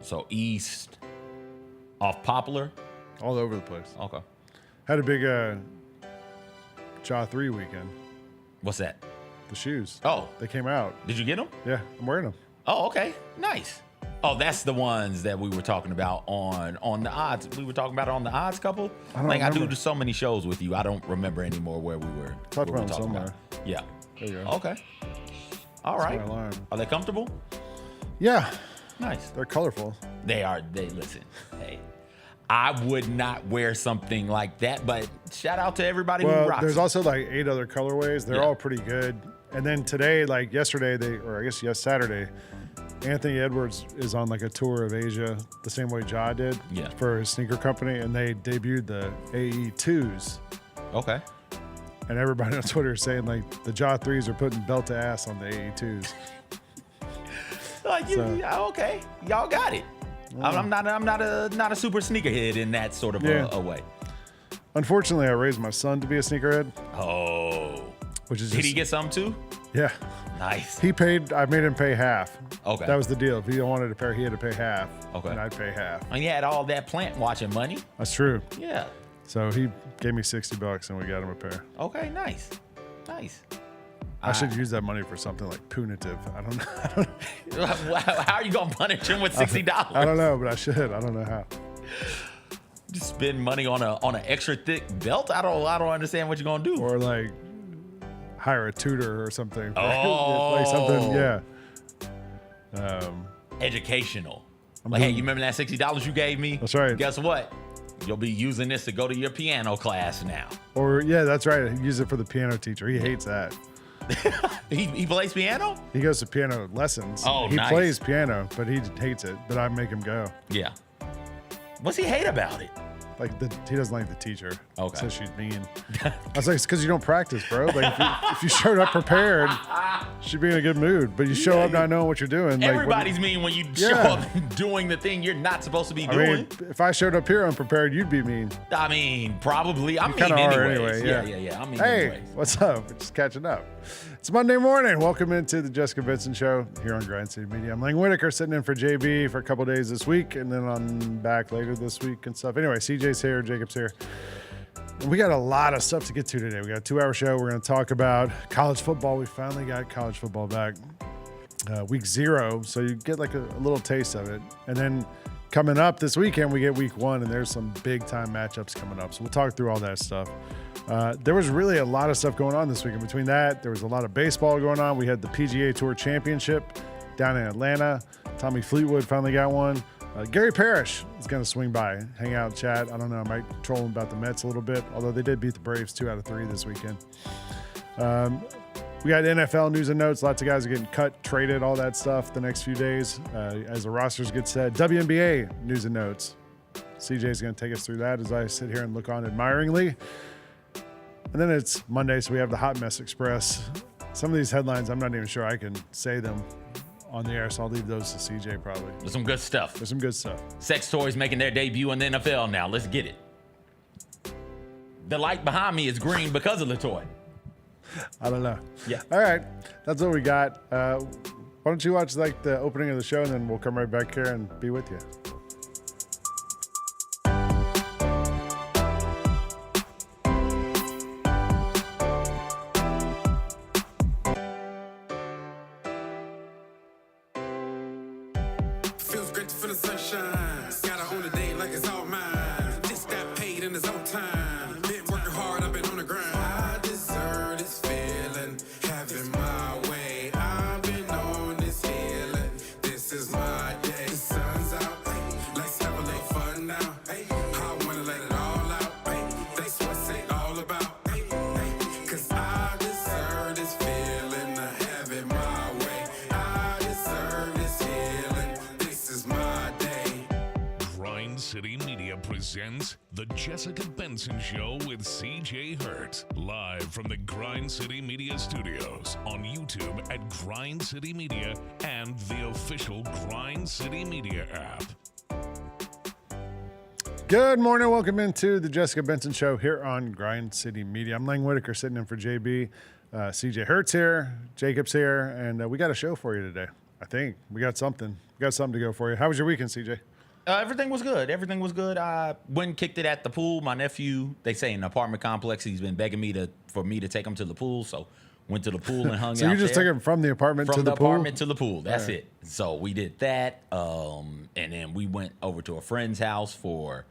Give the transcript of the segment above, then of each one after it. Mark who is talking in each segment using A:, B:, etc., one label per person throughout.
A: So east, off Poplar?
B: All over the place.
A: Okay.
B: Had a big Jaw 3 weekend.
A: What's that?
B: The shoes.
A: Oh.
B: They came out.
A: Did you get them?
B: Yeah, I'm wearing them.
A: Oh, okay. Nice. Oh, that's the ones that we were talking about on the odds. We were talking about it on the odds couple. I do so many shows with you. I don't remember anymore where we were.
B: Talked about them somewhere.
A: Yeah.
B: There you go.
A: Okay. All right. Are they comfortable?
B: Yeah.
A: Nice.
B: They're colorful.
A: They are. Listen. Hey, I would not wear something like that, but shout out to everybody who rocks.
B: There's also like 8 other colorways. They're all pretty good. And then today, like yesterday, Saturday, Anthony Edwards is on like a tour of Asia the same way Ja did for his sneaker company, and they debuted the AE2s.
A: Okay.
B: And everybody on Twitter is saying like the Ja 3s are putting belt to ass on the AE2s.
A: Okay, y'all got it. I'm not a super sneakerhead in that sort of a way.
B: Unfortunately, I raised my son to be a sneakerhead.
A: Oh.
B: Which is
A: Did he get some too?
B: Yeah.
A: Nice.
B: I made him pay half.
A: Okay.
B: That was the deal. If he wanted a pair, he had to pay half.
A: Okay.
B: And I'd pay half.
A: And you had all that plant watching money.
B: That's true.
A: Yeah.
B: So he gave me $60 and we got him a pair.
A: Okay, nice. Nice.
B: I should use that money for something like punitive. I don't know.
A: How are you going to punish him with $60?
B: I don't know, but I should. I don't know how.
A: Just spend money on an extra thick belt? I don't understand what you're going to do.
B: Or like hire a tutor or something.
A: Oh.
B: Like something, yeah.
A: Educational. Like, hey, you remember that $60 you gave me?
B: That's right.
A: Guess what? You'll be using this to go to your piano class now.
B: Or, yeah, that's right. Use it for the piano teacher. He hates that.
A: He plays piano?
B: He goes to piano lessons.
A: Oh,
B: he
A: nice.
B: plays piano, but he hates it. But I make him go.
A: Yeah. What's he hate about it?
B: Like he doesn't like the teacher.
A: Okay.
B: Says she's mean. I was like, it's because you don't practice, bro. Like if you showed up prepared, she'd be in a good mood. But you show up not knowing what you're doing.
A: Everybody's mean when you show up doing the thing you're not supposed to be doing.
B: I mean, if I showed up here unprepared, you'd be mean.
A: I mean, probably. I'm mean
B: anyways.
A: Yeah. I'm mean
B: anyways. What's up? We're just catching up. It's Monday morning. Welcome into the Jessica Benson Show here on Grind City Media. I'm Lang Whitaker, sitting in for JB for a couple days this week, and then I'm back later this week and stuff. Anyway, CJ's here, Jacob's here. We got a lot of stuff to get to today. We got a 2-hour show. We're going to talk about college football. We finally got college football back week 0, so you get like a little taste of it. And then coming up this weekend, we get week 1, and there's some big-time matchups coming up. So we'll talk through all that stuff. There was really a lot of stuff going on this weekend. Between that, there was a lot of baseball going on. We had the PGA Tour Championship down in Atlanta. Tommy Fleetwood finally got one. Gary Parrish is going to swing by, hang out, chat. I don't know. I might troll him about the Mets a little bit, although they did beat the Braves 2 out of 3 this weekend. We got NFL news and notes. Lots of guys are getting cut, traded, all that stuff the next few days as the rosters get set. WNBA news and notes. CJ is going to take us through that as I sit here and look on admiringly. And then it's Monday, so we have the Hot Mess Express. Some of these headlines, I'm not even sure I can say them on the air, so I'll leave those to CJ probably.
A: There's some good stuff.
B: There's some good stuff.
A: Sex toys making their debut in the NFL now. Let's get it. The light behind me is green because of the toy.
B: I don't know.
A: Yeah.
B: All right. That's what we got. Why don't you watch like the opening of the show, and then we'll come right back here and be with you.
C: Presents The Jessica Benson Show with CJ Hurt. Live from the Grind City Media Studios on YouTube at Grind City Media and the official Grind City Media app.
B: Good morning. Welcome into the Jessica Benson Show here on Grind City Media. I'm Lang Whitaker sitting in for JB. CJ Hurt's here. Jacob's here. And we got a show for you today. I think we got something. We got something to go for you. How was your weekend, CJ?
A: Everything was good. Everything was good. I went and kicked it at the pool. My nephew, they say in an apartment complex, he's been begging me for me to take him to the pool. So went to the pool and hung out.
B: So you just took him from the apartment to the pool?
A: From the apartment to the pool. That's it. So we did that. And then we went over to a friend's house for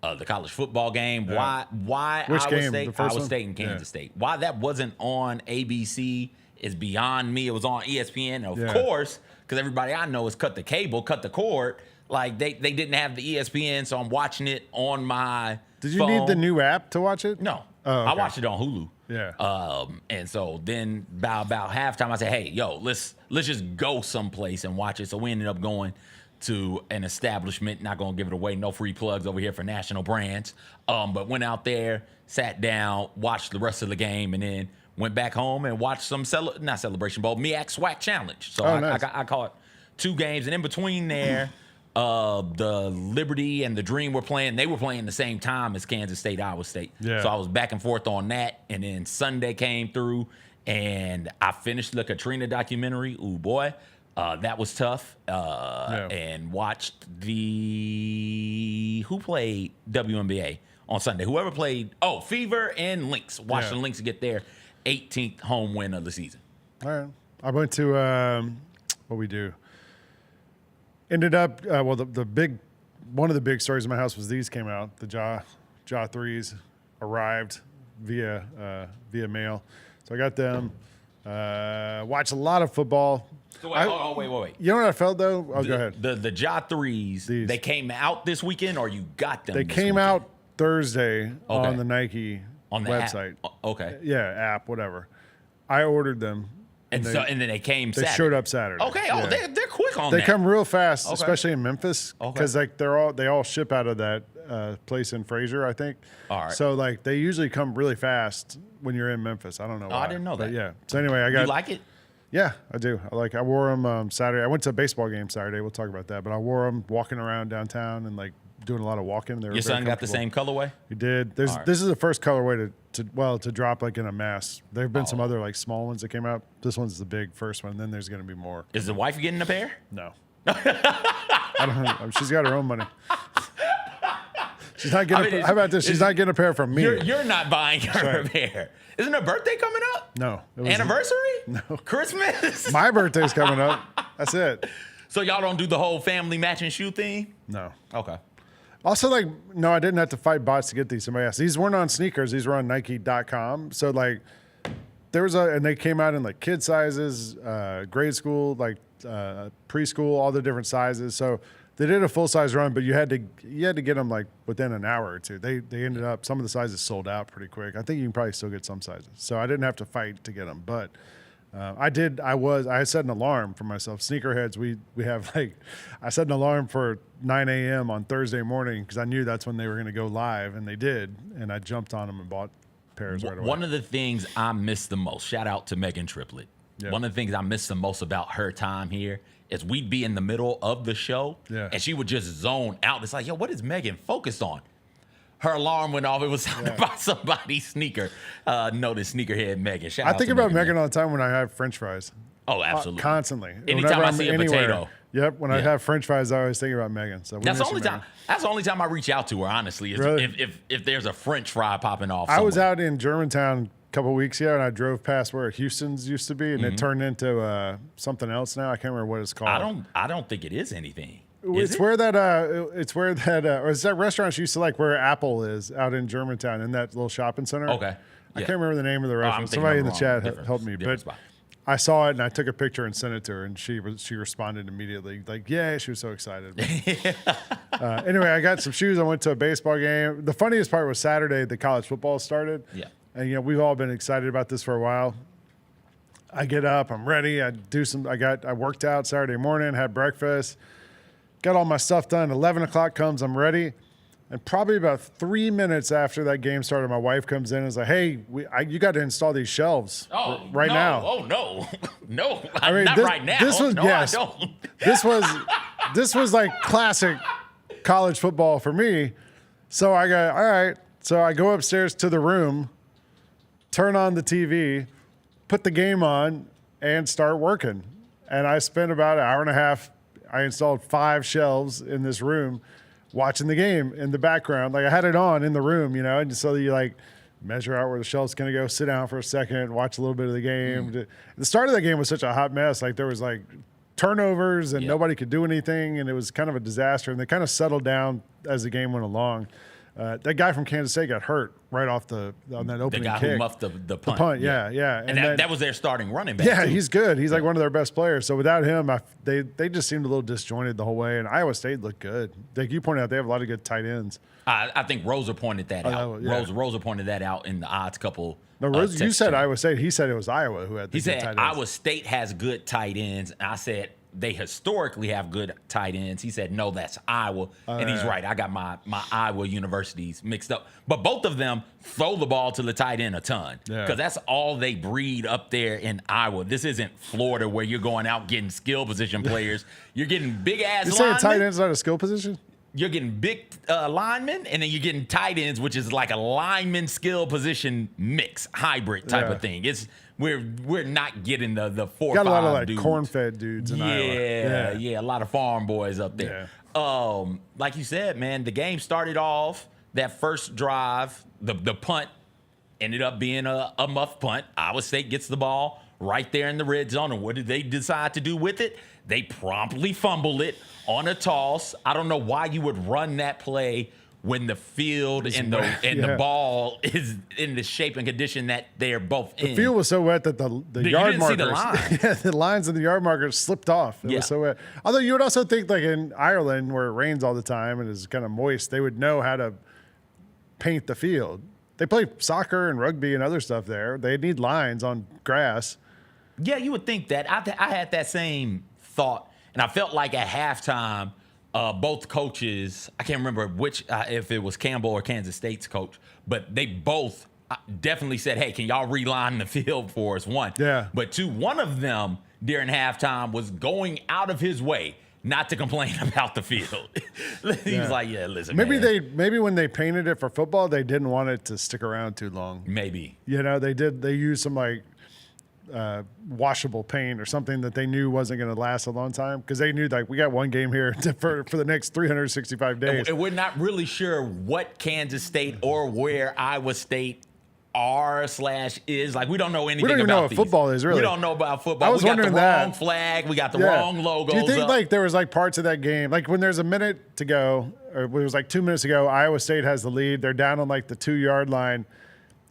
A: the college football game.
B: Yeah.
A: Why
B: Which
A: Iowa
B: game?
A: State?
B: The first
A: Iowa
B: one?
A: State and Kansas State. Why that wasn't on ABC is beyond me. It was on ESPN. Of course, because everybody I know has cut the cable, cut the cord. Like they didn't have the ESPN, so I'm watching it on my
B: Did you
A: phone.
B: need the new app to watch it?
A: No.
B: Oh, okay.
A: I watched it on Hulu.
B: Yeah.
A: And so then about halftime, I said, hey, yo, let's just go someplace and watch it. So we ended up going to an establishment. Not going to give it away. No free plugs over here for national brands. But went out there, sat down, watched the rest of the game, and then went back home and watched some not Celebration Bowl, MEAC SWAC Challenge. So I caught 2 games. And in between there, the Liberty and the Dream were playing. They were playing the same time as Kansas State, Iowa State.
B: Yeah.
A: So I was back and forth on that. And then Sunday came through, and I finished the Katrina documentary. Ooh, boy. That was tough. And watched who played WNBA on Sunday? Whoever played, Fever and Lynx. Watched the Lynx get their 18th home win of the season.
B: All right. I went to, what we do. Ended up, one of the big stories in my house was these came out. The Jaw 3s arrived via mail. So I got them. Watched a lot of football.
A: So wait.
B: You know what I felt though? Oh, go ahead.
A: The Jaw 3s, they came out this weekend, or you got them?
B: They came
A: weekend?
B: out Thursday on the Nike website.
A: App. Okay.
B: Yeah, app, whatever. I ordered them.
A: And then they came Saturday.
B: They showed up Saturday.
A: Okay. Oh,
B: yeah.
A: they're quick on
B: They
A: that.
B: come real fast, especially in Memphis, because
A: Okay.
B: like they all ship out of that place in Fraser, I think.
A: All right.
B: So like they usually come really fast when you're in Memphis. I don't know why.
A: I didn't know that.
B: But yeah. So anyway, I got.
A: You like it?
B: Yeah, I do. I wore them Saturday. I went to a baseball game Saturday. We'll talk about that. But I wore them walking around downtown and like doing a lot of walking.
A: Your son got the same colorway?
B: He did. This is the first colorway to drop like in a mass. There have been some other like small ones that came out. This one's the big first one. Then there's going to be more.
A: Is the wife getting a pair?
B: No. I don't know. She's got her own money. She's not getting. How about this? She's not getting a pair from me.
A: You're not buying her a pair. Isn't her birthday coming up?
B: No.
A: Anniversary?
B: No.
A: Christmas?
B: My birthday's coming up. That's it.
A: So y'all don't do the whole family matching shoe thing?
B: No.
A: Okay.
B: Also, like, no, I didn't have to fight bots to get these. Somebody else. These weren't on sneakers. These were on Nike.com. So, like, and they came out in, like, kid sizes, grade school, like, preschool, all the different sizes. So they did a full-size run, but you had to get them, like, within an hour or two. They ended up, some of the sizes sold out pretty quick. I think you can probably still get some sizes. So I didn't have to fight to get them. But I set an alarm for myself. Sneakerheads, we have, like, I set an alarm for 9 a.m. on Thursday morning because I knew that's when they were going to go live, and they did. And I jumped on them and bought pairs right away.
A: One of the things I miss the most, shout out to Megan Triplett. Yeah. One of the things I miss the most about her time here is we'd be in the middle of the show, and she would just zone out. It's like, yo, what is Megan focused on? Her alarm went off. It was about somebody's sneaker. Notice sneakerhead Megan. Shout out
B: I think
A: to
B: about Megan all the time when I have French fries.
A: Oh, absolutely.
B: Constantly.
A: Anytime I see a potato.
B: Yep. When I have French fries, I always think about Megan. So
A: that's the only time. That's the only time I reach out to her. Honestly, is
B: really?
A: if there's a French fry popping off.
B: I was out in Germantown a couple of weeks ago, and I drove past where Houston's used to be, and it turned into something else now. I can't remember what it's called.
A: I don't think it is anything.
B: It's where that or it's that restaurant she used to like where Apple is out in Germantown in that little shopping center.
A: Okay.
B: I can't remember the name of the restaurant. Somebody in the chat helped me, but
A: spot.
B: I saw it and I took a picture and sent it to her, and she responded immediately like, "Yeah," she was so excited. Anyway, I got some shoes. I went to a baseball game. The funniest part was Saturday. The college football started.
A: Yeah.
B: And we've all been excited about this for a while. I get up, I'm ready. I worked out Saturday morning, had breakfast. Got all my stuff done. 11 o'clock comes, I'm ready. And probably about 3 minutes after that game started, my wife comes in and is like, hey, you got to install these shelves right now.
A: Oh, no. No,
B: I mean,
A: not right now.
B: This was,
A: no,
B: yes,
A: I don't.
B: this was like classic college football for me. So I go, all right. So I go upstairs to the room, turn on the TV, put the game on, and start working. And I spent about an hour and a half. I installed 5 shelves in this room watching the game in the background. Like I had it on in the room, and so you like measure out where the shelf's going to go, sit down for a second, watch a little bit of the game. The start of the game was such a hot mess. Like there was like turnovers and nobody could do anything. And it was kind of a disaster. And they kind of settled down as the game went along. That guy from Kansas State got hurt right off on that opening kick. The guy
A: who muffed the punt.
B: The punt, yeah.
A: And that was their starting running back.
B: Yeah,
A: too.
B: He's good. He's like one of their best players. So without him, they just seemed a little disjointed the whole way. And Iowa State looked good. Like you pointed out, they have a lot of good tight ends.
A: I think Roser pointed that out. Roser pointed that out in the odds couple.
B: No, you said Iowa State. He said it was Iowa who had the good tight ends.
A: He said Iowa State has good tight ends. And I said they historically have good tight ends. He said, no, that's Iowa. And he's right. I got my Iowa universities mixed up. But both of them throw the ball to the tight end a ton. Because that's all they breed up there in Iowa. This isn't Florida where you're going out getting skill position players. You're getting big-ass linemen.
B: You're saying tight end's not a skill position?
A: You're getting big linemen, and then you're getting tight ends, which is like a lineman skill position mix, hybrid type of thing. We're not getting the 4 or 5
B: got a lot of like
A: dudes.
B: corn-fed dudes in Iowa.
A: Yeah, a lot of farm boys up there. Like you said, man, the game started off that first drive. The punt ended up being a muff punt. Iowa State gets the ball right there in the red zone, and what did they decide to do with it? They promptly fumbled it on a toss. I don't know why you would run that play when the field and the ball is in the shape and condition that they're both in.
B: The field was so wet that the yard markers, the lines of the yard markers slipped off. It was so wet. Although you would also think like in Ireland where it rains all the time and is kind of moist, they would know how to paint the field. They play soccer and rugby and other stuff there. They need lines on grass.
A: Yeah, you would think that. I had that same thought, and I felt like at halftime, both coaches, I can't remember which, if it was Campbell or Kansas State's coach, but they both definitely said, hey, can y'all reline the field for us, one.
B: Yeah.
A: But two, one of them during halftime was going out of his way not to complain about the field. He was like, yeah, listen,
B: maybe when they painted it for football, they didn't want it to stick around too long.
A: Maybe.
B: They used some like washable paint or something that they knew wasn't going to last a long time because they knew like we got one game here for the next 365 days.
A: And we're not really sure what Kansas State or where Iowa State are/is. Like we don't know anything about
B: We don't even know what football is really.
A: We don't know about football.
B: I was wondering
A: we got the wrong flag. We got the wrong logos.
B: Do you think like there was like parts of that game, like when there's a minute to go, or it was like 2 minutes to go, Iowa State has the lead. They're down on like the 2-yard line.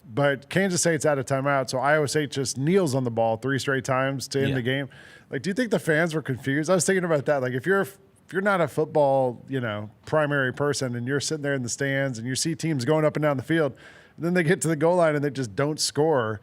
B: But Kansas State's out of timeout, so Iowa State just kneels on the ball 3 straight times to end the game. Like, do you think the fans were confused? I was thinking about that. Like, if you're not a football, primary person, and you're sitting there in the stands and you see teams going up and down the field, and then they get to the goal line and they just don't score,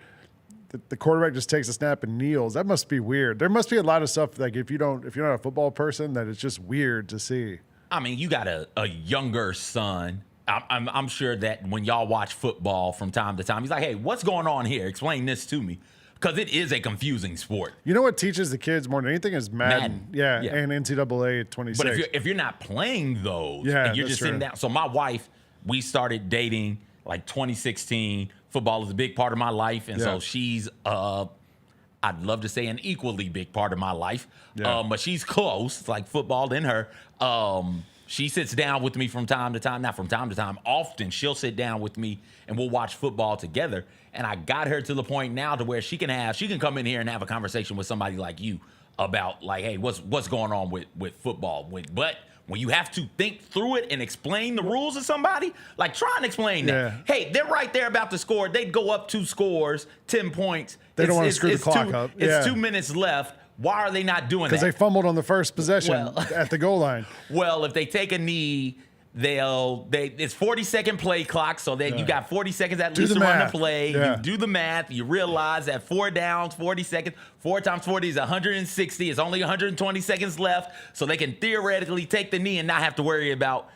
B: the quarterback just takes a snap and kneels. That must be weird. There must be a lot of stuff like if you're not a football person, that it's just weird to see.
A: I mean, you got a younger son. I'm sure that when y'all watch football from time to time, he's like, hey, what's going on here? Explain this to me. Because it is a confusing sport.
B: You know what teaches the kids more than anything is Madden. Yeah, and NCAA 26.
A: But if you're not playing those and you're just sitting down. So my wife, we started dating like 2016. Football is a big part of my life. And so she's, I'd love to say an equally big part of my life. Yeah. But she's close, like football and her. She sits down with me from time to time. Not from time to time. Often she'll sit down with me and we'll watch football together. And I got her to the point now to where she can come in here and have a conversation with somebody like you about like, hey, what's going on with football? But when you have to think through it and explain the rules to somebody, like try and explain that.
B: Yeah.
A: Hey, they're right there about to score. They'd go up 2 scores, 10 points.
B: They don't want to screw the clock up.
A: It's 2 minutes left. Why are they not doing that?
B: Because they fumbled on the first possession at the goal line.
A: Well, if they take a knee, it's 40-second play clock, so that you got 40 seconds at least to run the play.
B: Yeah.
A: You do the math. You realize that 4 downs, 40 seconds, 4 times 40 is 160. It's only 120 seconds left, so they can theoretically take the knee and not have to worry about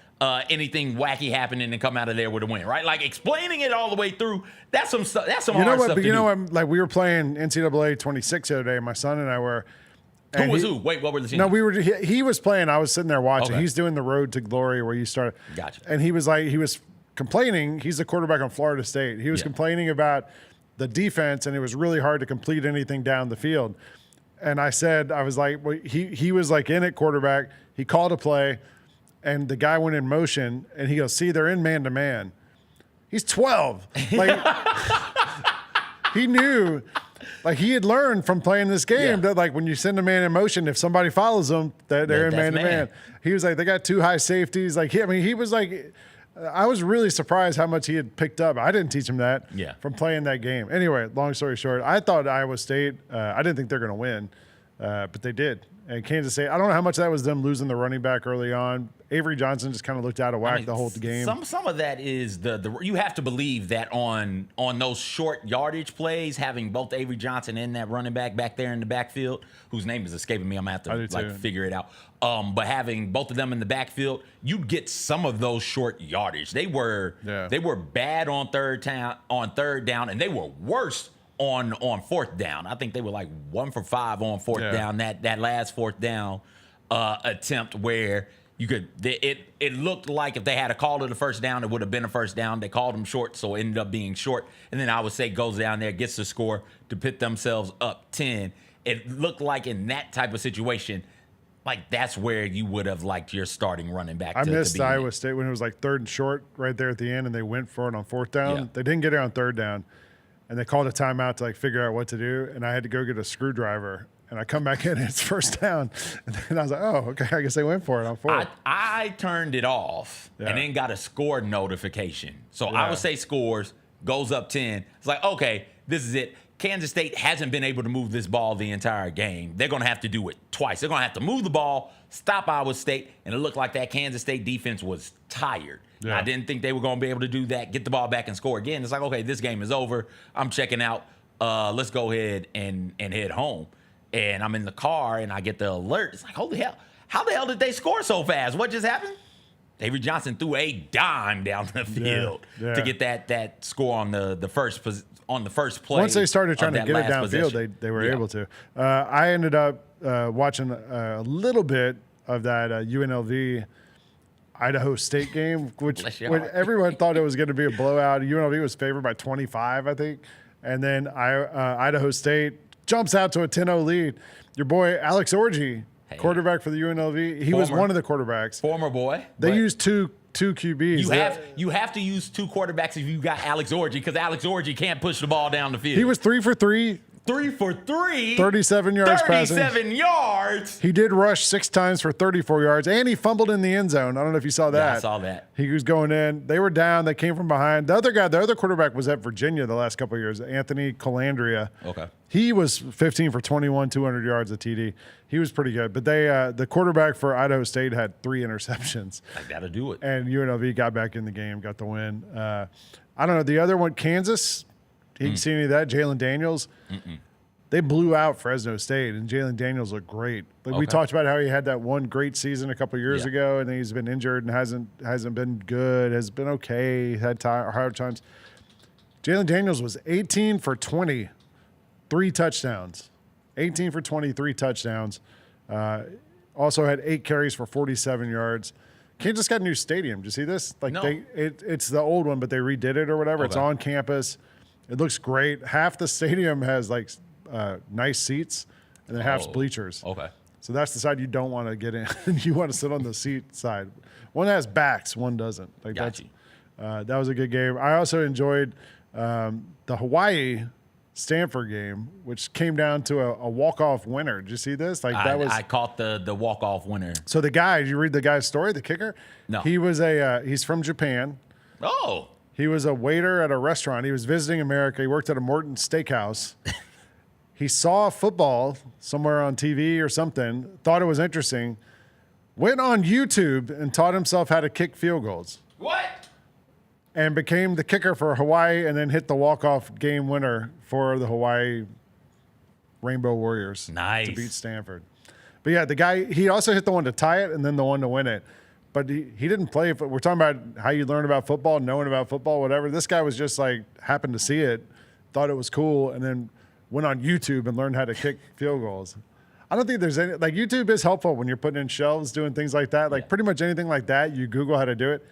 A: anything wacky happening and come out of there with a win, right? Like explaining it all the way through. That's some stuff. That's some hard stuff.
B: But you know what? Like we were playing NCAA 26 the other day. My son and I were.
A: Who was who? Wait, what were the teams?
B: No, we were. He was playing. I was sitting there watching. Okay. He's doing the Road to Glory where you start.
A: Gotcha.
B: And he was complaining. He's the quarterback on Florida State. He was complaining about the defense, and it was really hard to complete anything down the field. And I said, I was like, well, he was like in at quarterback. He called a play, and the guy went in motion, and he goes, see, they're in man-to-man. He's 12. Like, he knew, like, he had learned from playing this game that, like, when you send a man in motion, if somebody follows them, that they're in man-to-man. He was like, they got 2 high safeties. Like, he was like, I was really surprised how much he had picked up. I didn't teach him that from playing that game. Anyway, long story short, I thought Iowa State, I didn't think they're going to win, but they did. And Kansas State, I don't know how much that was them losing the running back early on. Avery Johnson just kind of looked out of whack the whole game.
A: Some of that is the you have to believe that on those short yardage plays, having both Avery Johnson and that running back there in the backfield, whose name is escaping me, I'm gonna have to figure it out. But having both of them in the backfield, you get some of those short yardage. They were bad on third down, and they were worse on fourth down. I think they were like 1 for 5 on fourth down. That last fourth down attempt where you could it looked like if they had a call to the first down, it would have been a first down. They called them short, so it ended up being short. And then I would say goes down there, gets the score to put themselves up 10. It looked like in that type of situation, like that's where you would have liked your starting running back.
B: I missed Iowa State when it was like 3rd and short right there at the end, and they went for it on 4th down. Yeah. They didn't get it on 3rd down. And they called a timeout to like figure out what to do, and I had to go get a screwdriver. And I come back in, and it's 1st down. And then I was like, oh, okay, I guess they went for it on 4th.
A: I turned it off and then got a score notification. So Iowa State scores, goes up 10. It's like, okay, this is it. Kansas State hasn't been able to move this ball the entire game. They're going to have to do it twice. They're going to have to move the ball, stop Iowa State, and it looked like that Kansas State defense was tired. Yeah. I didn't think they were going to be able to do that, get the ball back and score again. It's like, okay, this game is over. I'm checking out. Let's go ahead and head home. And I'm in the car, and I get the alert. It's like, holy hell, how the hell did they score so fast? What just happened? Avery Johnson threw a dime down the field to get that score on the first play.
B: Once they started trying to get it downfield, they were able to. I ended up watching a little bit of that UNLV Idaho State game, which when everyone thought it was going to be a blowout. UNLV was favored by 25, I think. And then Idaho State jumps out to a 10-0 lead. Your boy Alex Orji, quarterback for the UNLV, he was one of the quarterbacks.
A: Former boy.
B: They used two QBs.
A: You have to use 2 quarterbacks if you got Alex Orji, because Alex Orji can't push the ball down the field.
B: He was 3 for 3.
A: 3 for 3.
B: 37 yards passing.
A: 37 yards.
B: He did rush 6 times for 34 yards, and he fumbled in the end zone. I don't know if you saw that.
A: Yeah, I saw that.
B: He was going in. They were down. They came from behind. The other quarterback was at Virginia the last couple of years, Anthony Calandria.
A: Okay.
B: He was 15 for 21, 200 yards at TD. He was pretty good. But the quarterback for Idaho State had 3 interceptions.
A: I got to do it.
B: And UNLV got back in the game, got the win. I don't know. The other one, Kansas, you can see any of that. Jalen Daniels. They blew out Fresno State, and Jalen Daniels looked great. Like we talked about how he had that one great season a couple of years ago, and then he's been injured and hasn't been good, has been okay, had hard times. Jalen Daniels was 18 for 20, 3 touchdowns. 18 for 20, 3 touchdowns. Also had 8 carries for 47 yards. Kansas got a new stadium. Did you see this? Like it's the old one, but they redid it or whatever. Okay. It's on campus. It looks great. Half the stadium has like nice seats, and then half's bleachers.
A: Okay.
B: So that's the side you don't want to get in. You want to sit on the seat side. One has backs, one doesn't. Like that was a good game. I also enjoyed the Hawaii Stanford game, which came down to a walk-off winner. Did you see this? Like
A: I caught the walk-off winner.
B: So the guy, did you read the guy's story, the kicker?
A: No.
B: He was he's from Japan.
A: Oh.
B: He was a waiter at a restaurant. He was visiting America. He worked at a Morton Steakhouse. He saw football somewhere on TV or something, thought it was interesting, went on YouTube and taught himself how to kick field goals.
A: What?
B: And became the kicker for Hawaii, and then hit the walk-off game winner for the Hawaii Rainbow Warriors.
A: Nice.
B: To beat Stanford. But yeah, the guy, he also hit the one to tie it and then the one to win it. But he didn't play. We're talking about how you learn about football, knowing about football, whatever. This guy was just like, happened to see it, thought it was cool, and then went on YouTube and learned how to kick field goals. I don't think there's any, like, YouTube is helpful when you're putting in shelves, doing things like that. Like pretty much anything like that, you Google how to do it.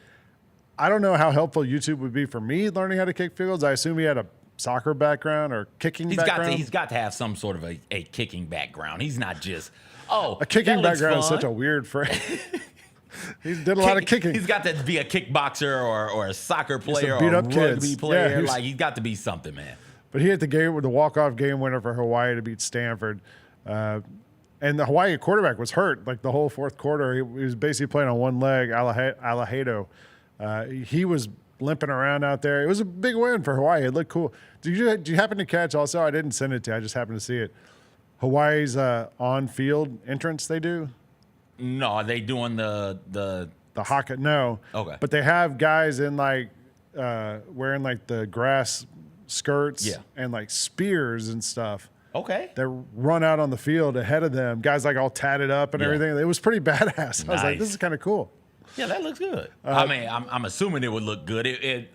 B: I don't know how helpful YouTube would be for me learning how to kick field goals. I assume he had soccer background or kicking background.
A: He's got to have some sort of a kicking background. He's not just, a
B: kicking background is such a weird phrase. He did a lot of kicking.
A: He's got to be a kickboxer or a soccer player or a rugby player. He's got to be something, man.
B: But he hit the game with the walk-off game winner for Hawaii to beat Stanford. And the Hawaii quarterback was hurt like the whole fourth quarter. He was basically playing on one leg, Alahado. He was limping around out there. It was a big win for Hawaii. It looked cool. Did you happen to catch also? I didn't send it to you. I just happened to see it. Hawaii's on-field entrance they do?
A: No, are they doing the
B: hockey? No.
A: Okay.
B: But they have guys in like wearing like the grass skirts and like spears and stuff.
A: Okay.
B: That run out on the field ahead of them. Guys like all tatted up and everything. It was pretty badass. I was like, this is kind of cool.
A: Yeah, that looks good. I mean, I'm assuming it would look good.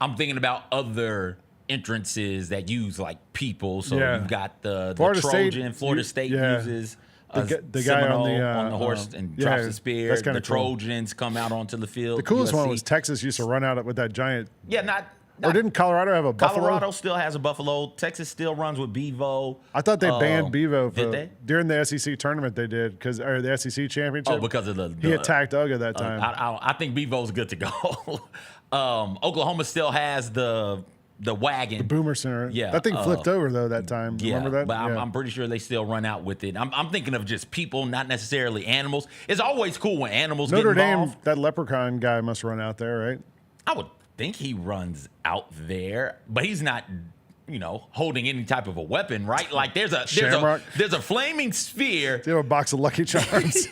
A: I'm thinking about other entrances that use like people. So you've got the Trojan. Florida State uses
B: the guy on the
A: horse and drops the spear. The
B: cool.
A: Trojans come out onto the field.
B: The coolest one was Texas used to run out with that giant.
A: Or
B: didn't Colorado have a buffalo?
A: Colorado still has a buffalo. Texas still runs with Bevo.
B: I thought they banned Bevo during the SEC tournament. They did or the SEC championship.
A: Oh, because of
B: he attacked Uga that time.
A: I think Bevo's good to go. Oklahoma still has the wagon,
B: the Boomer Center.
A: Yeah,
B: that thing flipped over though that time.
A: Yeah,
B: remember that?
A: But I'm pretty sure they still run out with it. I'm thinking of just people, not necessarily animals. It's always cool when animals
B: Notre
A: get involved.
B: Dame, that leprechaun guy must run out there, right?
A: I would think he runs out there, but he's not, holding any type of a weapon, right? Like there's a flaming sphere.
B: Do you have a box of Lucky Charms?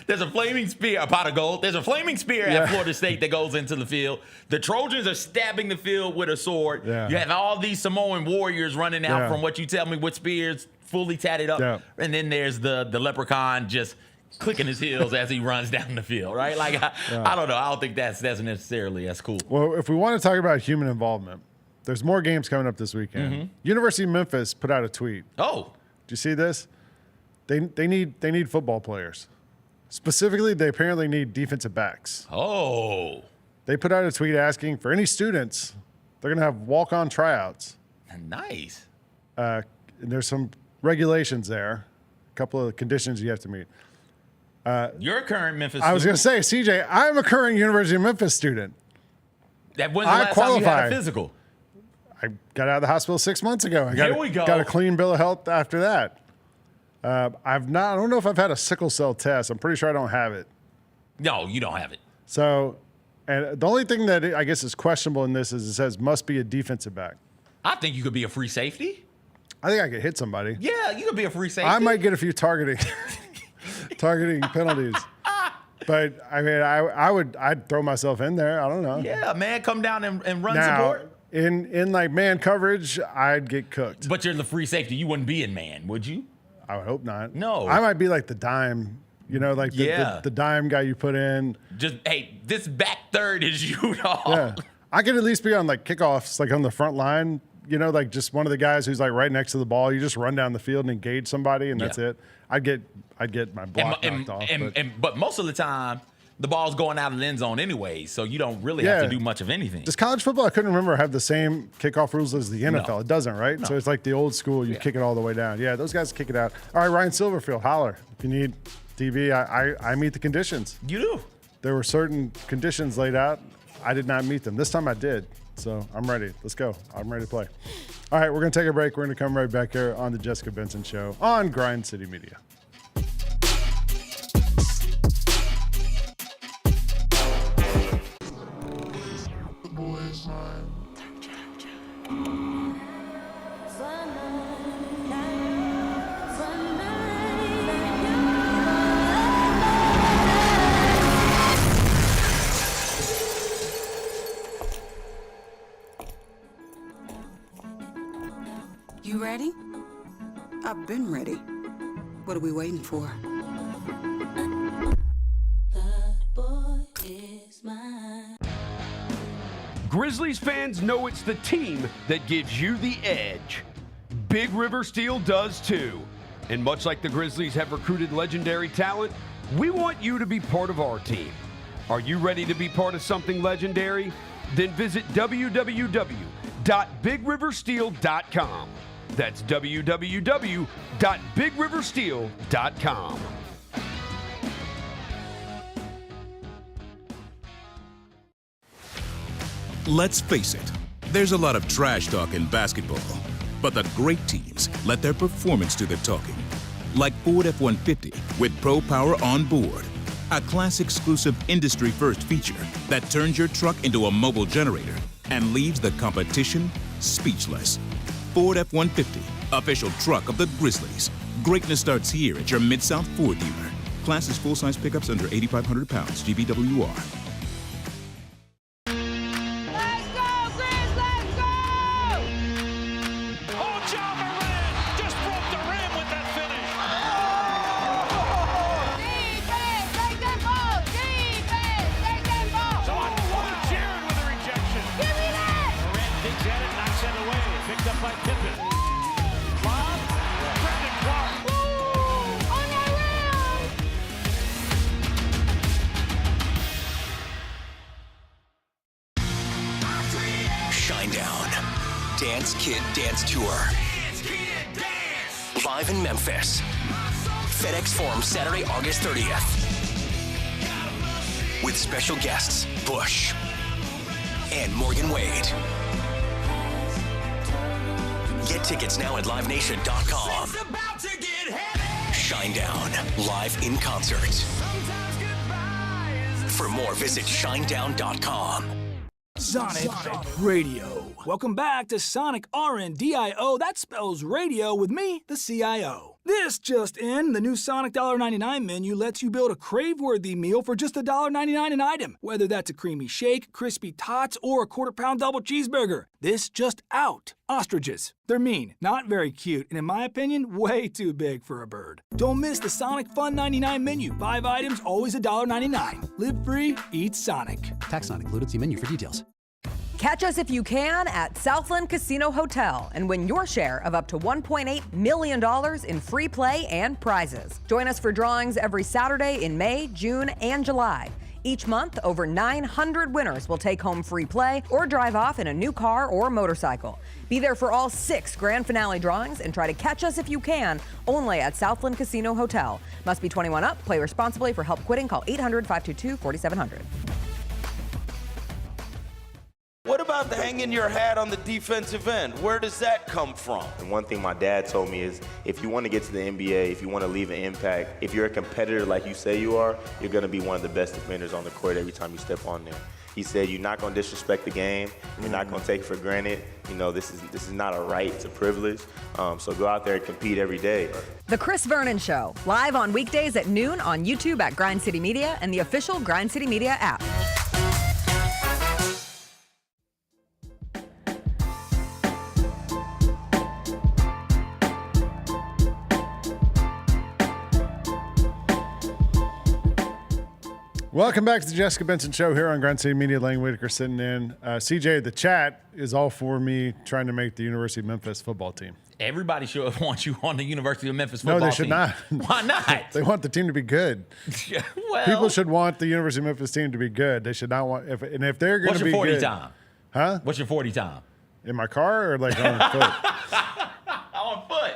A: There's a flaming spear, a pot of gold. There's a flaming spear at Florida State that goes into the field. The Trojans are stabbing the field with a sword.
B: Yeah.
A: You have all these Samoan warriors running out from what you tell me with spears, fully tatted up.
B: Yeah.
A: And then there's the leprechaun just clicking his heels as he runs down the field, right? Like, I don't know. I don't think that's necessarily as cool.
B: Well, if we want to talk about human involvement, there's more games coming up this weekend. Mm-hmm. University of Memphis put out a tweet.
A: Oh.
B: Do you see this? They need football players. Specifically, they apparently need defensive backs.
A: Oh.
B: They put out a tweet asking for any students. They're going to have walk-on tryouts.
A: Nice.
B: And there's some regulations there, a couple of conditions you have to meet.
A: You're a current Memphis student.
B: I was going to say, CJ, I'm a current University of Memphis student.
A: When's the last time you had a physical?
B: I got out of the hospital 6 months ago.
A: Here we go.
B: Got a clean bill of health after that. I don't know if I've had a sickle cell test. I'm pretty sure I don't have it.
A: No, you don't have it.
B: So, and the only thing that I guess is questionable in this is it says must be a defensive back.
A: I think you could be a free safety.
B: I think I could hit somebody.
A: Yeah, you could be a free safety.
B: I might get a few targeting penalties. But I mean, I'd throw myself in there. I don't know.
A: Yeah, man, come down and run
B: now,
A: support.
B: In like man coverage, I'd get cooked.
A: But you're the free safety. You wouldn't be in man, would you?
B: I would hope not.
A: No.
B: I might be like the dime, like the dime guy you put in.
A: Just, hey, this back third is you, dog.
B: Yeah. I could at least be on like kickoffs, like on the front line, like just one of the guys who's like right next to the ball. You just run down the field and engage somebody, and that's it. I'd get my block knocked off.
A: But most of the time, the ball's going out of the end zone anyway, so you don't really have to do much of anything.
B: Does college football, I couldn't remember, have the same kickoff rules as the NFL?
A: No.
B: It doesn't, right?
A: No.
B: So it's like the old school, you kick it all the way down. Yeah, those guys kick it out. All right, Ryan Silverfield, holler. If you need DB, I meet the conditions.
A: You do.
B: There were certain conditions laid out. I did not meet them. This time I did. So I'm ready. Let's go. I'm ready to play. All right, we're going to take a break. We're going to come right back here on the Jessica Benson Show on Grind City Media.
D: You ready? I've been ready. What are we waiting for?
E: Grizzlies fans know it's the team that gives you the edge. Big River Steel does too. And much like the Grizzlies have recruited legendary talent, we want you to be part of our team. Are you ready to be part of something legendary? Then visit www.bigriversteel.com www.bigriversteel.com. That's www.bigriversteel.com.
F: Let's face it, there's a lot of trash talk in basketball, but the great teams let their performance do the talking. Like Ford F-150 with Pro Power on board, a class-exclusive industry-first feature that turns your truck into a mobile generator and leaves the competition speechless. Ford F-150, official truck of the Grizzlies. Greatness starts here at your Mid-South Ford dealer. Class is full-size pickups under 8,500 pounds, GVWR.
G: Dance Kid Dance Tour. Live in Memphis. FedEx Forum, Saturday, August 30th. With special guests, Bush and Morgan Wade. Get tickets now at livenation.com. Shinedown, live in concert. For more, visit shinedown.com.
H: Sonic Radio. Welcome back to Sonic RNDIO. That spells radio with me, the CIO. This just in, the new Sonic $1.99 menu lets you build a crave-worthy meal for just $1.99 an item. Whether that's a creamy shake, crispy tots, or a quarter-pound double cheeseburger. This just out. Ostriches. They're mean, not very cute, and in my opinion, way too big for a bird. Don't miss the Sonic Fun 99 menu. 5 items, always $1.99. Live free, eat Sonic.
I: Tax not included. See menu for details.
J: Catch us if you can at Southland Casino Hotel and win your share of up to $1.8 million in free play and prizes. Join us for drawings every Saturday in May, June, and July. Each month, over 900 winners will take home free play or drive off in a new car or motorcycle. Be there for all 6 grand finale drawings and try to catch us if you can, only at Southland Casino Hotel. Must be 21 up. Play responsibly. For help quitting, call 800-522-4700.
K: What about the hanging your hat on the defensive end? Where does that come from?
L: And one thing my dad told me is if you want to get to the NBA, if you want to leave an impact, if you're a competitor like you say you are, you're going to be one of the best defenders on the court every time you step on there. He said you're not going to disrespect the game. You're not going to take it for granted. You know, this is not a right, it's a privilege. So go out there and compete every day.
J: The Chris Vernon Show, live on weekdays at noon on YouTube at Grind City Media and the official Grind City Media app.
B: Welcome back to the Jessica Benson Show here on Grind City Media. Lane Whitaker sitting in. CJ, the chat is all for me trying to make the University of Memphis football team.
A: Everybody should want you on the University of Memphis football team.
B: No, they should not.
A: Why not?
B: They want the team to be good.
A: Well,
B: people should want the University of Memphis team to be good. They should not want if they're going to be good.
A: What's your 40 time?
B: Huh?
A: What's your 40 time?
B: In my car or like on foot?
A: On foot.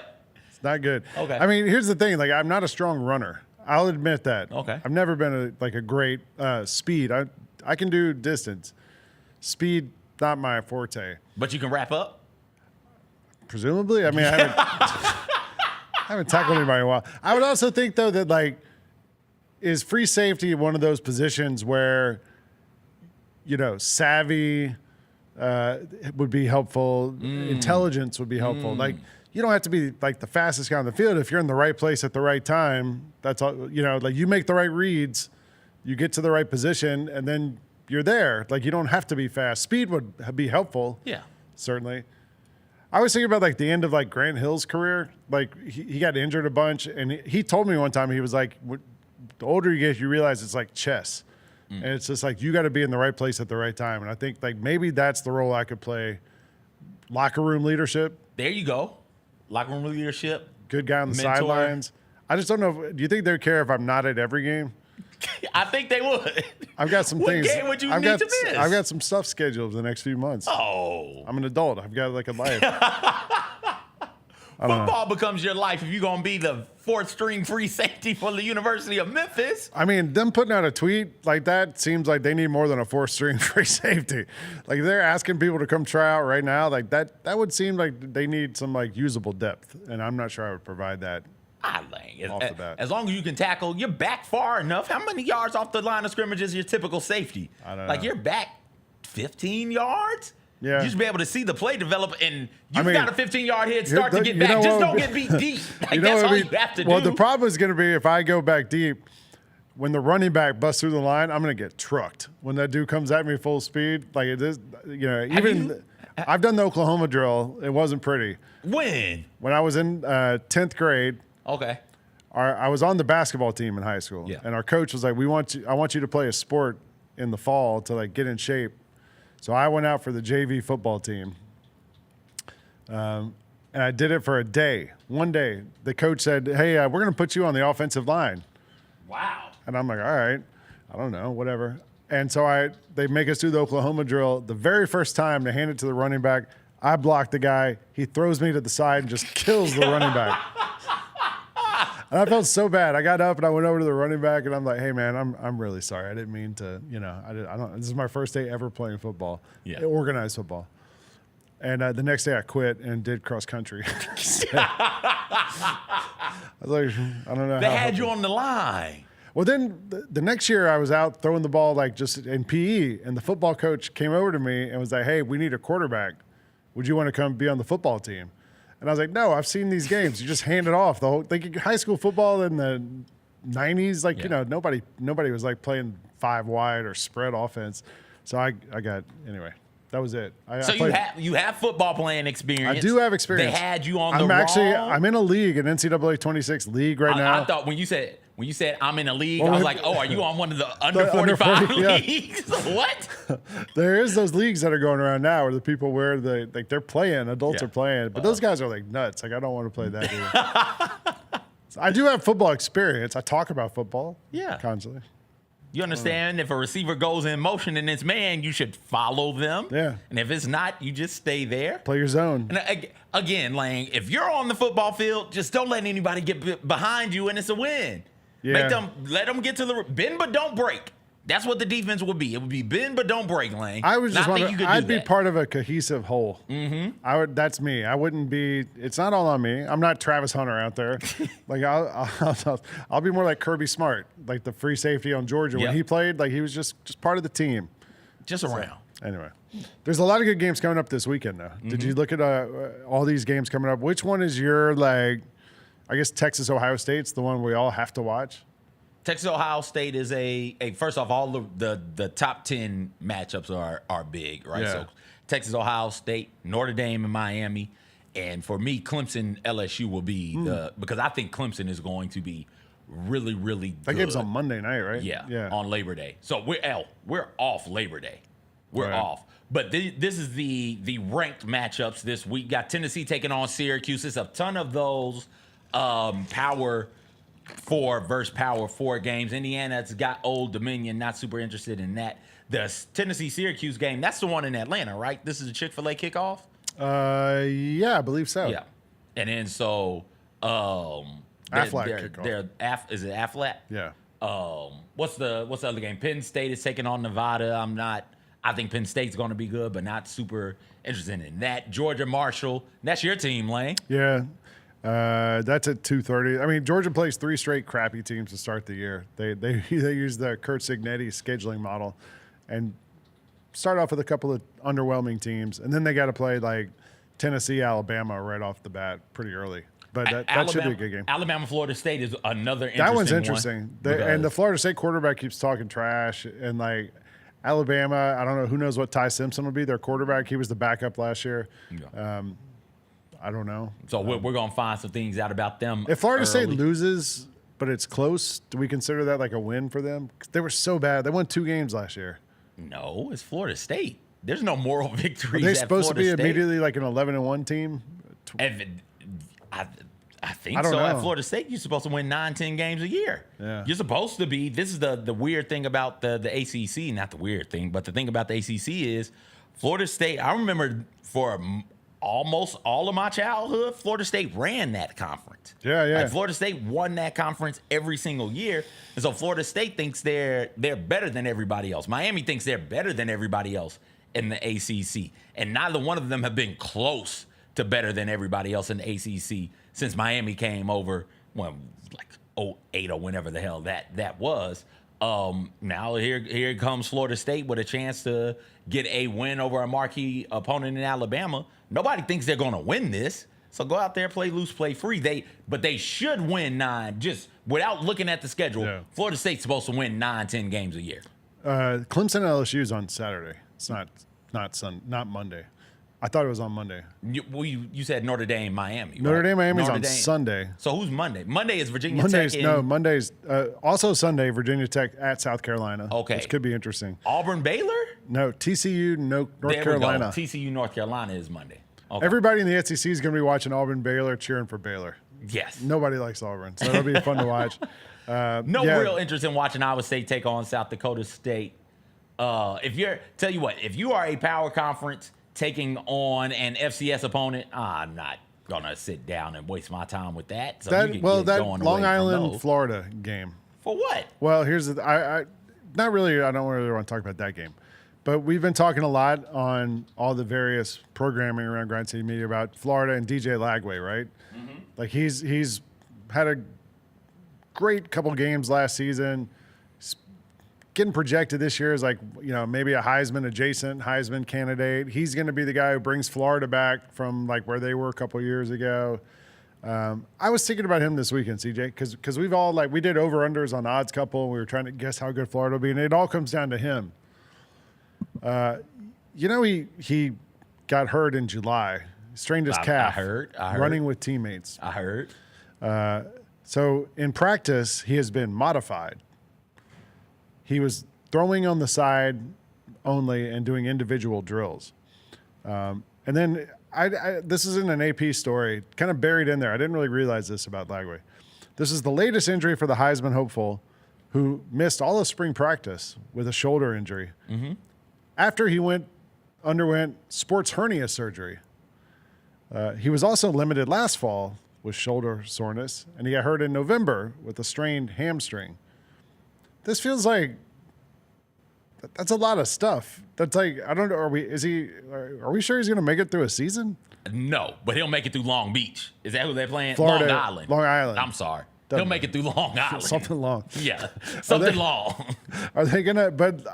B: It's not good.
A: Okay.
B: I mean, here's the thing. Like, I'm not a strong runner. I'll admit that.
A: Okay.
B: I've never been a great speed. I can do distance. Speed, not my forte.
A: But you can wrap up?
B: Presumably. I mean, I haven't tackled anybody in a while. I would also think, though, that, like, is free safety one of those positions where, you know, savvy would be helpful, intelligence would be helpful. Like, you don't have to be like the fastest guy on the field. If you're in the right place at the right time, that's all, you know, like you make the right reads, you get to the right position, and then you're there. Like, you don't have to be fast. Speed would be helpful.
A: Yeah.
B: Certainly. I was thinking about like the end of like Grant Hill's career. Like he got injured a bunch, and he told me one time, he was like, the older you get, you realize it's like chess. And it's just like, you got to be in the right place at the right time. And I think like maybe that's the role I could play. Locker room leadership.
A: There you go. Locker room leadership.
B: Good guy on the
A: mentor.
B: sidelines. I just don't know. Do you think they care if I'm not at every game?
A: I think they would.
B: I've got some
A: what
B: things.
A: game would you
B: I've
A: need
B: got,
A: to miss?
B: I've got some stuff scheduled for the next few months.
A: Oh.
B: I'm an adult. I've got like a life.
A: Football becomes your life if you're going to be the fourth string free safety for the University of Memphis.
B: I mean, them putting out a tweet like that seems like they need more than a fourth string free safety. Like they're asking people to come try out right now. Like that would seem like they need some like usable depth. And I'm not sure I would provide that. Off the bat.
A: As long as you can tackle, you're back far enough. How many yards off the line of scrimmage is your typical safety?
B: I don't know.
A: Like you're back 15 yards?
B: Yeah.
A: You should be able to see the play develop, and you've got a 15-yard head start to get back.
B: Just
A: don't get beat deep. Like, that's all you have to do.
B: Well, the problem is going to be if I go back deep, when the running back busts through the line, I'm going to get trucked. When that dude comes at me full speed, like it is, I've done the Oklahoma drill. It wasn't pretty.
A: When
B: I was in 10th grade.
A: Okay.
B: I was on the basketball team in high school, and our coach was like, I want you to play a sport in the fall to like get in shape. So I went out for the JV football team, and I did it for a day. One day, the coach said, "Hey, we're going to put you on the offensive line."
A: Wow.
B: And I'm like, "All right, I don't know, whatever." And so they make us do the Oklahoma drill. The very first time they hand it to the running back, I block the guy. He throws me to the side and just kills the running back. And I felt so bad. I got up and I went over to the running back and I'm like, "Hey man, I'm really sorry. I didn't mean to, I don't. This is my first day ever playing football, organized football." And the next day I quit and did cross country. I was like, I don't know.
A: They had you on the line.
B: Well, then the next year I was out throwing the ball like just in PE, and the football coach came over to me and was like, "Hey, we need a quarterback. Would you want to come be on the football team?" And I was like, "No, I've seen these games. You just hand it off." The whole high school football in the 90s, nobody was like playing 5 wide or spread offense. So I got anyway. That was it.
A: You have football playing experience.
B: I do have experience.
A: They had you on
B: I'm in a league, an NCAA 26 league right now.
A: I thought when you said I'm in a league, I was like, oh, are you on one of the under 45 leagues? What?
B: There is those leagues that are going around now where the people where they're playing, adults are playing, but those guys are like nuts. Like I don't want to play that either. So I do have football experience. I talk about football constantly.
A: You understand if a receiver goes in motion and it's man, you should follow them.
B: Yeah.
A: And if it's not, you just stay there.
B: Play your zone.
A: And again, Lang, if you're on the football field, just don't let anybody get behind you and it's a win.
B: Yeah.
A: Let them get to the bend but don't break. That's what the defense would be. It would be bend but don't break, Lang.
B: I was just wondering, I'd be
A: that.
B: part of a cohesive whole.
A: Mm-hmm.
B: That's me. I wouldn't be. It's not all on me. I'm not Travis Hunter out there. Like I'll be more like Kirby Smart, like the free safety on Georgia when he played. Like he was just part of the team,
A: just around.
B: Anyway, there's a lot of good games coming up this weekend, though. Did you look at all these games coming up? Which one is your like? I guess Texas Ohio State's the one we all have to watch.
A: Texas Ohio State is a first off, all the top 10 matchups are big, right?
B: Yeah.
A: So Texas Ohio State, Notre Dame and Miami, and for me, Clemson LSU will be because I think Clemson is going to be really, really good.
B: That game's on Monday night, right?
A: Yeah. On Labor Day. So we're off Labor Day. We're off. But this is the ranked matchups this week. Got Tennessee taking on Syracuse. It's a ton of those Power 4 versus Power 4 games. Indiana's got Old Dominion, not super interested in that. The Tennessee-Syracuse game, that's the one in Atlanta, right? This is a Chick-fil-A kickoff?
B: Yeah, I believe so.
A: Yeah. And then so
B: Aflac kickoff.
A: Is it Aflac?
B: Yeah.
A: What's the other game? Penn State is taking on Nevada. I think Penn State's going to be good, but not super interested in that. Georgia Marshall, that's your team, Lane.
B: Yeah. That's at 2:30. I mean, Georgia plays 3 straight crappy teams to start the year. They use the Kurt Cignetti scheduling model and start off with a couple of underwhelming teams, and then they got to play like Tennessee, Alabama right off the bat pretty early. But that should be a good game.
A: Alabama, Florida State is another interesting one.
B: That one's interesting. And the Florida State quarterback keeps talking trash, and like Alabama, I don't know, who knows what Ty Simpson will be, their quarterback. He was the backup last year.
A: Yeah.
B: I don't know.
A: So we're going to find some things out about them.
B: If Florida State loses, but it's close, do we consider that like a win for them? 'Cause they were so bad. They won 2 games last year.
A: No, it's Florida State. There's no moral victories.
B: Are they supposed to be
A: State.
B: immediately like an 11-1 team?
A: I think
B: I don't
A: so.
B: know.
A: At Florida State, you're supposed to win 9-10 games a year.
B: Yeah.
A: You're supposed to be. This is the weird thing about the ACC. Not the weird thing, but the thing about the ACC is Florida State. I remember for almost all of my childhood, Florida State ran that conference.
B: Yeah.
A: Like Florida State won that conference every single year, and so Florida State thinks they're better than everybody else. Miami thinks they're better than everybody else in the ACC, and neither one of them have been close to better than everybody else in the ACC since Miami came over, well, like 08 or whenever the hell that was. Now here comes Florida State with a chance to get a win over a marquee opponent in Alabama. Nobody thinks they're going to win this, so go out there, play loose, play free. But they should win 9 just without looking at the schedule. Yeah. Florida State's supposed to win 9-10 games a year.
B: Clemson and LSU is on Saturday. It's not Monday. I thought it was on Monday.
A: You said Notre Dame, Miami.
B: Notre
A: right?
B: Dame, Miami's on Sunday.
A: So who's Monday? Monday is Virginia Tech.
B: Monday's also Sunday, Virginia Tech at South Carolina.
A: Okay.
B: Which could be interesting.
A: Auburn, Baylor?
B: No, TCU, North Carolina.
A: TCU, North Carolina is Monday. Okay.
B: Everybody in the SEC is going to be watching Auburn, Baylor, cheering for Baylor.
A: Yes.
B: Nobody likes Auburn, so it'll be fun to watch.
A: Real interest in watching Iowa State take on South Dakota State. If you are a power conference taking on an FCS opponent, I'm not gonna sit down and waste my time with that. So
B: that Long Island, Florida game.
A: For what?
B: Well, here's the I not really. I don't really want to talk about that game, but we've been talking a lot on all the various programming around Grind City Media about Florida and DJ Lagway, right? Mm-hmm. Like he's had a great couple games last season. Getting projected this year as maybe a Heisman candidate. He's going to be the guy who brings Florida back from like where they were a couple years ago. I was thinking about him this weekend, CJ, because we've all we did over-unders on Odds Couple. We were trying to guess how good Florida will be, and it all comes down to him. He got hurt in July. He strained his calf.
A: I heard.
B: Running with teammates.
A: I heard.
B: So in practice, he has been modified. He was throwing on the side only and doing individual drills. And then this is in an AP story, kind of buried in there. I didn't really realize this about Lagway. This is the latest injury for the Heisman hopeful who missed all of spring practice with a shoulder injury. Mm-hmm. After he underwent sports hernia surgery. He was also limited last fall with shoulder soreness, and he got hurt in November with a strained hamstring. This feels like that's a lot of stuff. That's I don't know. Are we sure he's going to make it through a season?
A: No, but he'll make it through Long Beach. Is that who they're playing?
B: Florida,
A: Long Island.
B: I'm
A: sorry. He'll make it through Long Island.
B: Something long.
A: Yeah, something long.
B: Are they going to? But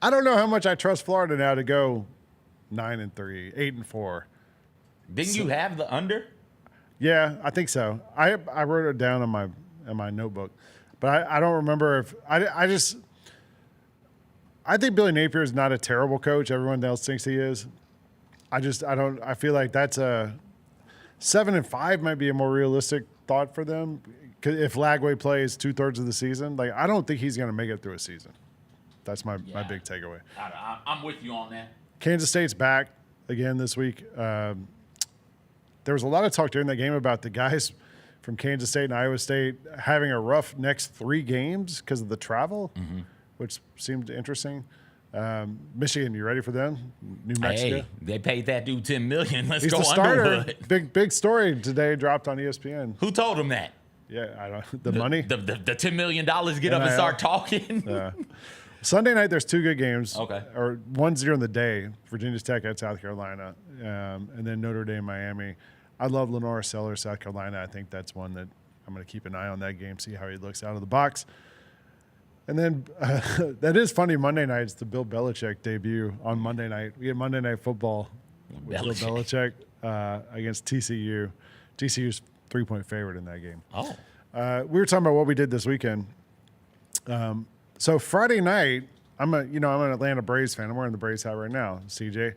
B: I don't know how much I trust Florida now to go 9-3, 8-4.
A: Didn't you have the under?
B: Yeah, I think so. I wrote it down in my notebook. But I don't remember if I think Billy Napier is not a terrible coach. Everyone else thinks he is. I feel like that's a 7-5 might be a more realistic thought for them. If Lagway plays 2/3 of the season, I don't think he's going to make it through a season. That's my big takeaway.
A: I'm with you on that.
B: Kansas State's back again this week. There was a lot of talk during that game about the guys from Kansas State and Iowa State having a rough next 3 games because of the travel, which seemed interesting. Michigan, you ready for them? New Mexico.
A: Hey, they paid that dude $10 million. Let's
B: He's
A: go
B: the starter.
A: Underwood.
B: Big story today dropped on ESPN.
A: Who told him that?
B: Yeah, I don't. The money.
A: The $10 million. Get up and start talking.
B: Sunday night, there's 2 good games.
A: Okay.
B: Or one's during the day. Virginia Tech at South Carolina, and then Notre Dame, Miami. I love Lenora Sellers, South Carolina. I think that's one that I'm going to keep an eye on that game, see how he looks out of the box. And then that is funny. Monday night, it's the Bill Belichick debut on Monday night. We get Monday Night Football with Bill Belichick against TCU. TCU's 3-point favorite in that game.
A: Oh.
B: We were talking about what we did this weekend. So Friday night, I'm an Atlanta Braves fan. I'm wearing the Braves hat right now, CJ.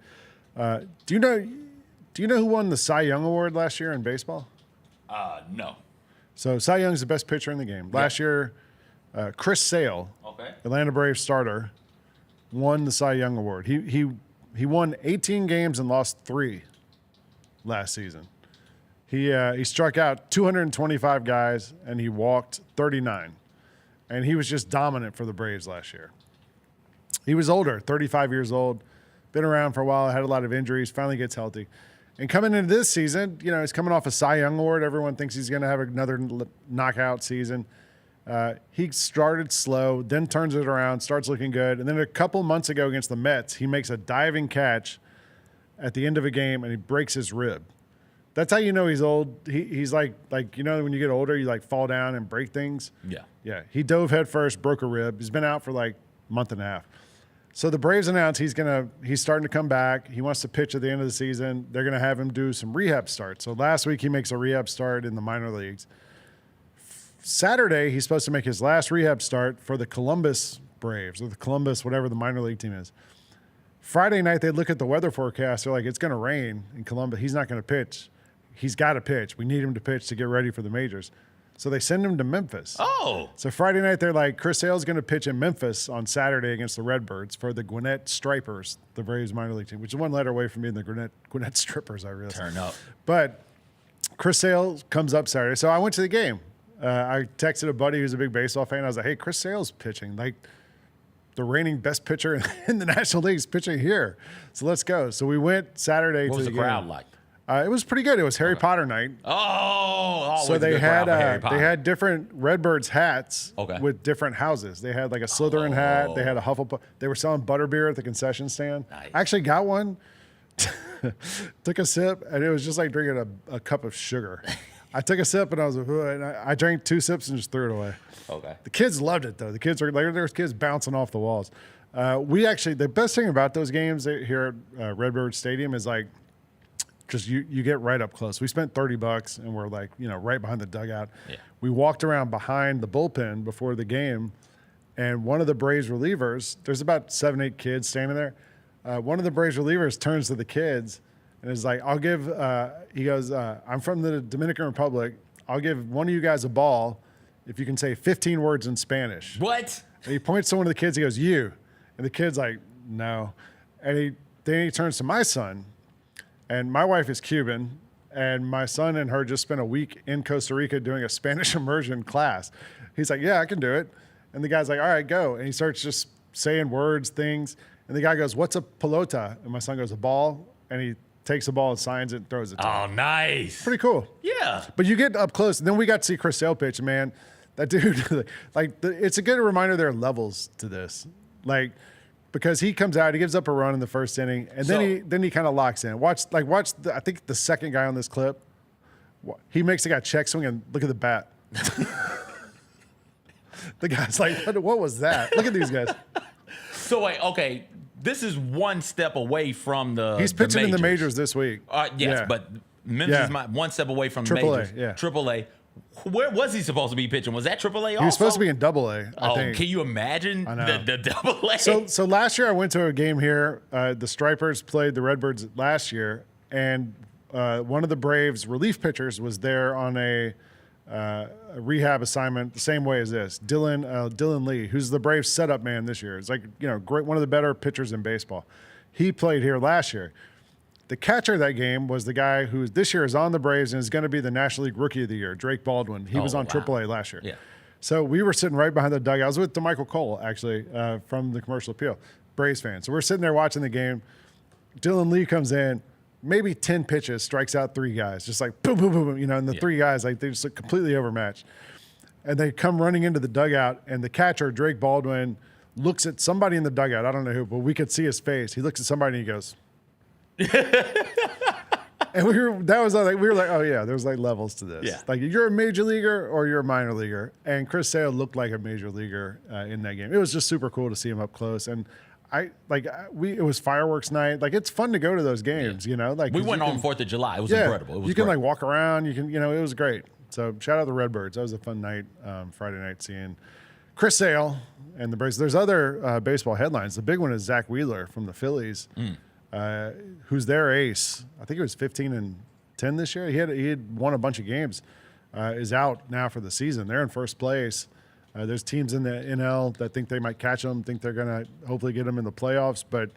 B: Do you know who won the Cy Young Award last year in baseball?
A: No.
B: So Cy Young's the best pitcher in the game. Last year, Chris Sale, Atlanta Braves starter, won the Cy Young Award. He won 18 games and lost 3 last season. He struck out 225 guys, and he walked 39. And he was just dominant for the Braves last year. He was older, 35 years old, been around for a while, had a lot of injuries, finally gets healthy. And coming into this season, he's coming off a Cy Young Award. Everyone thinks he's going to have another knockout season. He started slow, then turns it around, starts looking good. And then a couple months ago against the Mets, he makes a diving catch at the end of a game, and he breaks his rib. That's how you know he's old. He's like when you get older, you fall down and break things.
A: Yeah.
B: Yeah. He dove head first, broke a rib. He's been out for a month and a half. So the Braves announced he's starting to come back. He wants to pitch at the end of the season. They're going to have him do some rehab starts. So last week he makes a rehab start in the minor leagues. Saturday he's supposed to make his last rehab start for the Columbus Braves, or the Columbus, whatever the minor league team is. Friday night they look at the weather forecast. They're like, it's going to rain in Columbus. He's not going to pitch. He's got to pitch. We need him to pitch to get ready for the majors. So they send him to Memphis.
A: Oh.
B: So Friday night, they're like, Chris Sale's going to pitch in Memphis on Saturday against the Redbirds for the Gwinnett Stripers, the Braves minor league team, which is one letter away from being the Gwinnett Strippers, I realize.
A: Turn up.
B: But Chris Sale comes up Saturday. So I went to the game. I texted a buddy who's a big baseball fan. I was like, hey, Chris Sale's pitching. The reigning best pitcher in the National League is pitching here. So let's go. So we went Saturday to the game.
A: What was the crowd like?
B: It was pretty good. It was Harry Potter night.
A: Oh,
B: so they had different Redbirds hats with different houses. They had a Slytherin hat. They had a Hufflepuff. They were selling butterbeer at the concession stand.
A: Nice.
B: I actually got one. Took a sip, and it was just like drinking a cup of sugar. I took a sip, and I was like, and I drank 2 sips and just threw it away.
A: Okay.
B: The kids loved it though. The kids were there's kids bouncing off the walls. The best thing about those games here at Redbird Stadium is because you get right up close. We spent $30 and we're right behind the dugout.
A: Yeah.
B: We walked around behind the bullpen before the game, and one of the Braves relievers, there's about 7-8 kids standing there. One of the Braves relievers turns to the kids and is like, he goes, I'm from the Dominican Republic. I'll give one of you guys a ball if you can say 15 words in Spanish.
A: What?
B: And he points to one of the kids. He goes, you. And the kid's like, no. And then he turns to my son. And my wife is Cuban, and my son and her just spent a week in Costa Rica doing a Spanish immersion class. He's like, yeah, I can do it. And the guy's like, all right, go. And he starts just saying words, things. And the guy goes, what's a pelota? And my son goes, a ball. And he takes the ball and signs it and throws it to him.
A: Oh, nice.
B: Pretty cool.
A: Yeah.
B: But you get up close. And then we got to see Chris Sale pitch, man. That dude, it's a good reminder there are levels to this. Because he comes out, he gives up a run in the first inning, and then he kind of locks in. Watch I think the second guy on this clip, he makes the guy check swing and look at the bat. The guy's like, what was that? Look at these guys.
A: So wait, okay, this is one step away from
B: He's pitching in the majors this week.
A: Yes, yeah. But Memphis is one step away from the majors.
B: Yeah.
A: AAA. Where was he supposed to be pitching? Was that AAA also?
B: He was supposed to be in AA, I think.
A: Can you imagine the AA?
B: So last year I went to a game here. The Stripers played the Redbirds last year, and one of the Braves relief pitchers was there on a rehab assignment the same way as this. Dylan Lee, who's the Braves setup man this year. It's great, one of the better pitchers in baseball. He played here last year. The catcher of that game was the guy who this year is on the Braves and is going to be the National League Rookie of the Year, Drake Baldwin. He was on AAA last year.
A: Yeah.
B: So we were sitting right behind the dugout. I was with DeMichael Cole, actually, from the Commercial Appeal, Braves fan. So we're sitting there watching the game. Dylan Lee comes in, maybe 10 pitches, strikes out 3 guys, just like boom, boom, boom, and the 3 guys, they just look completely overmatched. And they come running into the dugout, and the catcher, Drake Baldwin, looks at somebody in the dugout. I don't know who, but we could see his face. He looks at somebody and he goes, and we were like, oh yeah, there's levels to this.
A: Yeah.
B: You're a major leaguer or you're a minor leaguer. And Chris Sale looked like a major leaguer in that game. It was just super cool to see him up close. And it was fireworks night. It's fun to go to those games, we
A: went on 4th of July. It was incredible. It was
B: great.
A: Can
B: walk around. You can, it was great. So shout out the Redbirds. That was a fun night, Friday night, seeing Chris Sale and the Braves. There's other baseball headlines. The big one is Zach Wheeler from the Phillies. Who's their ace. I think it was 15-10 this year. He had won a bunch of games. Is out now for the season. They're in first place. There's teams in the NL that think they might catch them, think they're going to hopefully get them in the playoffs. But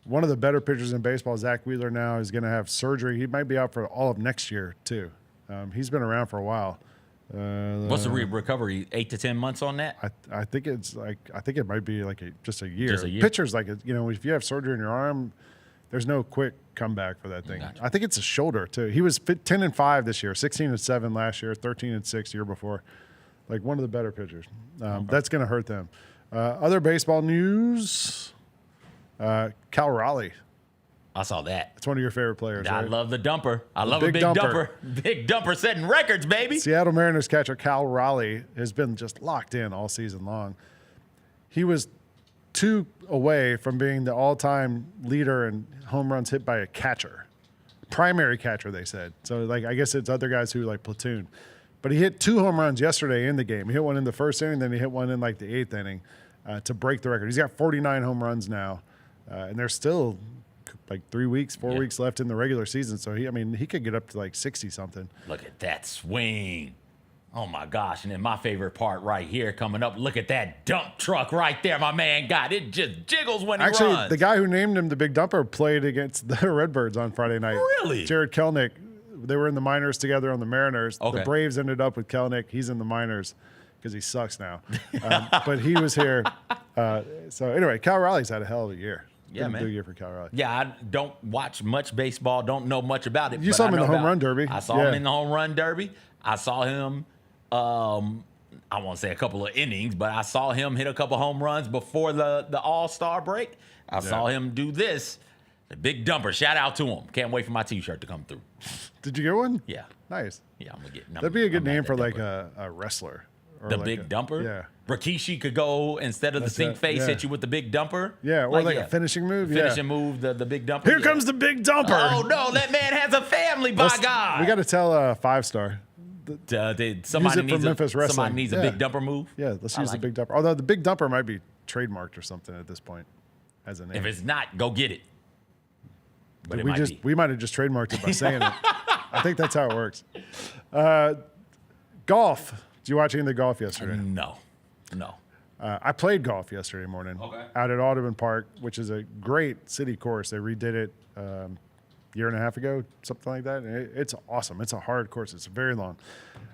B: one of the better pitchers in baseball, Zach Wheeler, now is going to have surgery. He might be out for all of next year too. He's been around for a while.
A: What's the recovery? 8 to 10 months on that?
B: I think it's like it might be like just a year.
A: Just a year?
B: Pitchers if you have surgery in your arm, there's no quick comeback for that thing.
A: Gotcha.
B: I think it's a shoulder too. He was 10-5 this year, 16-7 last year, 13-6 year before. Like one of the better pitchers. That's going to hurt them. Other baseball news. Cal Raleigh.
A: I saw that.
B: It's one of your favorite players.
A: I
B: right?
A: love the dumper. I love a big dumper. Big dumper setting records, baby.
B: Seattle Mariners catcher Cal Raleigh has been just locked in all season long. He was 2 away from being the all-time leader in home runs hit by a catcher. Primary catcher, they said. So, I guess it's other guys who, platoon. But he hit 2 home runs yesterday in the game. He hit one in the first inning, then he hit one in, the 8th inning to break the record. He's got 49 home runs now, and there's still 4 weeks left in the regular season. So he could get up to 60-something.
A: Look at that swing. Oh my gosh. And then my favorite part right here coming up. Look at that dump truck right there. My man got it. Just jiggles when he runs.
B: Actually, the guy who named him the Big Dumper played against the Redbirds on Friday night.
A: Really?
B: Jared Kelnick. They were in the minors together on the Mariners.
A: Okay.
B: The Braves ended up with Kelnick. He's in the minors because he sucks now. But he was here. So anyway, Cal Raleigh's had a hell of a year.
A: Yeah, man.
B: Good year for Cal Raleigh.
A: Yeah, I don't watch much baseball, don't know much about it.
B: You saw him in the home run derby.
A: I saw him in the home run derby. I saw him, I won't say a couple of innings, but I saw him hit a couple home runs before the All-Star break. I saw him do this. The big dumper. Shout out to him. Can't wait for my T-shirt to come through.
B: Did you get one?
A: Yeah.
B: Nice.
A: Yeah, I'm going to get
B: That'd be a good name for a wrestler. Or
A: the big dumper?
B: Yeah.
A: Rikishi could go, instead of the stink face, hit you with the big dumper.
B: Yeah, or a finishing move.
A: Finishing move, the big dumper.
B: Here comes the big dumper.
A: Oh, no, that man has a family, by God.
B: We got to tell 5-star.
A: Somebody needs
B: Memphis Wrestling.
A: Somebody needs a big dumper move.
B: Yeah, let's use the big dumper. Although the big dumper might be trademarked or something at this point as a name.
A: If it's not, go get it. But
B: we might have just trademarked it by saying it. I think that's how it works. Golf. Did you watch any of the golf yesterday?
A: No.
B: I played golf yesterday morning out at Audubon Park, which is a great city course. They redid it a year and a half ago, something like that. It's awesome. It's a hard course. It's very long.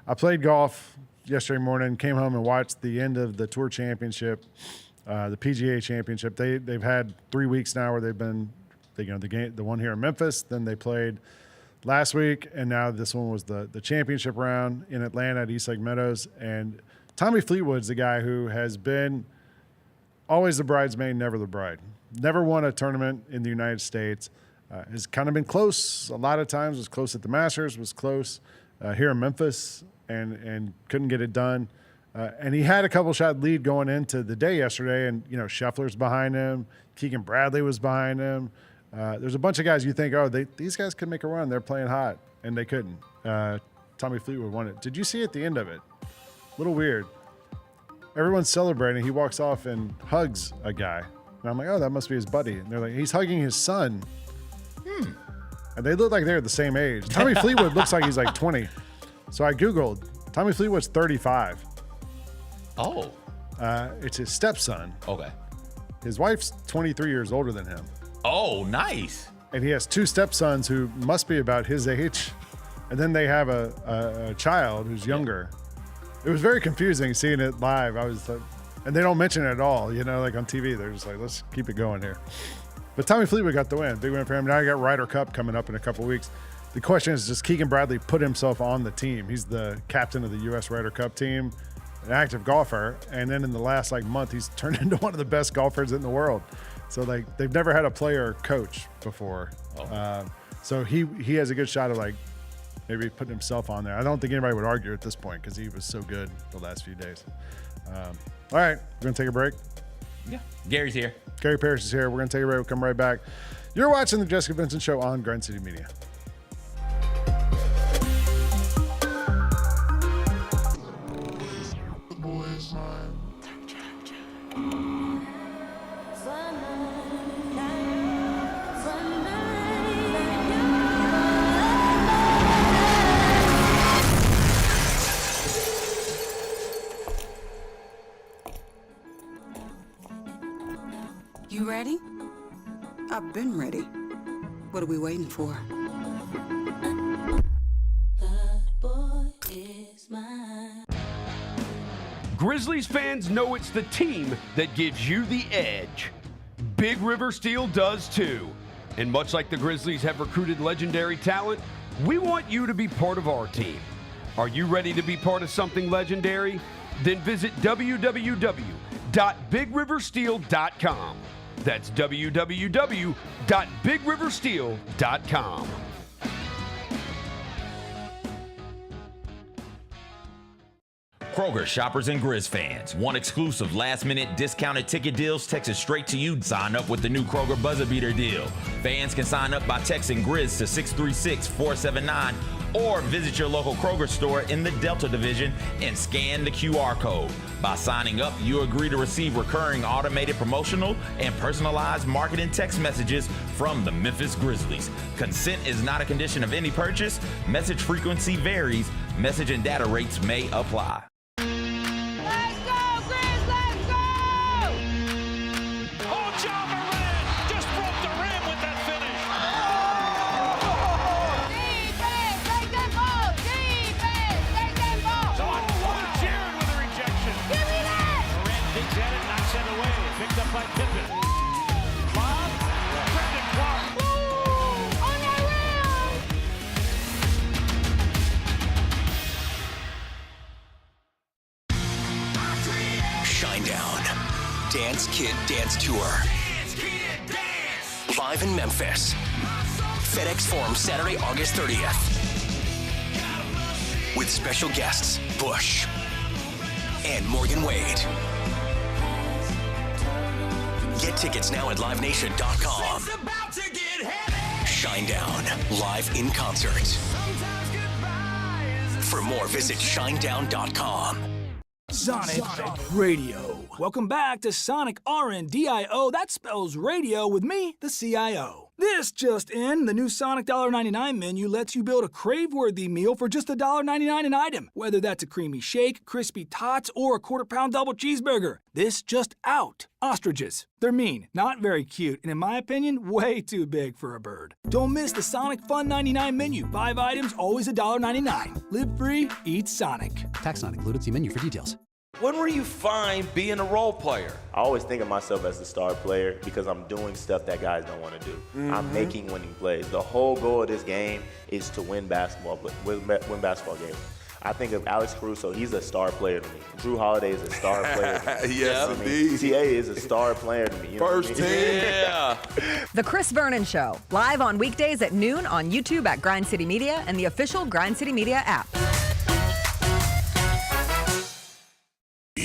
B: I played golf yesterday morning, came home and watched the end of the Tour Championship, the PGA Championship. They've had 3 weeks now where they've been, the one here in Memphis, then they played last week, and now this one was the championship round in Atlanta at Eastlake Meadows. And Tommy Fleetwood's the guy who has been always the bridesmaid, never the bride. Never won a tournament in the United States. Has kind of been close a lot of times. Was close at the Masters, was close here in Memphis, and couldn't get it done. And he had a couple shot lead going into the day yesterday, and Scheffler's behind him. Keegan Bradley was behind him. There's a bunch of guys you think, these guys could make a run. They're playing hot, and they couldn't. Tommy Fleetwood won it. Did you see at the end of it? A little weird. Everyone's celebrating. He walks off and hugs a guy. And I'm like, that must be his buddy. And they're like, he's hugging his son. And they look like they're the same age. Tommy Fleetwood looks like he's 20. So I Googled. Tommy Fleetwood's 35.
A: Oh.
B: It's his stepson.
A: Okay.
B: His wife's 23 years older than him.
A: Oh, nice.
B: And he has 2 stepsons who must be about his age. And then they have a child who's younger. It was very confusing seeing it live. I was like, and they don't mention it at all, on TV. They're just like, let's keep it going here. But Tommy Fleetwood got the win. Big win for him. Now you got Ryder Cup coming up in a couple weeks. The question is, does Keegan Bradley put himself on the team? He's the captain of the U.S. Ryder Cup team, an active golfer. And then in the last month, he's turned into one of the best golfers in the world. So they've never had a player coach before. So he has a good shot of maybe putting himself on there. I don't think anybody would argue at this point because he was so good the last few days. All right, we're going to take a break.
A: Yeah. Gary's here.
B: Gary Parrish is here. We're going to take a break. We'll come right back. You're watching the Jessica Benson Show on Grind City Media.
D: You ready? I've been ready. What are we waiting for?
E: Grizzlies fans know it's the team that gives you the edge. Big River Steel does too. And much like the Grizzlies have recruited legendary talent, we want you to be part of our team. Are you ready to be part of something legendary? Then visit www.bigriversteel.com. That's www.bigriversteel.com.
A: Kroger shoppers and Grizz fans. Want exclusive last-minute discounted ticket deals texted straight to you? Sign up with the new Kroger Buzzer Beater deal. Fans can sign up by texting Grizz to 636-479 or visit your local Kroger store in the Delta Division and scan the QR code. By signing up, you agree to receive recurring automated promotional and personalized marketing text messages from the Memphis Grizzlies. Consent is not a condition of any purchase. Message frequency varies. Message and data rates may apply.
G: Dance Kid Dance Tour. Live in Memphis. FedEx Forum, Saturday, August 30th. With special guests, Bush and Morgan Wade. Get tickets now at livenation.com. Shinedown, live in concert. For more, visit shinedown.com.
H: Sonic Radio. Welcome back to Sonic RNDIO. That spells radio with me, the CIO. This just in, the new Sonic $1.99 menu lets you build a crave-worthy meal for just $1.99 an item. Whether that's a creamy shake, crispy tots, or a quarter-pound double cheeseburger. This just out. Ostriches. They're mean, not very cute, and in my opinion, way too big for a bird. Don't miss the Sonic Fun 99 menu. 5 items, always $1.99. Live free, eat Sonic.
I: Tax not included. See menu for details.
K: When were you fine being a role player?
L: I always think of myself as the star player because I'm doing stuff that guys don't want to do. I'm making winning plays. The whole goal of this game is to win basketball games. I think of Alex Caruso, he's a star player to me. Drew Holiday is a star player to me.
M: Yes, indeed.
L: TA is a star player to me. You know
M: First
L: what I mean?
M: team.
K: Yeah.
J: The Chris Vernon Show, live on weekdays at noon on YouTube at Grind City Media and the official Grind City Media app.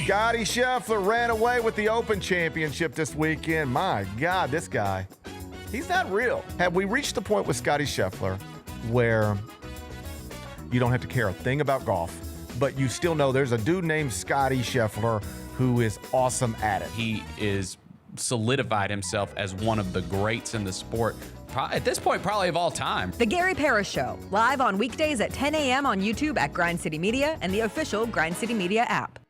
N: Scotty Scheffler ran away with the Open Championship this weekend. My God, this guy, he's not real. Have we reached the point with Scotty Scheffler where you don't have to care a thing about golf, but you still know there's a dude named Scotty Scheffler who is awesome at it?
O: He is solidified himself as one of the greats in the sport. At this point, probably of all time.
J: The Gary Parrish Show, live on weekdays at 10 a.m. on YouTube at Grind City Media and the official Grind City Media app.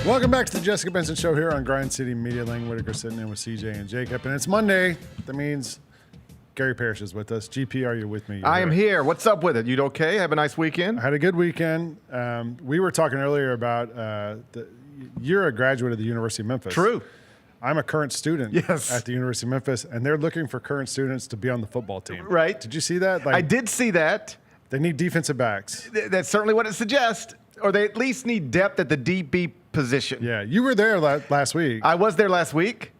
B: Welcome back to the Jessica Benson Show here on Grind City Media. Lang Whitaker sitting in with CJ and Jacob. And it's Monday. That means Gary Parrish is with us. GP, are you with me?
N: I am here. What's up with it? You okay? Have a nice weekend?
B: I had a good weekend. We were talking earlier about you're a graduate of the University of Memphis.
N: True.
B: I'm a current student at the University of Memphis, and they're looking for current students to be on the football team.
N: Right.
B: Did you see that?
N: I did see that.
B: They need defensive backs.
N: That's certainly what it suggests. Or they at least need depth at the DB position.
B: Yeah, you were there last week.
N: I was there last week.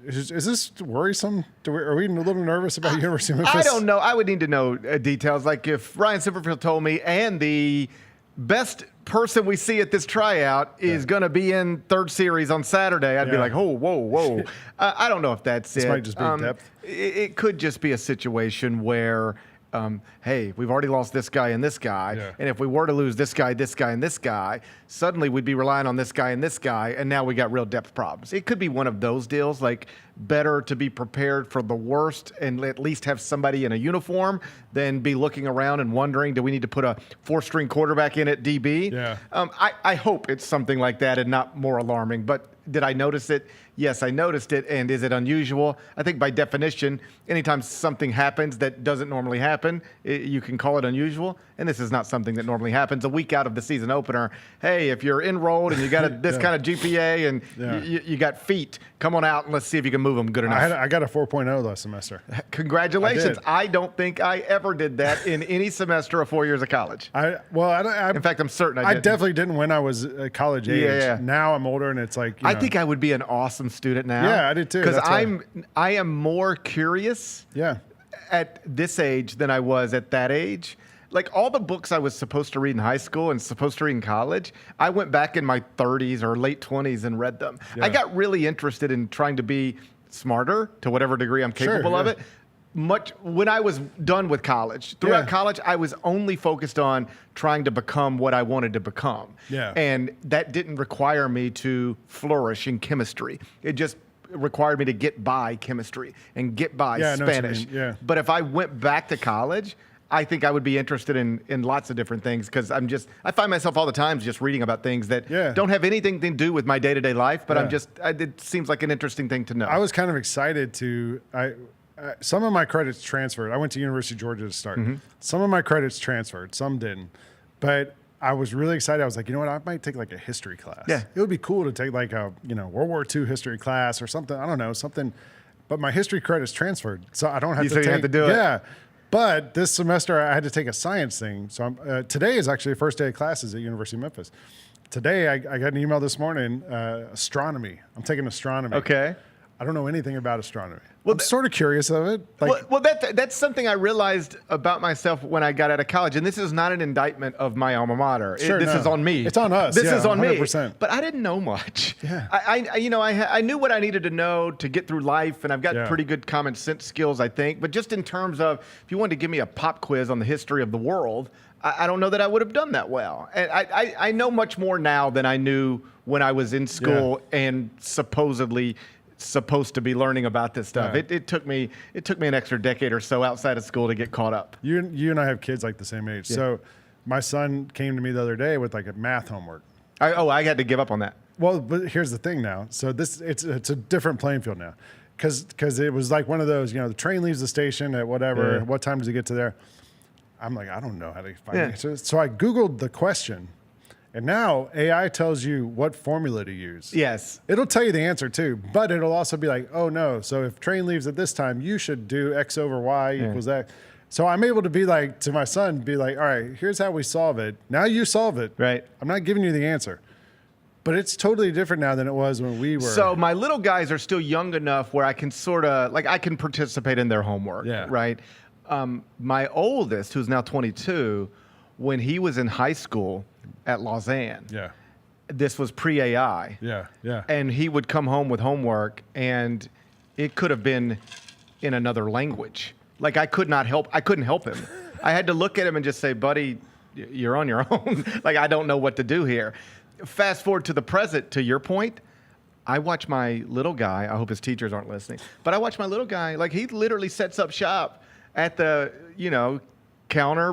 B: Is this worrisome? Are we a little nervous about University of Memphis?
N: I don't know. I would need to know details. Like if Ryan Silverfield told me, and the best person we see at this tryout is going to be in third series on Saturday, I'd be like, oh, whoa. I don't know if that's
B: this
N: it.
B: Might just be depth.
N: It could just be a situation where hey, we've already lost this guy and this guy, and if we were to lose this guy, and this guy, suddenly we'd be relying on this guy, and now we got real depth problems. It could be one of those deals, like better to be prepared for the worst and at least have somebody in a uniform than be looking around and wondering, do we need to put a 4-string quarterback in at DB?
B: Yeah.
N: I hope it's something like that and not more alarming, but did I notice it? Yes, I noticed it. And is it unusual? I think by definition, anytime something happens that doesn't normally happen, you can call it unusual. And this is not something that normally happens. A week out of the season opener, hey, if you're enrolled and you got this kind of GPA and you got feet, come on out and let's see if you can move them good enough.
B: I got a 4.0 last semester.
N: Congratulations. I don't think I ever did that in any semester of 4 years of college. In fact, I'm certain I didn't.
B: Definitely didn't when I was college age.
N: Yeah.
B: Now I'm older and it's like,
N: I think I would be an awesome student now.
B: Yeah, I did too.
N: Because I am more curious at this age than I was at that age. Like all the books I was supposed to read in high school and supposed to read in college, I went back in my 30s or late 20s and read them. Yeah. I got really interested in trying to be smarter to whatever degree I'm capable of it. When I was done with college. Throughout college, I was only focused on trying to become what I wanted to become.
B: Yeah.
N: And that didn't require me to flourish in chemistry. It just required me to get by chemistry and get by Spanish. But if I went back to college, I think I would be interested in lots of different things because I find myself all the time just reading about things that don't have anything to do with my day-to-day life, but it seems like an interesting thing to know.
B: I was kind of excited to, some of my credits transferred. I went to University of Georgia to start.
N: Mm-hmm.
B: Some of my credits transferred, some didn't. But I was really excited. I was like, you know what? I might take like a history class.
N: Yeah.
B: It would be cool to take like a, World War II history class or something. I don't know, something. But my history credits transferred, so I don't have to take.
N: You have to do it.
B: Yeah. But this semester I had to take a science thing. So today is actually the first day of classes at University of Memphis. Today I got an email this morning, astronomy. I'm taking astronomy.
N: Okay.
B: I don't know anything about astronomy. Well, I'm sort of curious of it.
N: That's something I realized about myself when I got out of college, and this is not an indictment of my alma mater. This is on me.
B: It's on us.
N: This is on
B: 100%.
N: me. But I didn't know much.
B: Yeah.
N: I knew what I needed to know to get through life, and I've got pretty good common sense skills, I think. But just in terms of, if you wanted to give me a pop quiz on the history of the world, I don't know that I would have done that well. And I know much more now than I knew when I was in school and supposed to be learning about this stuff. It took me an extra decade or so outside of school to get caught up.
B: You and I have kids like the same age. So my son came to me the other day with like a math homework.
N: I had to give up on that.
B: Well, but here's the thing now. So it's a different playing field now. Because it was like one of those, the train leaves the station at whatever. What time does it get to there? I'm like, I don't know how to find the answer. So I Googled the question. And now AI tells you what formula to use.
N: Yes.
B: It'll tell you the answer too, but it'll also be like, oh no, so if train leaves at this time, you should do X over Y equals that. So I'm able to be like, to my son, be like, all right, here's how we solve it. Now you solve it.
N: Right.
B: I'm not giving you the answer. But it's totally different now than it was when we were.
N: So my little guys are still young enough where I can I can participate in their homework.
B: Yeah.
N: Right. My oldest, who's now 22, when he was in high school at Lausanne.
B: Yeah.
N: This was pre-AI.
B: Yeah.
N: And he would come home with homework, and it could have been in another language. Like I couldn't help him. I had to look at him and just say, buddy, you're on your own. Like I don't know what to do here. Fast forward to the present, to your point, I watch my little guy, I hope his teachers aren't listening, but I watch my little guy, like he literally sets up shop at the,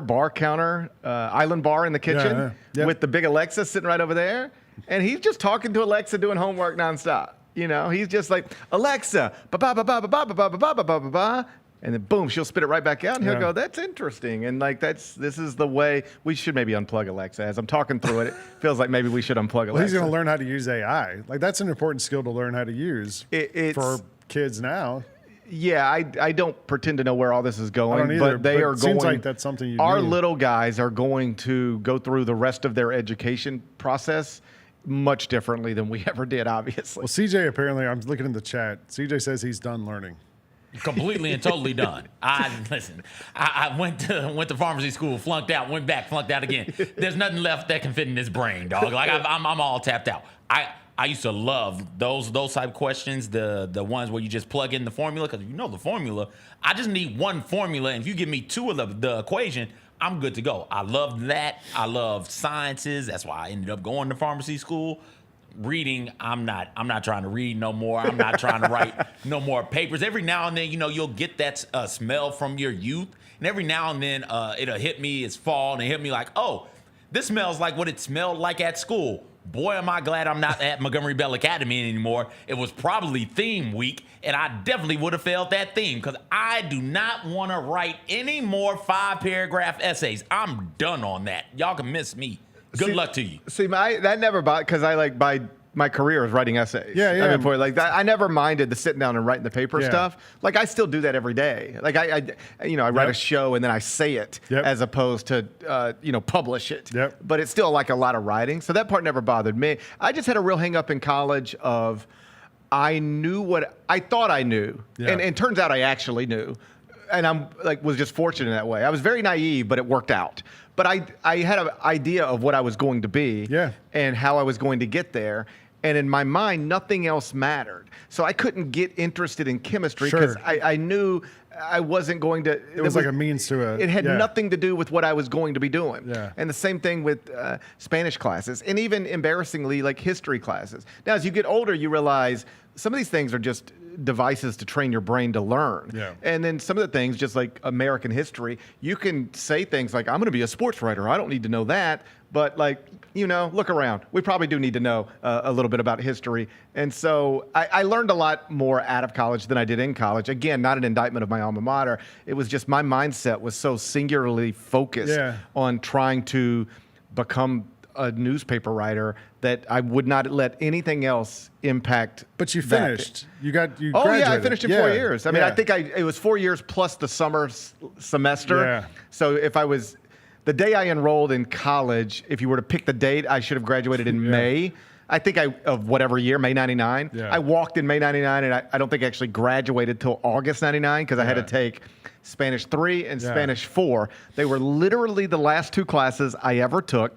N: bar counter, island bar in the kitchen with the big Alexa sitting right over there. And he's just talking to Alexa doing homework nonstop. He's just like, Alexa, ba-ba-ba-ba-ba-ba-ba-ba-ba-ba-ba. And then boom, she'll spit it right back out and he'll go, that's interesting. And like, this is the way we should maybe unplug Alexa. As I'm talking through it, it feels like maybe we should unplug Alexa.
B: Well, he's going to learn how to use AI. Like that's an important skill to learn how to use for kids now.
N: Yeah, I don't pretend to know where all this is going,
B: I don't either,
N: but they are
B: it
N: going.
B: Seems like that's something you
N: Our
B: need.
N: little guys are going to go through the rest of their education process much differently than we ever did, obviously.
B: Well, CJ apparently, I'm looking in the chat. CJ says he's done learning.
A: Completely and totally done. I went to pharmacy school, flunked out, went back, flunked out again. There's nothing left that can fit in his brain, dog. Like I'm all tapped out. I used to love those type of questions, the ones where you just plug in the formula, because if you know the formula, I just need one formula, and if you give me two of the equation, I'm good to go. I love that. I love sciences. That's why I ended up going to pharmacy school. Reading, I'm not trying to read no more. I'm not trying to write no more papers. Every now and then, you'll get that smell from your youth, and every now and then it'll hit me. It's fall, and it hit me like, oh, this smells like what it smelled like at school. Boy, am I glad I'm not at Montgomery Bell Academy anymore. It was probably theme week, and I definitely would have failed that theme, because I do not want to write any more 5-paragraph essays. I'm done on that. Y'all can miss me. Good luck to you.
N: See, that never bothered, because by my career is writing essays.
B: Yeah.
N: I mean, like that, I never minded the sitting down and writing the paper stuff. Like, I still do that every day. Like, I write a show and then I say it as opposed to, publish it.
B: Yep.
N: But it's still like a lot of writing. So that part never bothered me. I just had a real hang up in college of I knew what I thought I knew.
B: Yeah.
N: And turns out I actually knew. And I'm was just fortunate in that way. I was very naive, but it worked out. But I had an idea of what I was going to be and how I was going to get there. And in my mind, nothing else mattered. So I couldn't get interested in chemistry because I knew I wasn't going to.
B: It was like a means to it.
N: It had nothing to do with what I was going to be doing.
B: Yeah.
N: And the same thing with Spanish classes, and even embarrassingly, like history classes. Now, as you get older, you realize some of these things are just devices to train your brain to learn.
B: Yeah.
N: And then some of the things, just like American history, you can say things like, I'm going to be a sports writer. I don't need to know that. But look around. We probably do need to know a little bit about history. And so I learned a lot more out of college than I did in college. Again, not an indictment of my alma mater. It was just my mindset was so singularly focused on trying to become a newspaper writer that I would not let anything else impact.
B: But you finished. You graduated.
N: Oh yeah, I finished in 4 years. I mean, I think it was 4 years plus the summer semester.
B: Yeah.
N: So if I was the day I enrolled in college, if you were to pick the date, I should have graduated in May. I think of whatever year, May 99.
B: Yeah.
N: I walked in May 99, and I don't think I actually graduated till August 99 because I had to take Spanish 3 and Spanish 4. They were literally the last two classes I ever took.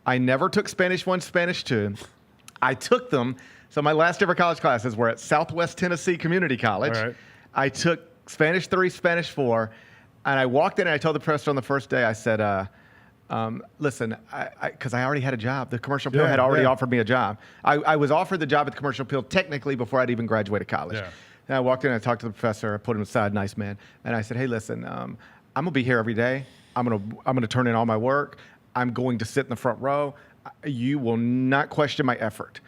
N: I never took Spanish 1, Spanish 2. I took them. So my last ever college classes were at Southwest Tennessee Community College.
B: All right.
N: I took Spanish 3, Spanish 4, and I walked in and I told the professor on the first day, I said, listen, because I already had a job. The Commercial Appeal had already offered me a job. I was offered the job at the Commercial Appeal technically before I'd even graduated college.
B: Yeah.
N: And I walked in and I talked to the professor. I put him aside, nice man. And I said, hey, listen, I'm going to be here every day. I'm going to turn in all my work. I'm going to sit in the front row. You will not question my effort.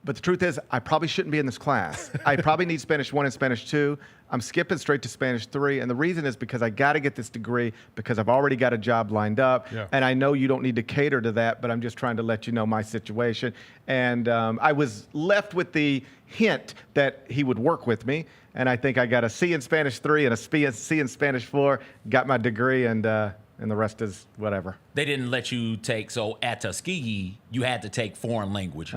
N: But the truth is, I probably shouldn't be in this class. I probably need Spanish 1 and Spanish 2. I'm skipping straight to Spanish 3. And the reason is because I got to get this degree because I've already got a job lined up.
B: Yeah.
N: And I know you don't need to cater to that, but I'm just trying to let you know my situation. And I was left with the hint that he would work with me. And I think I got a C in Spanish 3 and a C in Spanish 4, got my degree, and the rest is whatever.
A: They didn't let you take, so at Tuskegee, you had to take foreign language.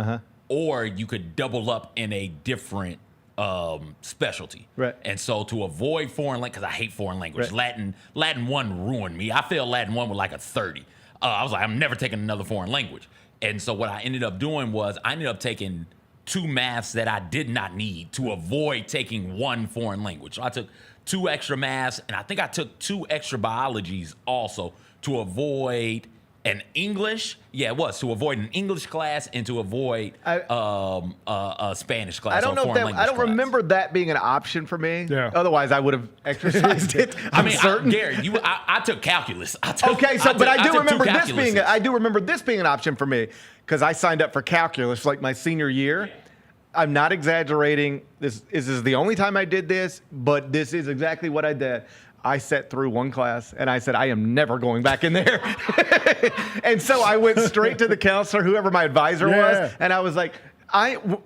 A: Or you could double up in a different specialty.
N: Right.
A: And so to avoid foreign language, because I hate foreign language,
N: Right.
A: Latin 1 ruined me. I failed Latin 1 with like a 30. I was like, I'm never taking another foreign language. And so what I ended up doing was I ended up taking 2 maths that I did not need to avoid taking 1 foreign language. So I took 2 extra maths, and I think I took 2 extra biologies also to avoid an English. Yeah, it was to avoid an English class and to avoid a Spanish class.
N: I don't know. I don't remember that being an option for me. Yeah. Otherwise, I would have exercised it.
A: I mean, Gary, I took calculus.
N: But I do remember this being. I do remember this being an option for me because I signed up for calculus like my senior year. Yeah. I'm not exaggerating. This is the only time I did this, but this is exactly what I did. I sat through one class, and I said, I am never going back in there. And so I went straight to the counselor, whoever my advisor was, and I was like,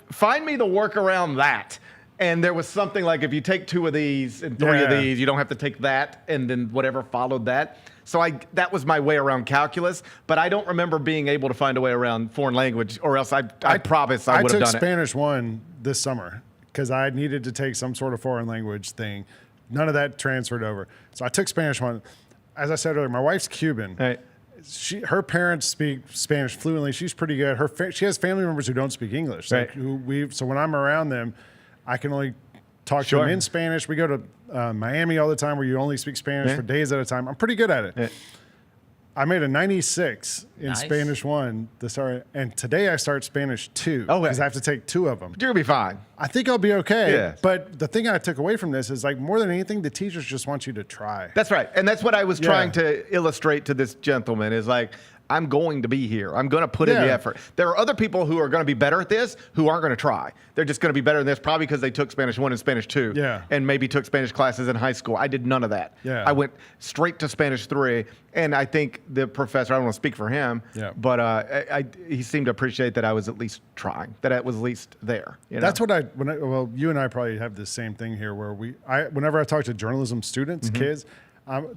N: find me the work around that. And there was something like, if you take 2 of these and 3 of these, you don't have to take that, and then whatever followed that. So that was my way around calculus, but I don't remember being able to find a way around foreign language, or else I promise I would have done it.
B: I took Spanish 1 this summer because I needed to take some sort of foreign language thing. None of that transferred over. So I took Spanish 1. As I said earlier, my wife's Cuban.
N: Right.
B: her parents speak Spanish fluently. She's pretty good. She has family members who don't speak English.
N: Right.
B: So when I'm around them, I can only talk to them in Spanish. We go to Miami all the time where you only speak Spanish for days at a time. I'm pretty good at it.
N: Yeah.
B: I made a 96 in Spanish 1 and today I start Spanish 2 because I have to take 2 of them.
N: You're going to be fine.
B: I think I'll be okay.
N: Yeah.
B: But the thing I took away from this is, like, more than anything, the teachers just want you to try.
N: That's right. And that's what I was trying to illustrate to this gentleman is like, I'm going to be here. I'm going to put in the effort. There are other people who are going to be better at this who aren't going to try. They're just going to be better at this probably because they took Spanish 1 and Spanish 2 and maybe took Spanish classes in high school. I did none of that.
B: Yeah.
N: I went straight to Spanish 3, and I think the professor, I don't want to speak for him, but he seemed to appreciate that I was at least trying, that I was at least there. You know?
B: That's what well, you and I probably have the same thing here where whenever I talk to journalism students, kids,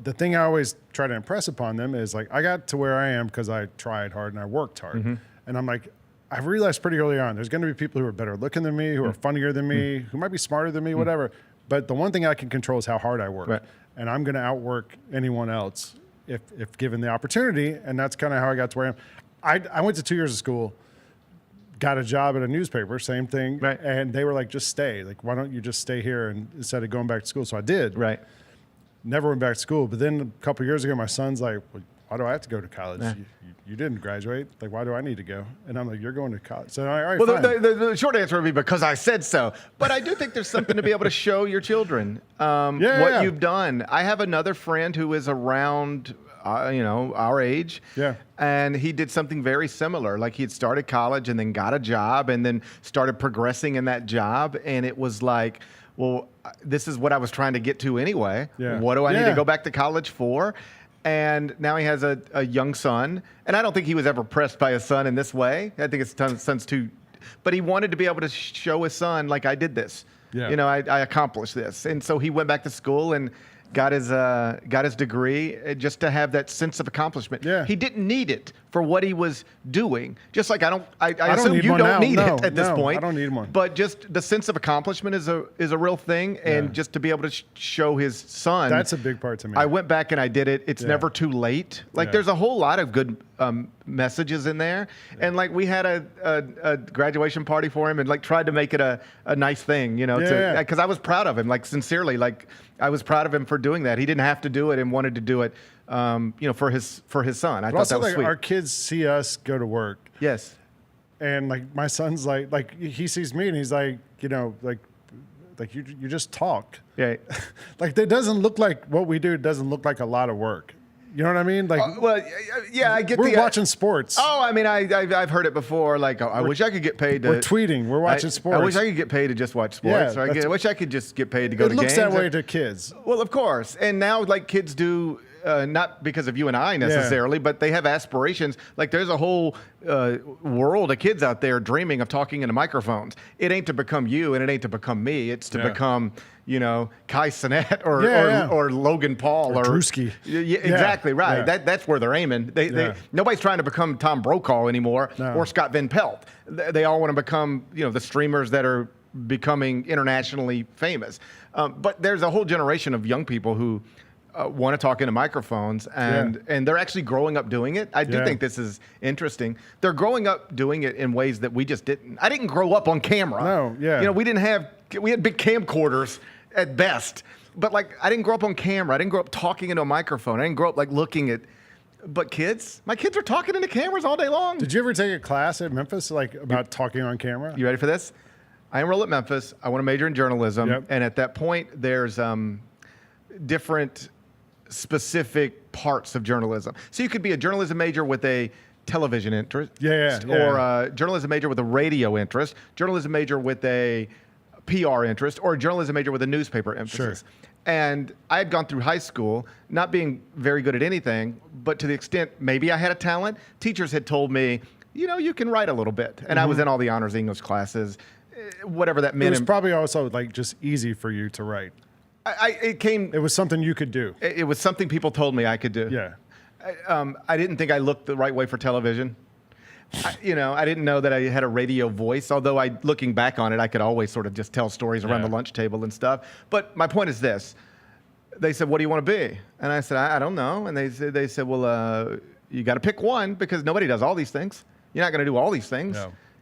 B: the thing I always try to impress upon them is, like, I got to where I am because I tried hard and I worked hard. And I'm like, I've realized pretty early on, there's going to be people who are better looking than me, who are funnier than me, who might be smarter than me, whatever. But the one thing I can control is how hard I work.
N: Right.
B: And I'm going to outwork anyone else if given the opportunity. And that's kind of how I got to where I am. I went to 2 years of school, got a job at a newspaper, same thing.
N: Right.
B: And they were like, just stay. Like, why don't you just stay here instead of going back to school? So I did.
N: Right.
B: Never went back to school. But then a couple of years ago, my son's like, well, why do I have to go to college?
N: Yeah.
B: You didn't graduate. Like, why do I need to go? And I'm like, you're going to college. So, all right,
N: well,
B: fine.
N: the short answer would be because I said so. But I do think there's something to be able to show your children what you've done. I have another friend who is around, our age.
B: Yeah.
N: And he did something very similar. Like, he had started college and then got a job and then started progressing in that job. And it was like, well, this is what I was trying to get to anyway.
B: Yeah.
N: What do I need to go back to college for? And now he has a young son. And I don't think he was ever pressed by his son in this way. I think his son's too. But he wanted to be able to show his son, like, I did this.
B: Yeah.
N: You know, I accomplished this. And so he went back to school and got his degree just to have that sense of accomplishment.
B: Yeah.
N: He didn't need it for what he was doing. Just like I assume
B: don't need
N: you
B: one
N: don't
B: now.
N: need
B: No,
N: it at this
B: no,
N: point.
B: I don't need one.
N: But just the sense of accomplishment is a real thing, and just to be able to show his son.
B: That's a big part to me.
N: I went back and I did it. It's never too late. Like, there's a whole lot of good messages in there. And, like, we had a graduation party for him and, like, tried to make it a nice thing, because I was proud of him, like, sincerely. Like, I was proud of him for doing that. He didn't have to do it and wanted to do it, for his son. I thought
B: also,
N: that was
B: like,
N: sweet.
B: our kids see us go to work.
N: Yes.
B: And, like, my son's like he sees me and he's like, like you just talk.
N: Yeah.
B: Like, that doesn't look like what we do. Doesn't look like a lot of work. You know what I mean? Like,
N: I get
B: we're watching sports.
N: Oh, I mean, I've heard it before. Like, I wish I could get paid to.
B: We're tweeting. We're watching sports.
N: I wish I could get paid to just watch sports.
B: Yeah,
N: I wish I could just get paid to go to games.
B: It looks that way to kids.
N: Well, of course. And now, like, kids do. Not because of you and I necessarily, but they have aspirations. Like, there's a whole world of kids out there dreaming of talking into microphones. It ain't to become you, and it ain't to become me. It's to become, Kai Cenat or Logan Paul or
B: Drewski.
N: Exactly right.
B: Yeah.
N: That's where they're aiming. Nobody's trying to become Tom Brokaw anymore or Scott Van Pelt. They all want to become, the streamers that are becoming internationally famous. But there's a whole generation of young people who want to talk into microphones, and they're actually growing up doing it. I do think this is interesting. They're growing up doing it in ways that we just didn't. I didn't grow up on camera.
B: No, yeah.
N: We had big camcorders at best, but, like, I didn't grow up on camera. I didn't grow up talking into a microphone. I didn't grow up, like, looking at. But my kids are talking into cameras all day long.
B: Did you ever take a class at Memphis, like, about talking on camera?
N: You ready for this? I enrolled at Memphis. I want to major in journalism, and at that point, there's different specific parts of journalism. So you could be a journalism major with a television interest, or a journalism major with a radio interest, journalism major with a PR interest, or a journalism major with a newspaper emphasis.
B: Sure.
N: And I had gone through high school not being very good at anything, but to the extent maybe I had a talent, teachers had told me, you can write a little bit. And I was in all the honors English classes, whatever that meant.
B: It was probably also, like, just easy for you to write.
N: It
B: was something you could do.
N: It was something people told me I could do.
B: Yeah.
N: I didn't think I looked the right way for television. I didn't know that I had a radio voice, although looking back on it, I could always sort of just tell stories around the lunch table and stuff. But my point is this. They said, what do you want to be? And I said, I don't know. And they said, well, you got to pick one because nobody does all these things. You're not going to do all these things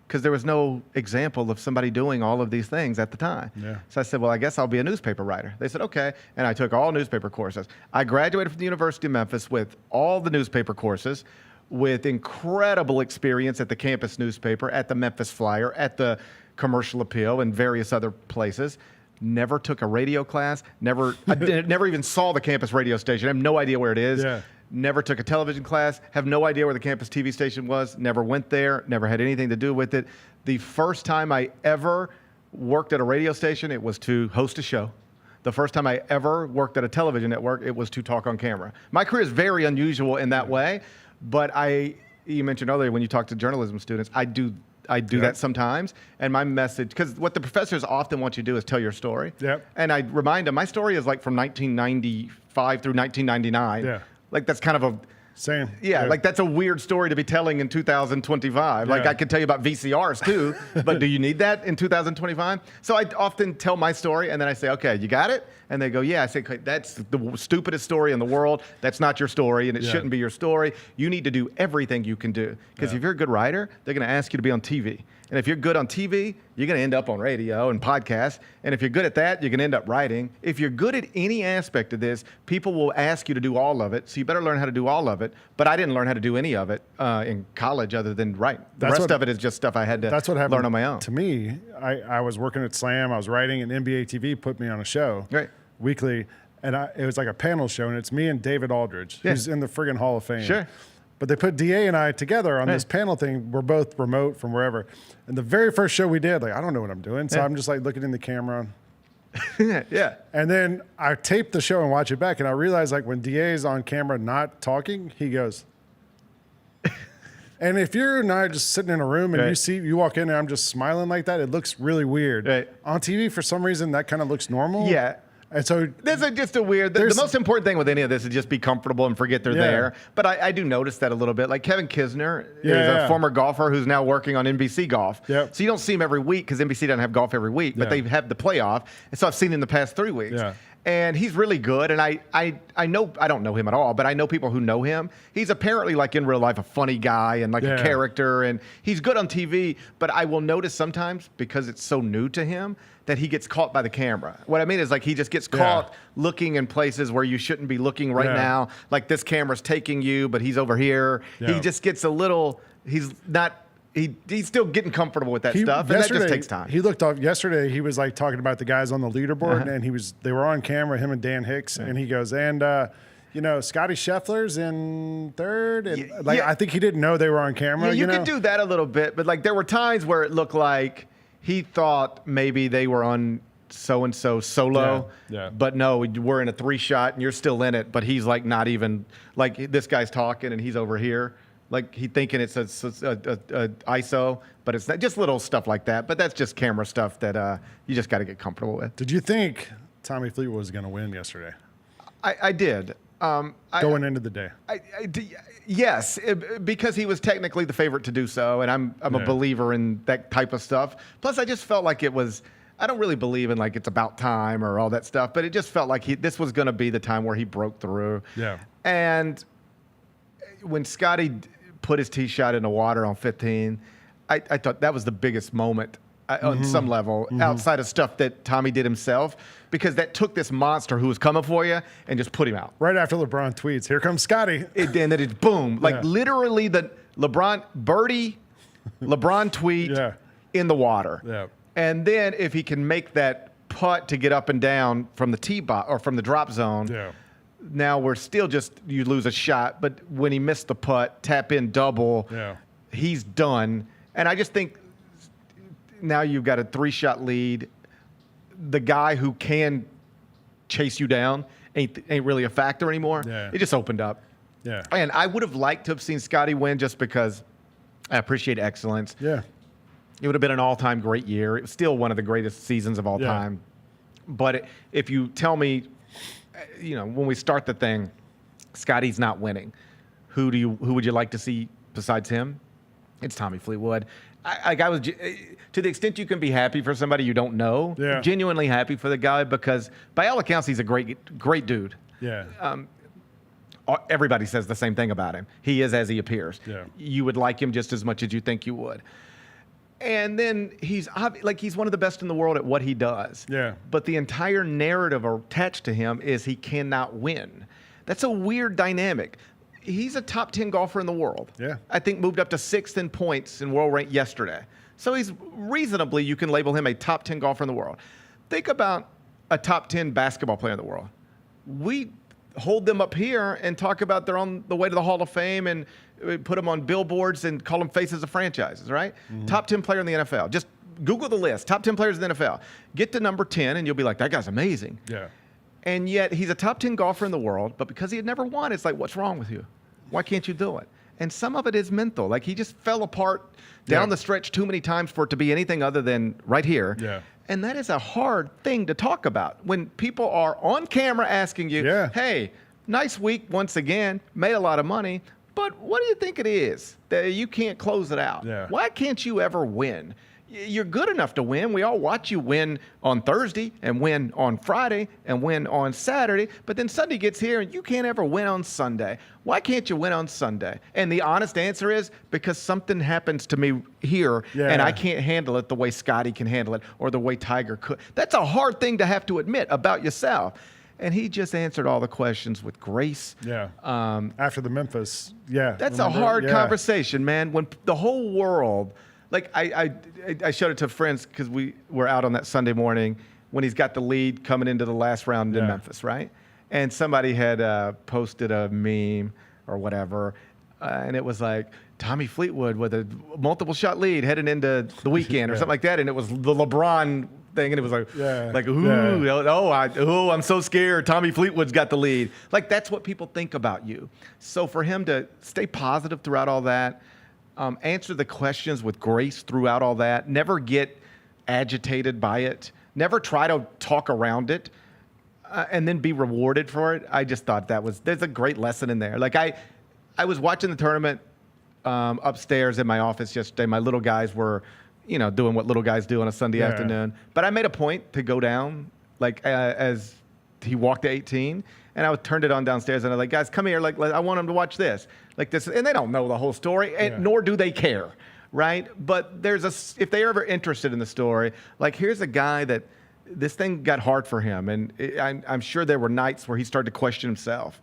N: because there was no example of somebody doing all of these things at the time.
B: Yeah.
N: So I said, well, I guess I'll be a newspaper writer. They said, okay. And I took all newspaper courses. I graduated from the University of Memphis with all the newspaper courses, with incredible experience at the campus newspaper, at the Memphis Flyer, at the Commercial Appeal, and various other places. Never took a radio class. Never even saw the campus radio station. I have no idea where it is.
B: Yeah.
N: Never took a television class. Have no idea where the campus TV station was. Never went there. Never had anything to do with it. The first time I ever worked at a radio station, it was to host a show. The first time I ever worked at a television network, it was to talk on camera. My career is very unusual in that way, but you mentioned earlier when you talk to journalism students, I do that sometimes. And my message, because what the professors often want you to do is tell your story.
B: Yep.
N: And I remind them, my story is like from 1995 through 1999.
B: Yeah.
N: Like that's kind of a...
B: Same.
N: Yeah, like that's a weird story to be telling in 2025. Like I could tell you about VCRs too, but do you need that in 2025? So I often tell my story and then I say, okay, you got it? And they go, yeah. I say, okay, that's the stupidest story in the world. That's not your story and it shouldn't be your story. You need to do everything you can do. Because if you're a good writer, they're going to ask you to be on TV. And if you're good on TV, you're going to end up on radio and podcasts. And if you're good at that, you're going to end up writing. If you're good at any aspect of this, people will ask you to do all of it. So you better learn how to do all of it. But I didn't learn how to do any of it in college other than write. The rest of it is just stuff I had to learn on my own.
B: To me, I was working at Slam. I was writing, and NBA TV put me on a show weekly. And it was like a panel show. And it's me and David Aldridge, who's in the friggin' Hall of Fame.
N: Sure.
B: But they put DA and I together on this panel thing. We're both remote from wherever. And the very first show we did, like, I don't know what I'm doing. So I'm just like looking in the camera.
N: Yeah.
B: And then I taped the show and watch it back. And I realized like when DA is on camera not talking, he goes. And if you're not just sitting in a room and you walk in and I'm just smiling like that, it looks really weird.
N: Right.
B: On TV, for some reason, that kind of looks normal.
N: Yeah.
B: And so
N: there's just a weird. The most important thing with any of this is just be comfortable and forget they're there. But I do notice that a little bit. Like Kevin Kisner is a former golfer who's now working on NBC Golf.
B: Yep.
N: So you don't see him every week because NBC doesn't have golf every week, but they have the playoff. And so I've seen him the past 3 weeks.
B: Yeah.
N: And he's really good. And I know, I don't know him at all, but I know people who know him. He's apparently like in real life a funny guy and like a character. And he's good on TV. But I will notice sometimes because it's so new to him that he gets caught by the camera. What I mean is like he just gets caught looking in places where you shouldn't be looking right now. Like this camera's taking you, but he's over here.
B: Yeah.
N: He just gets a little, he's still getting comfortable with that stuff, and that just takes time.
B: He looked off yesterday. He was like talking about the guys on the leaderboard, and they were on camera, him and Dan Hicks, and he goes, and Scotty Scheffler's in third, and I think he didn't know they were on camera.
N: Yeah, you could do that a little bit, but like there were times where it looked like he thought maybe they were on so-and-so solo, but no, we're in a 3-shot and you're still in it, but he's like not even, like this guy's talking and he's over here. Like he thinking it's a ISO, but it's not, just little stuff like that. But that's just camera stuff that you just got to get comfortable with.
B: Did you think Tommy Fleetwood was going to win yesterday?
N: I did.
B: Going into the day.
N: Yes, because he was technically the favorite to do so, and I'm a believer in that type of stuff. Plus, I just felt like it was. I don't really believe in like it's about time or all that stuff, but it just felt like this was going to be the time where he broke through.
B: Yeah.
N: And when Scotty put his tee shot in the water on 15, I thought that was the biggest moment on some level outside of stuff that Tommy did himself, because that took this monster who was coming for you and just put him out.
B: Right after LeBron tweets, "Here comes Scotty."
N: And then it's boom. Like literally the LeBron tweet in the water.
B: Yeah.
N: And then if he can make that putt to get up and down from the tee box or from the drop zone, now we're still just, you lose a shot. But when he missed the putt, tap in double, he's done. And I just think now you've got a 3-shot lead. The guy who can chase you down ain't really a factor anymore.
B: Yeah.
N: It just opened up.
B: Yeah.
N: And I would have liked to have seen Scotty win just because I appreciate excellence.
B: Yeah.
N: It would have been an all-time great year. It was still one of the greatest seasons of all time. But if you tell me, when we start the thing, Scotty's not winning, who would you like to see besides him? It's Tommy Fleetwood. I was to the extent you can be happy for somebody you don't know, genuinely happy for the guy, because by all accounts he's a great dude.
B: Yeah.
N: everybody says the same thing about him. He is as he appears.
B: Yeah.
N: You would like him just as much as you think you would. And then he's one of the best in the world at what he does.
B: Yeah.
N: But the entire narrative attached to him is he cannot win. That's a weird dynamic. He's a top 10 golfer in the world.
B: Yeah.
N: I think moved up to 6th in points in world rank yesterday. So he's reasonably, you can label him a top 10 golfer in the world. Think about a top 10 basketball player in the world. We hold them up here and talk about they're on the way to the Hall of Fame and put them on billboards and call them faces of franchises, right?
B: Mm-hmm.
N: Top 10 player in the NFL. Just Google the list. Top 10 players in the NFL. Get to number 10 and you'll be like, that guy's amazing.
B: Yeah.
N: And yet he's a top 10 golfer in the world, but because he had never won, it's like, what's wrong with you? Why can't you do it? And some of it is mental. Like he just fell apart down the stretch too many times for it to be anything other than right here.
B: Yeah.
N: And that is a hard thing to talk about when people are on camera asking you, hey, nice week once again, made a lot of money, but what do you think it is that you can't close it out?
B: Yeah.
N: Why can't you ever win? You're good enough to win. We all watch you win on Thursday and win on Friday and win on Saturday, but then Sunday gets here and you can't ever win on Sunday. Why can't you win on Sunday? And the honest answer is because something happens to me here and I can't handle it the way Scotty can handle it or the way Tiger could. That's a hard thing to have to admit about yourself. And he just answered all the questions with grace.
B: Yeah. After the Memphis,
N: That's a hard conversation, man. When the whole world, like I showed it to friends because we were out on that Sunday morning when he's got the lead coming into the last round in Memphis, right? And somebody had posted a meme or whatever, and it was like Tommy Fleetwood with a multiple shot lead heading into the weekend or something like that, and it was the LeBron thing, and it was like, I'm so scared. Tommy Fleetwood's got the lead. Like that's what people think about you. So for him to stay positive throughout all that, answer the questions with grace throughout all that, never get agitated by it, never try to talk around it, and then be rewarded for it. I just thought there's a great lesson in there. Like I was watching the tournament upstairs in my office yesterday. My little guys were, doing what little guys do on a Sunday afternoon. But I made a point to go down, as he walked to 18, and I turned it on downstairs, and I was like, guys, come here. Like, I want them to watch this. Like this, and they don't know the whole story, and nor do they care, right? But if they're ever interested in the story, like here's a guy that this thing got hard for him, and I'm sure there were nights where he started to question himself.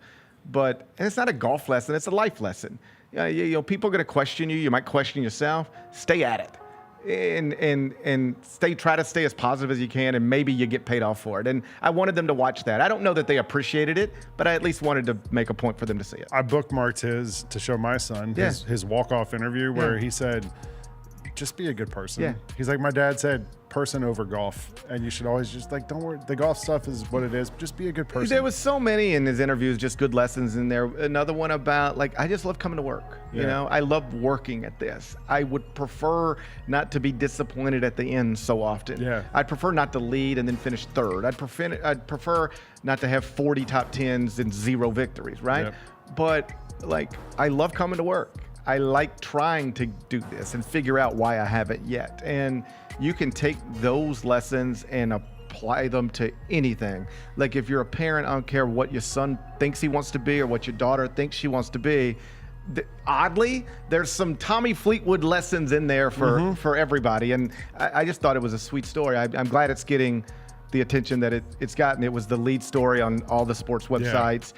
N: And it's not a golf lesson; it's a life lesson. People are going to question you. You might question yourself. Stay at it. And try to stay as positive as you can, and maybe you get paid off for it. And I wanted them to watch that. I don't know that they appreciated it, but I at least wanted to make a point for them to see it.
B: I bookmarked his to show my son his walk-off interview where he said, just be a good person.
N: Yeah.
B: He's like, my dad said, person over golf, and you should always just don't worry. The golf stuff is what it is. Just be a good person.
N: There was so many in his interviews, just good lessons in there. Another one about I just love coming to work. I love working at this. I would prefer not to be disappointed at the end so often.
B: Yeah.
N: I'd prefer not to lead and then finish third. I'd prefer not to have 40 top 10s and 0 victories, right?
B: Yep.
N: But I love coming to work. I like trying to do this and figure out why I haven't yet. And you can take those lessons and apply them to anything. Like if you're a parent, I don't care what your son thinks he wants to be or what your daughter thinks she wants to be. Oddly, there's some Tommy Fleetwood lessons in there for everybody. And I just thought it was a sweet story. I'm glad it's getting the attention that it's gotten. It was the lead story on all the sports websites.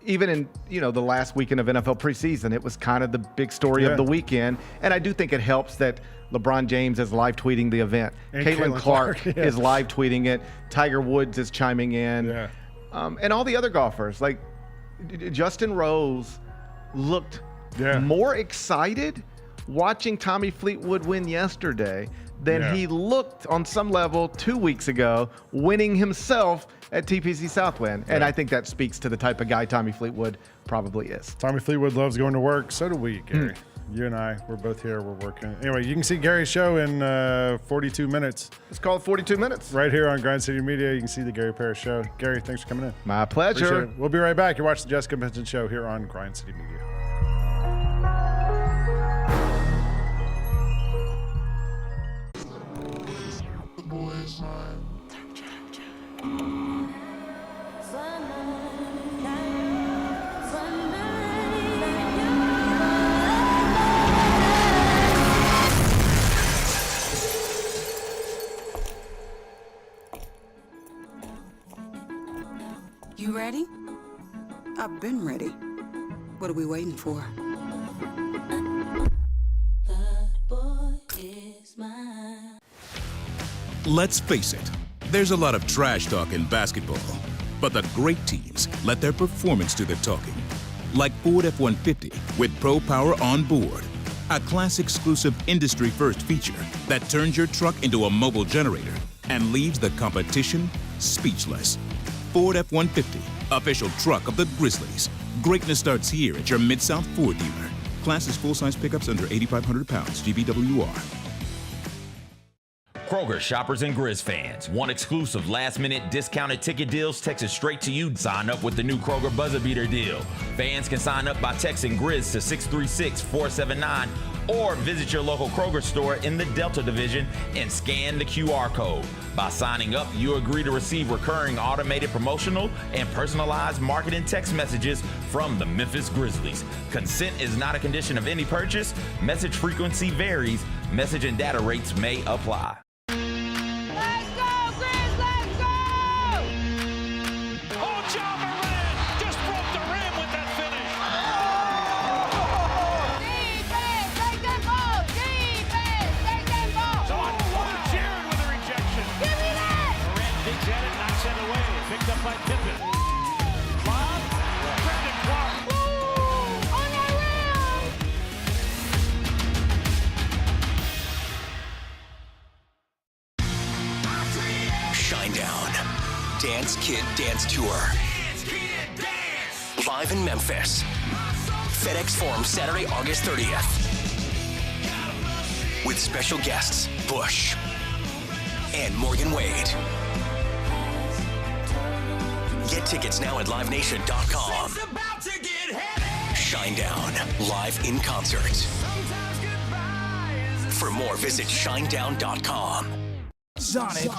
N: Even in the last weekend of NFL preseason, it was kind of the big story of the weekend. And I do think it helps that LeBron James is live tweeting the event.
B: And
N: Caitlin Clark is live tweeting it. Tiger Woods is chiming in. And all the other golfers. Like Justin Rose looked more excited watching Tommy Fleetwood win yesterday than he looked on some level 2 weeks ago winning himself at TPC Southwind. And I think that speaks to the type of guy Tommy Fleetwood probably is.
B: Tommy Fleetwood loves going to work. So do we, Gary. You and I, we're both here. We're working. Anyway, you can see Gary's show in 42 minutes.
N: It's called 42 Minutes.
B: Right here on Grind City Media. You can see the Gary Parrish show. Gary, thanks for coming in.
N: My pleasure.
B: We'll be right back. You're watching the Jessica Benson Show here on Grind City Media.
M: The boy is mine.
D: Ready? I've been ready. What are we waiting for?
F: Let's face it, there's a lot of trash talk in basketball, but the great teams let their performance do the talking. Like Ford F-150 with Pro Power on board, a class-exclusive industry-first feature that turns your truck into a mobile generator and leaves the competition speechless. Ford F-150, official truck of the Grizzlies. Greatness starts here at your Mid-South Ford dealer. Class is full-size pickups under 8,500 pounds, GVWR.
A: Kroger shoppers and Grizz fans. One exclusive last-minute discounted ticket deals texted straight to you. Sign up with the new Kroger Buzzer Beater deal. Fans can sign up by texting Grizz to 636-479 or visit your local Kroger store in the Delta Division and scan the QR code. By signing up, you agree to receive recurring automated promotional and personalized marketing text messages from the Memphis Grizzlies. Consent is not a condition of any purchase. Message frequency varies. Message and data rates may apply.
G: Dance Kid Dance Tour. Live in Memphis. FedEx Forum, Saturday, August 30th. With special guests, Bush and Morgan Wade. Get tickets now at livenation.com. Shinedown, live in concert. For more, visit shinedown.com.
H: Sonic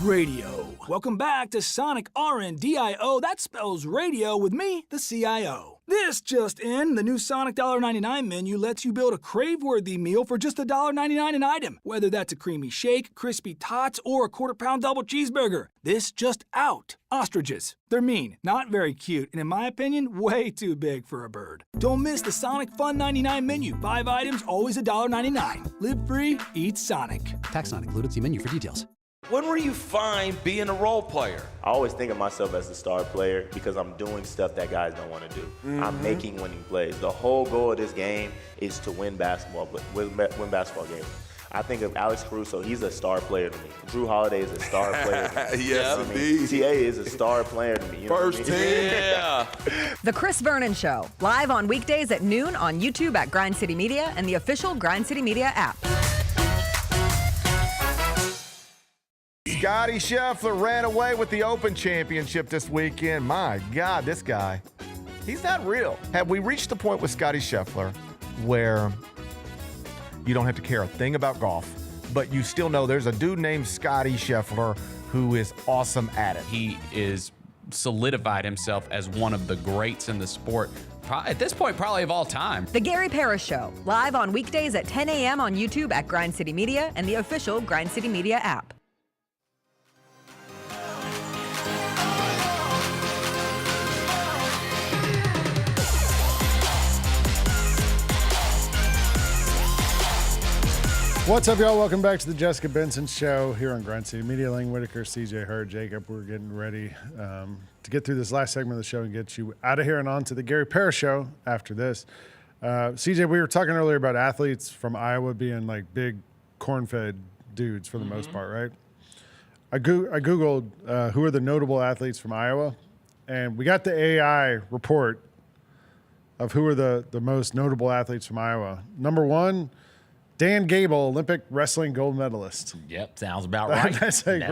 H: Radio. Welcome back to Sonic RNDIO. That spells radio with me, the CIO. This just in, the new Sonic $1.99 menu lets you build a crave-worthy meal for just $1.99 an item. Whether that's a creamy shake, crispy tots, or a quarter-pound double cheeseburger. This just out. Ostriches. They're mean, not very cute, and in my opinion, way too big for a bird. Don't miss the Sonic Fun 99 menu. 5 items, always $1.99. Live free, eat Sonic.
I: Tax not included. See menu for details.
K: When were you fine being a role player?
L: I always think of myself as a star player because I'm doing stuff that guys don't want to do. I'm making winning plays. The whole goal of this game is to win basketball games. I think of Alex Caruso, he's a star player to me. Drew Holiday is a star player to me.
K: Yes, indeed.
L: TA is a star player to me. You know
K: First
L: what I mean?
K: team. Yeah.
J: The Chris Vernon Show, live on weekdays at noon on YouTube at Grind City Media and the official Grind City Media app.
N: Scotty Scheffler ran away with the Open Championship this weekend. My God, this guy, he's not real. Have we reached the point with Scotty Scheffler where you don't have to care a thing about golf, but you still know there's a dude named Scotty Scheffler who is awesome at it?
O: He is solidified himself as one of the greats in the sport. At this point, probably of all time.
J: The Gary Parrish Show, live on weekdays at 10 a.m. on YouTube at Grind City Media and the official Grind City Media app.
B: What's up, y'all? Welcome back to the Jessica Benson Show here on Grind City Media. Lang Whitaker, CJ Hurd, Jacob. We're getting ready to get through this last segment of the show and get you out of here and on to the Gary Parrish Show after this. CJ, we were talking earlier about athletes from Iowa being like big corn-fed dudes for the most part, right? I Googled who are the notable athletes from Iowa, and we got the AI report of who are the most notable athletes from Iowa. Number 1, Dan Gable, Olympic wrestling gold medalist.
A: Yep, sounds about right.
B: That's like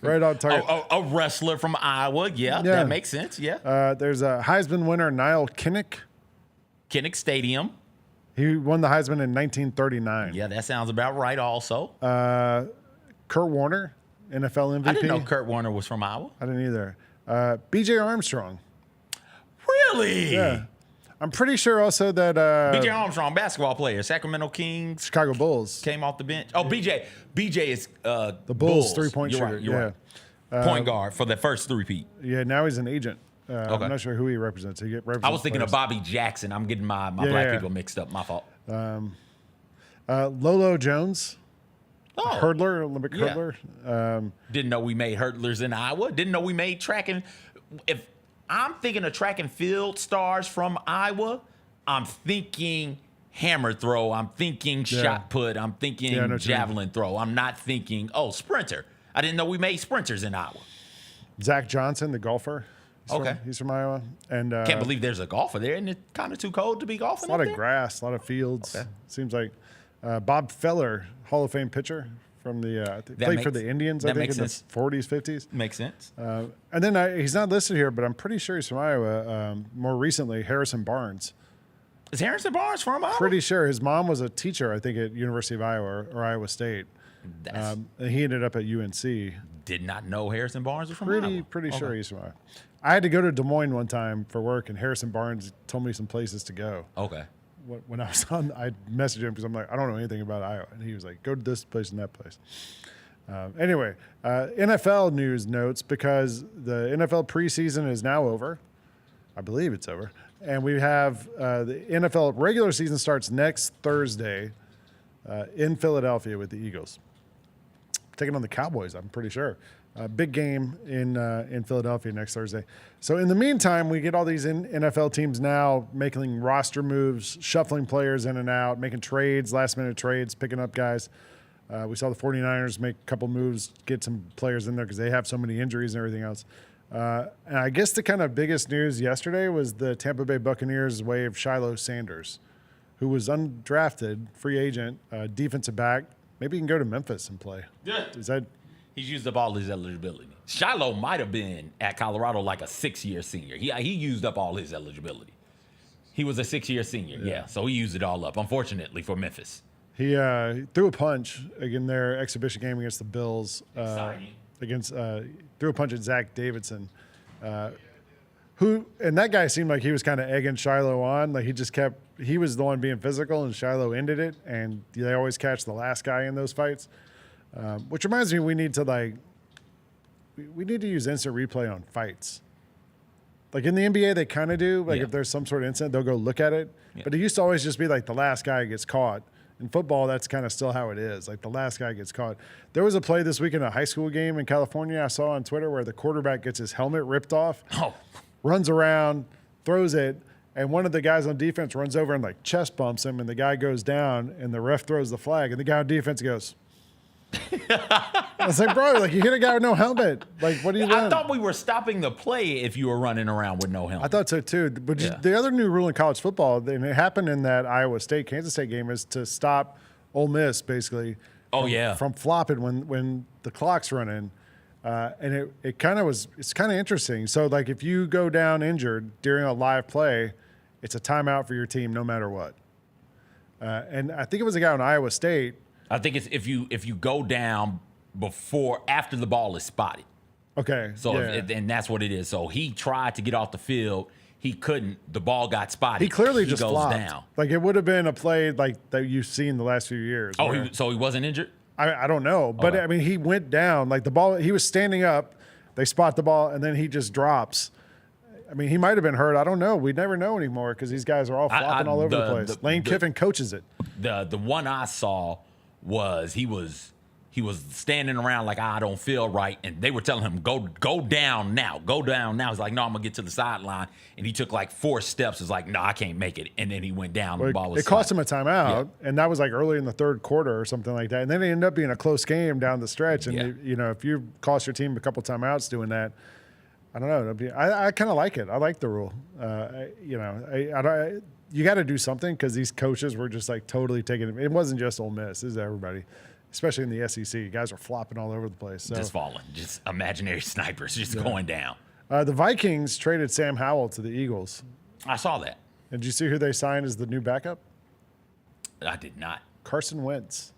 B: right on target.
A: A wrestler from Iowa. Yeah, that makes sense. Yeah.
B: There's a Heisman winner, Niall Kinnick.
A: Kinnick Stadium.
B: He won the Heisman in 1939.
A: Yeah, that sounds about right also.
B: Kurt Warner, NFL MVP.
A: I didn't know Kurt Warner was from Iowa.
B: I didn't either. B.J. Armstrong.
A: Really?
B: Yeah. I'm pretty sure also that
A: B.J. Armstrong, basketball player, Sacramento Kings,
B: Chicago Bulls,
A: came off the bench. Oh, B.J. is
B: the Bulls 3-point shooter.
A: You're right. Point guard for the first three-peat.
B: Yeah, now he's an agent. I'm not sure who he represents.
A: I was thinking of Bobby Jackson. I'm getting my black people mixed up. My fault.
B: Lolo Jones. Hurdler, Olympic hurdler.
A: Didn't know we made hurdlers in Iowa. Didn't know we made track and. If I'm thinking of track and field stars from Iowa, I'm thinking hammer throw. I'm thinking shot put. I'm thinking javelin throw. I'm not thinking sprinter. I didn't know we made sprinters in Iowa.
B: Zach Johnson, the golfer. He's from Iowa. And
A: can't believe there's a golfer there. Isn't it kind of too cold to be golfing?
B: A lot of grass, a lot of fields. Seems like Bob Feller, Hall of Fame pitcher from the played for the Indians. I think in the 40s, 50s.
A: Makes sense.
B: And then he's not listed here, but I'm pretty sure he's from Iowa. More recently, Harrison Barnes.
A: Is Harrison Barnes from Iowa?
B: Pretty sure his mom was a teacher, I think, at University of Iowa or Iowa State. And he ended up at UNC.
A: Did not know Harrison Barnes was from Iowa.
B: Pretty sure he's from Iowa. I had to go to Des Moines one time for work, and Harrison Barnes told me some places to go.
A: Okay.
B: When I was on, I messaged him because I'm like, I don't know anything about Iowa. And he was like, go to this place and that place. Anyway, NFL news notes, because the NFL preseason is now over. I believe it's over. And we have the NFL regular season starts next Thursday in Philadelphia with the Eagles. Taking on the Cowboys, I'm pretty sure. Big game in Philadelphia next Thursday. So in the meantime, we get all these NFL teams now making roster moves, shuffling players in and out, making trades, last-minute trades, picking up guys. We saw the 49ers make a couple moves, get some players in there because they have so many injuries and everything else. And I guess the kind of biggest news yesterday was the Tampa Bay Buccaneers waived Shiloh Sanders, who was undrafted, free agent, defensive back. Maybe he can go to Memphis and play.
A: Yeah.
B: Is that...
A: He's used up all his eligibility. Shiloh might have been at Colorado like a 6-year senior. He used up all his eligibility. He was a 6-year senior, so he used it all up, unfortunately, for Memphis.
B: He threw a punch in their exhibition game against the Bills. Threw a punch at Zach Davidson, and that guy seemed like he was kind of egging Shiloh on. Like he was the one being physical, and Shiloh ended it, and they always catch the last guy in those fights. Which reminds me, we need to use instant replay on fights. Like in the NBA, they kind of do. Like if there's some sort of incident, they'll go look at it. Yeah. But it used to always just be like the last guy gets caught. In football, that's kind of still how it is. Like the last guy gets caught. There was a play this week in a high school game in California I saw on Twitter where the quarterback gets his helmet ripped off, runs around, throws it, and one of the guys on defense runs over and like chest bumps him, and the guy goes down, and the ref throws the flag, and the guy on defense goes. I was like, bro, like you hit a guy with no helmet. Like, what are you doing?
A: I thought we were stopping the play if you were running around with no helmet.
B: I thought so too. But the other new rule in college football, and it happened in that Kansas State game, is to stop Ole Miss basically. From flopping when the clock's running. And it's kind of interesting. So like if you go down injured during a live play, it's a timeout for your team no matter what. And I think it was a guy on Iowa State.
A: I think it's if you go down after the ball is spotted.
B: Okay.
A: So and that's what it is. So he tried to get off the field. He couldn't. The ball got spotted.
B: He clearly just
A: goes
B: flopped.
A: Down.
B: Like it would have been a play like that you've seen the last few years.
A: So he wasn't injured?
B: I don't know. But I mean, he went down. Like the ball, he was standing up. They spot the ball, and then he just drops. I mean, he might have been hurt. I don't know. We never know anymore because these guys are all flopping all over the place. Lane Kiffin coaches it.
A: The one I saw was he was standing around like I don't feel right, and they were telling him go down now, go down now. He's like, no, I'm gonna get to the sideline, and he took like 4 steps. He's like, no, I can't make it, and then he went down.
B: Well,
A: the ball was
B: it cost him a timeout, and that was like early in the third quarter or something like that. And then it ended up being a close game down the stretch. And if you cost your team a couple timeouts doing that, I don't know. I kind of like it. I like the rule. You got to do something because these coaches were just like totally taking it. It wasn't just Ole Miss. It was everybody, especially in the SEC. Guys are flopping all over the place. So.
A: Just falling. Just imaginary snipers just going down.
B: The Vikings traded Sam Howell to the Eagles.
A: I saw that.
B: And did you see who they signed as the new backup?
A: I did not.
B: Carson Wentz.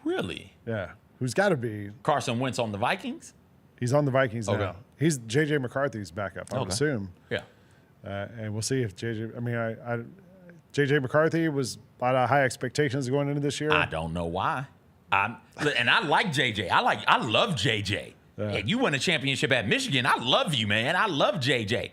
A: Really?
B: Yeah. Who's got to be.
A: Carson Wentz on the Vikings?
B: He's on the Vikings now. He's J.J. McCarthy's backup, I would assume.
A: Yeah.
B: And we'll see if J.J. McCarthy was a lot of high expectations going into this year.
A: I don't know why. And I like J.J. I love J.J. And you won a championship at Michigan. I love you, man. I love J.J.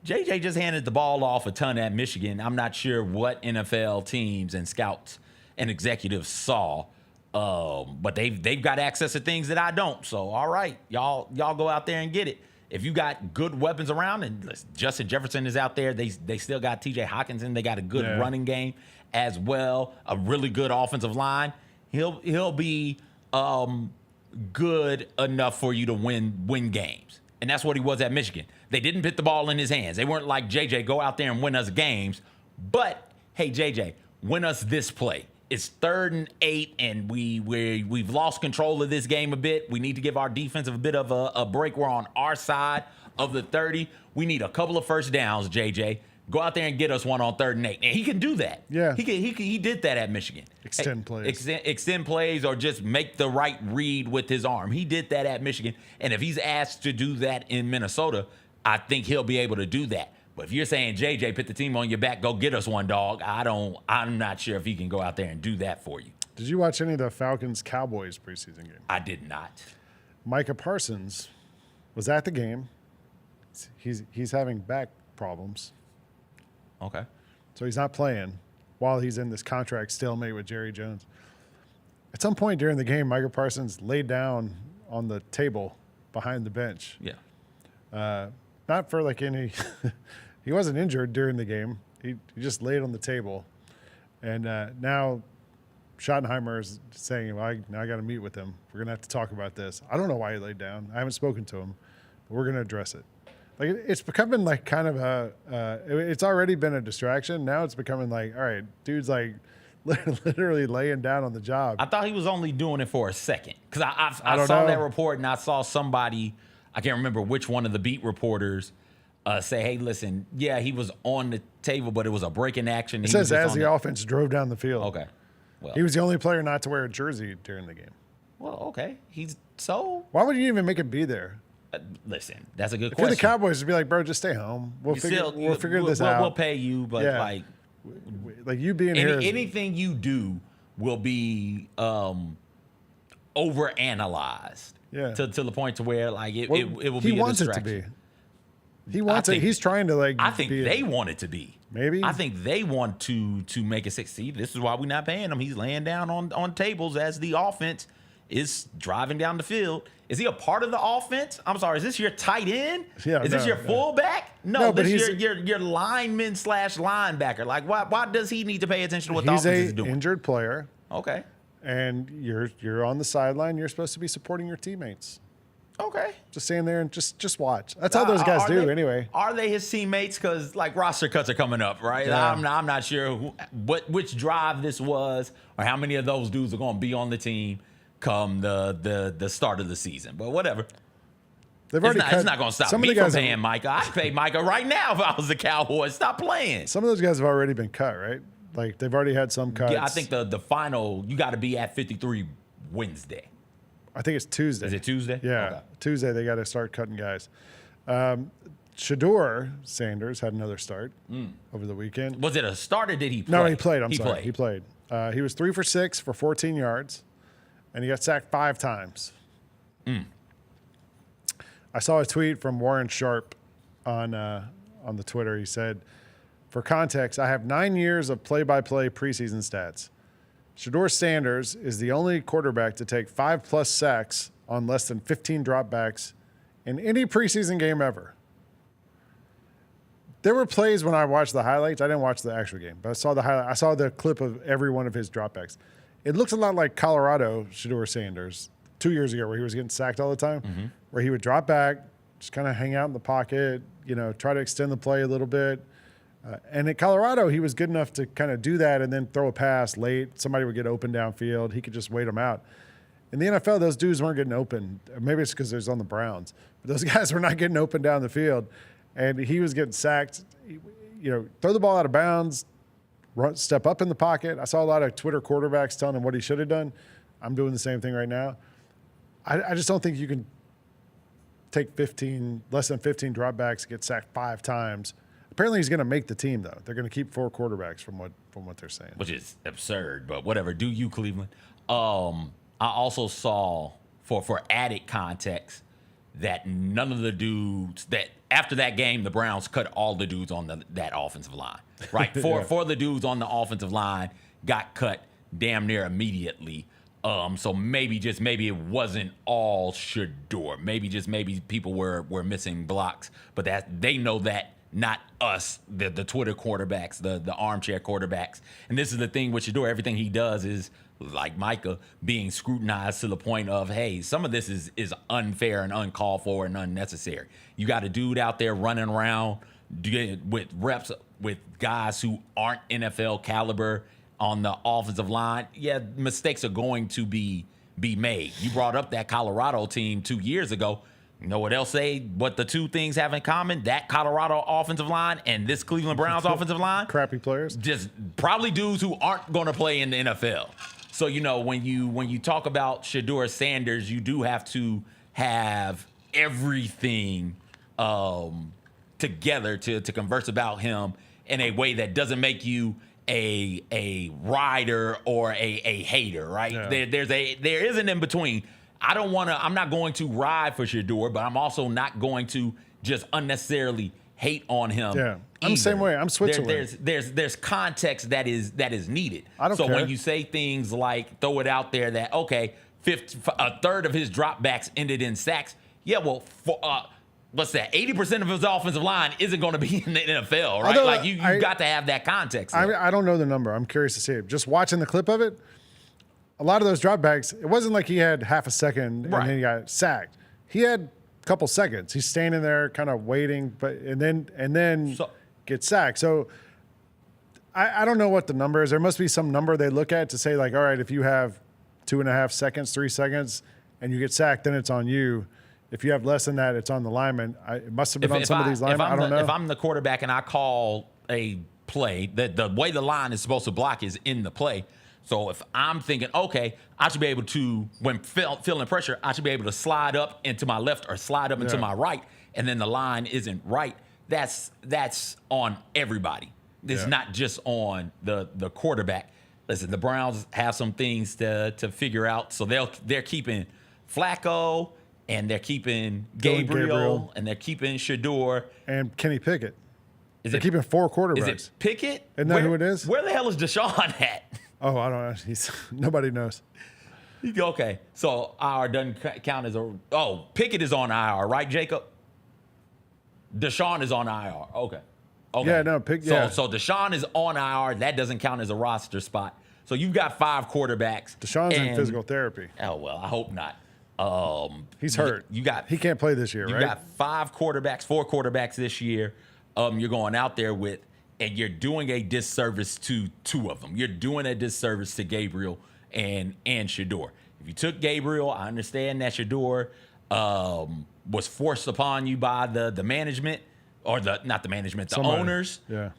A: JJ just handed the ball off a ton at Michigan. I'm not sure what NFL teams and scouts and executives saw, but they've got access to things that I don't. So, all right, y'all go out there and get it. If you got good weapons around, and Justin Jefferson is out there, they still got T.J. Hockenson. They got a good running game as well, a really good offensive line. He'll be good enough for you to win games. And that's what he was at Michigan. They didn't put the ball in his hands. They weren't like, JJ, go out there and win us games. But, hey, JJ, win us this play. It's 3rd and 8, and we've lost control of this game a bit. We need to give our defense a bit of a break. We're on our side of the 30. We need a couple of first downs, JJ. Go out there and get us one on 3rd and 8. And he can do that.
B: Yeah.
A: He did that at Michigan.
B: Extend plays.
A: Extend plays or just make the right read with his arm. He did that at Michigan. And if he's asked to do that in Minnesota, I think he'll be able to do that. But if you're saying, JJ, put the team on your back, go get us one, dog, I'm not sure if he can go out there and do that for you.
B: Did you watch any of the Falcons-Cowboys preseason game?
A: I did not.
B: Micah Parsons was at the game. He's having back problems.
A: Okay.
B: So he's not playing while he's in this contract stalemate with Jerry Jones. At some point during the game, Micah Parsons laid down on the table behind the bench.
A: Yeah.
B: Not for like any – he wasn't injured during the game. He just laid on the table. And now Schottenheimer is saying, well, now I got to meet with him. We're going to have to talk about this. I don't know why he laid down. I haven't spoken to him, but we're going to address it. Like it's becoming like kind of it's already been a distraction. Now it's becoming like, all right, dude's like literally laying down on the job.
A: I thought he was only doing it for a second because I saw that report and I saw somebody, I can't remember which one of the beat reporters, say, hey, listen, yeah, he was on the table, but it was a break in action.
B: It says as the offense drove down the field.
A: Okay. Well,
B: he was the only player not to wear a jersey during the game.
A: Well, okay. Why
B: would you even make him be there?
A: Listen, that's a good
B: if
A: question.
B: If you're the Cowboys, would be like, bro, just stay home. We'll figure this out.
A: We'll pay you, but
B: like you being here.
A: Anything you do will be overanalyzed.
B: Yeah.
A: To the point to where like it will be a distraction.
B: He wants it to be. He wants it. He's trying to like.
A: I think they want it to be.
B: Maybe.
A: I think they want to make it succeed. This is why we're not paying him. He's laying down on tables as the offense is driving down the field. Is he a part of the offense? I'm sorry. Is this your tight end?
B: Yeah,
A: is this your fullback? No,
B: but
A: this is your lineman / linebacker. Like, why does he need to pay attention to what the offense is doing?
B: He's an injured player.
A: Okay.
B: And you're on the sideline. You're supposed to be supporting your teammates.
A: Okay.
B: Just stand there and just watch. That's how those guys do anyway.
A: Are they his teammates? Because like roster cuts are coming up, right?
B: Yeah.
A: I'm not sure which drive this was or how many of those dudes are going to be on the team come the start of the season. But whatever. It's not going to stop me from paying Micah. I'd pay Micah right now if I was the Cowboys. Stop playing.
B: Some of those guys have already been cut, right? Like they've already had some cuts.
A: Yeah, I think the final, you got to be at 53 Wednesday.
B: I think it's Tuesday.
A: Is it Tuesday?
B: Yeah. Okay. Tuesday they got to start cutting guys. Shador Sanders had another start over the weekend.
A: Was it a start or did he play?
B: No, he played. He played. He was 3 for 6 for 14 yards, and he got sacked 5 times. I saw a tweet from Warren Sharp on the Twitter. He said, for context, I have 9 years of play-by-play preseason stats. Shador Sanders is the only quarterback to take 5+ sacks on less than 15 dropbacks in any preseason game ever. There were plays when I watched the highlights. I didn't watch the actual game, but I saw the highlight. I saw the clip of every one of his dropbacks. It looks a lot like Colorado Shador Sanders 2 years ago, where he was getting sacked all the time, where he would drop back, just kind of hang out in the pocket, try to extend the play a little bit. And at Colorado, he was good enough to kind of do that and then throw a pass late. Somebody would get open downfield. He could just wait them out. In the NFL, those dudes weren't getting open. Maybe it's because there's on the Browns. But those guys were not getting open down the field. And he was getting sacked. Throw the ball out of bounds, step up in the pocket. I saw a lot of Twitter quarterbacks telling him what he should have done. I'm doing the same thing right now. I just don't think you can take less than 15 dropbacks, get sacked 5 times. Apparently he's going to make the team, though. They're going to keep 4 quarterbacks from what they're saying.
A: Which is absurd, but whatever. Do you, Cleveland? I also saw, for added context, that none of the dudes that after that game, the Browns cut all the dudes on that offensive line, right? Four of the dudes on the offensive line got cut damn near immediately. So maybe it wasn't all Shador. Maybe people were missing blocks, but that they know that, not us, the Twitter quarterbacks, the armchair quarterbacks. And this is the thing with Shador. Everything he does is, like Micah, being scrutinized to the point of, hey, some of this is unfair and uncalled for and unnecessary. You got a dude out there running around with reps with guys who aren't NFL caliber on the offensive line. Yeah, mistakes are going to be made. You brought up that Colorado team 2 years ago. You know what else what the two things have in common? That Colorado offensive line and this Cleveland Browns offensive line?
B: Crappy players.
A: Just probably dudes who aren't going to play in the NFL. So, when you talk about Shador Sanders, you do have to have everything together to converse about him in a way that doesn't make you a rider or a hater, right? Yeah. There is an in between. I'm not going to ride for Shador, but I'm also not going to just unnecessarily hate on him. Yeah,
B: I'm the same way. I'm Switzerland.
A: There's context that is needed.
B: I don't care.
A: When you say things like, throw it out there that, okay, a third of his dropbacks ended in sacks. Yeah, well, what's that? 80% of his offensive line isn't going to be in the NFL, right?
B: Although,
A: you got to have that context.
B: I don't know the number. I'm curious to see it. Just watching the clip of it, a lot of those dropbacks, it wasn't like he had half a second and then he got sacked. He had a couple seconds. He's standing there kind of waiting, and then gets sacked. So I don't know what the number is. There must be some number they look at to say, like, all right, if you have 2.5 seconds, 3 seconds, and you get sacked, then it's on you. If you have less than that, it's on the lineman. It must have been on some of these linemen. I don't know.
A: If I'm the quarterback and I call a play, the way the line is supposed to block is in the play. So if I'm thinking, okay, I should be able to, when feeling pressure, I should be able to slide up into my left or slide up into my right, and then the line isn't right. That's on everybody. It's not just on the quarterback. Listen, the Browns have some things to figure out. So they're keeping Flacco, and they're keeping Gabriel, and they're keeping Shador.
B: And Kenny Pickett. They're keeping 4 quarterbacks.
A: Is it Pickett?
B: Isn't that who it is?
A: Where the hell is Deshaun at?
B: Oh, I don't know. Nobody knows.
A: Okay, so IR doesn't count as Pickett is on IR, right, Jacob? Deshaun is on IR. Okay.
B: Yeah, no,
A: So Deshaun is on IR. That doesn't count as a roster spot. So you've got 5 quarterbacks.
B: Deshaun's in physical therapy.
A: Oh, well, I hope not.
B: He's hurt. He can't play this year, right?
A: You got 4 quarterbacks this year. You're going out there with, and you're doing a disservice to 2 of them. You're doing a disservice to Gabriel and Shador. If you took Gabriel, I understand that Shador was forced upon you by the management, or not the management, the owners.
B: Yeah.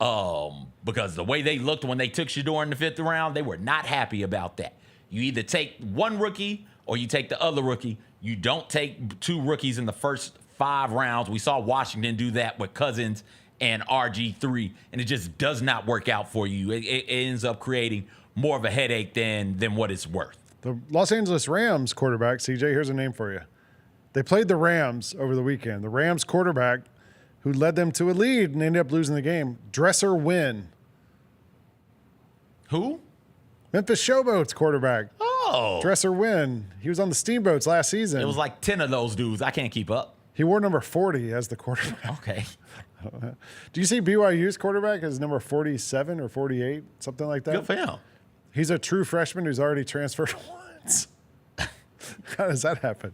A: Because the way they looked when they took Shador in the 5th round, they were not happy about that. You either take one rookie or you take the other rookie. You don't take 2 rookies in the first 5 rounds. We saw Washington do that with Cousins and RG3, and it just does not work out for you. It ends up creating more of a headache than what it's worth.
B: The Los Angeles Rams quarterback, CJ, here's a name for you. They played the Rams over the weekend. The Rams quarterback who led them to a lead and ended up losing the game, Dresser Wynn.
A: Who?
B: Memphis Showboats quarterback.
A: Oh.
B: Dresser Wynn. He was on the Steamboats last season.
A: It was like 10 of those dudes. I can't keep up.
B: He wore number 40 as the quarterback.
A: Okay.
B: Do you see BYU's quarterback as number 47 or 48, something like that?
A: Good for him.
B: He's a true freshman who's already transferred once. How does that happen?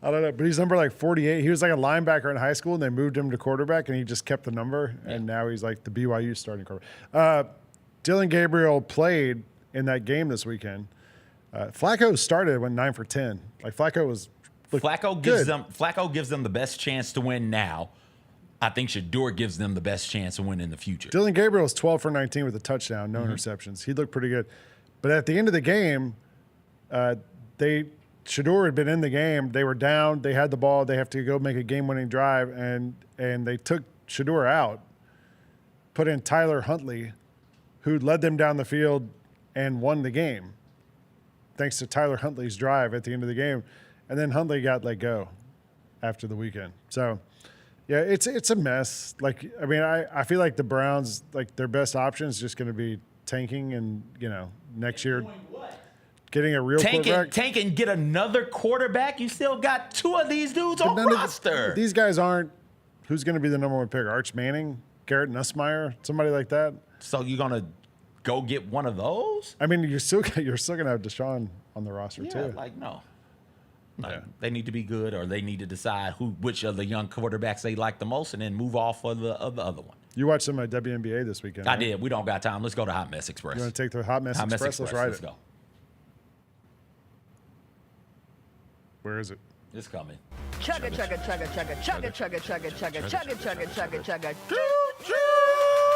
B: I don't know, but he's number like 48. He was like a linebacker in high school, and they moved him to quarterback, and he just kept the number, and now he's like the BYU starting quarterback. Dylan Gabriel played in that game this weekend. Flacco started, went 9 for 10. Like Flacco
A: gives them the best chance to win now. I think Shador gives them the best chance to win in the future.
B: Dylan Gabriel was 12 for 19 with a touchdown, no interceptions. He looked pretty good. But at the end of the game, Shador had been in the game. They were down. They had the ball. They have to go make a game-winning drive, and they took Shador out, put in Tyler Huntley, who led them down the field and won the game, thanks to Tyler Huntley's drive at the end of the game. And then Huntley got let go after the weekend. So, yeah, it's a mess. Like, I mean, I feel like the Browns, like their best option is just going to be tanking and, next year getting a real quarterback.
A: Tank and get another quarterback. You still got 2 of these dudes on roster.
B: These guys aren't. Who's going to be the number 1 pick? Arch Manning, Garrett Nussmeier, somebody like that.
A: So you're gonna go get one of those?
B: I mean, you're still gonna have Deshaun on the roster too.
A: No. They need to be good, or they need to decide which of the young quarterbacks they like the most, and then move off of the other one.
B: You watched some of WNBA this weekend.
A: I did. We don't got time. Let's go to Hot Mess Express.
B: You want to take the Hot Mess Express? Let's ride it.
A: Go.
B: Where is it?
A: It's coming.
P: Chugga chugga chugga chugga chugga chugga chugga chugga chugga chugga chugga chugga choo choo.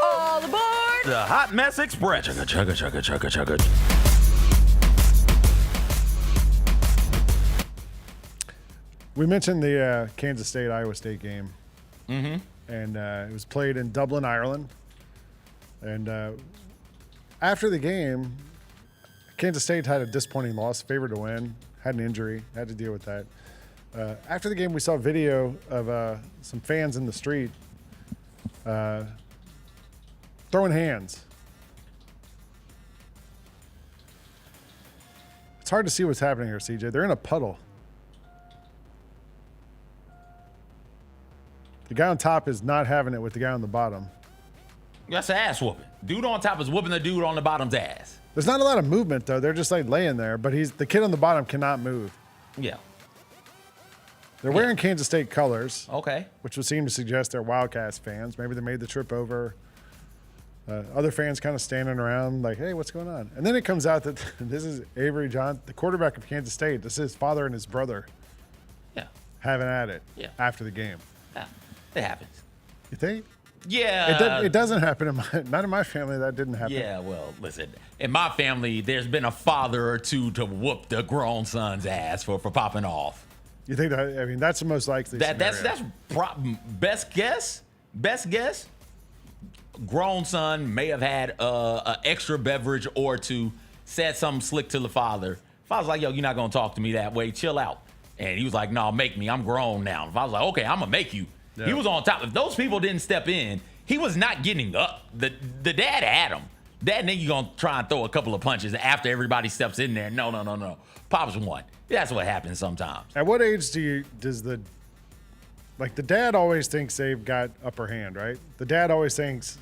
P: All aboard!
A: The Hot Mess Express. Chugga chugga chugga chugga chugga.
B: We mentioned the Kansas State-Iowa State game.
A: Mm-hmm.
B: And it was played in Dublin, Ireland. And after the game, Kansas State had a disappointing loss, favored to win, had an injury, had to deal with that. After the game, we saw video of some fans in the street throwing hands. It's hard to see what's happening here, CJ. They're in a puddle. The guy on top is not having it with the guy on the bottom.
A: That's an ass whooping. Dude on top is whooping the dude on the bottom's ass.
B: There's not a lot of movement, though. They're just like laying there, but the kid on the bottom cannot move.
A: Yeah.
B: They're wearing Kansas State colors.
A: Okay.
B: Which would seem to suggest they're Wildcats fans. Maybe they made the trip over. Other fans kind of standing around like, hey, what's going on? And then it comes out that this is Avery Johnson, the quarterback of Kansas State. This is his father and his brother.
A: Yeah.
B: Having at it.
A: Yeah.
B: After the game.
A: Yeah. It happens.
B: You think?
A: Yeah.
B: It doesn't happen not in my family. That didn't happen.
A: Yeah, well, listen. In my family, there's been a father or two to whoop the grown son's ass for popping off.
B: You think that? I mean, that's the most likely.
A: That's best guess. Best guess. Grown son may have had an extra beverage or two, said something slick to the father. Father's like, yo, you're not gonna talk to me that way. Chill out. And he was like, no, make me. I'm grown now. If I was like, okay, I'm gonna make you. Yeah. He was on top. If those people didn't step in, he was not getting up. The dad had him. Dad, then you gonna try and throw a couple of punches after everybody steps in there. No. Pops won. That's what happens sometimes.
B: At what age does the dad always thinks they've got upper hand, right? The dad always thinks,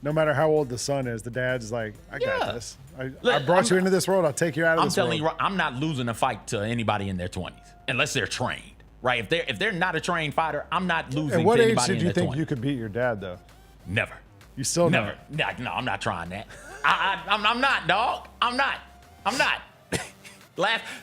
B: no matter how old the son is, the dad's like, I got this. I brought you into this world. I'll take you out of this world.
A: I'm telling you, I'm not losing a fight to anybody in their 20s unless they're trained, right? If they're not a trained fighter, I'm not losing to anybody in their 20s.
B: At what age did you think you could beat your dad, though?
A: Never.
B: You still
A: never? No, I'm not trying that. I'm not, dog. I'm not.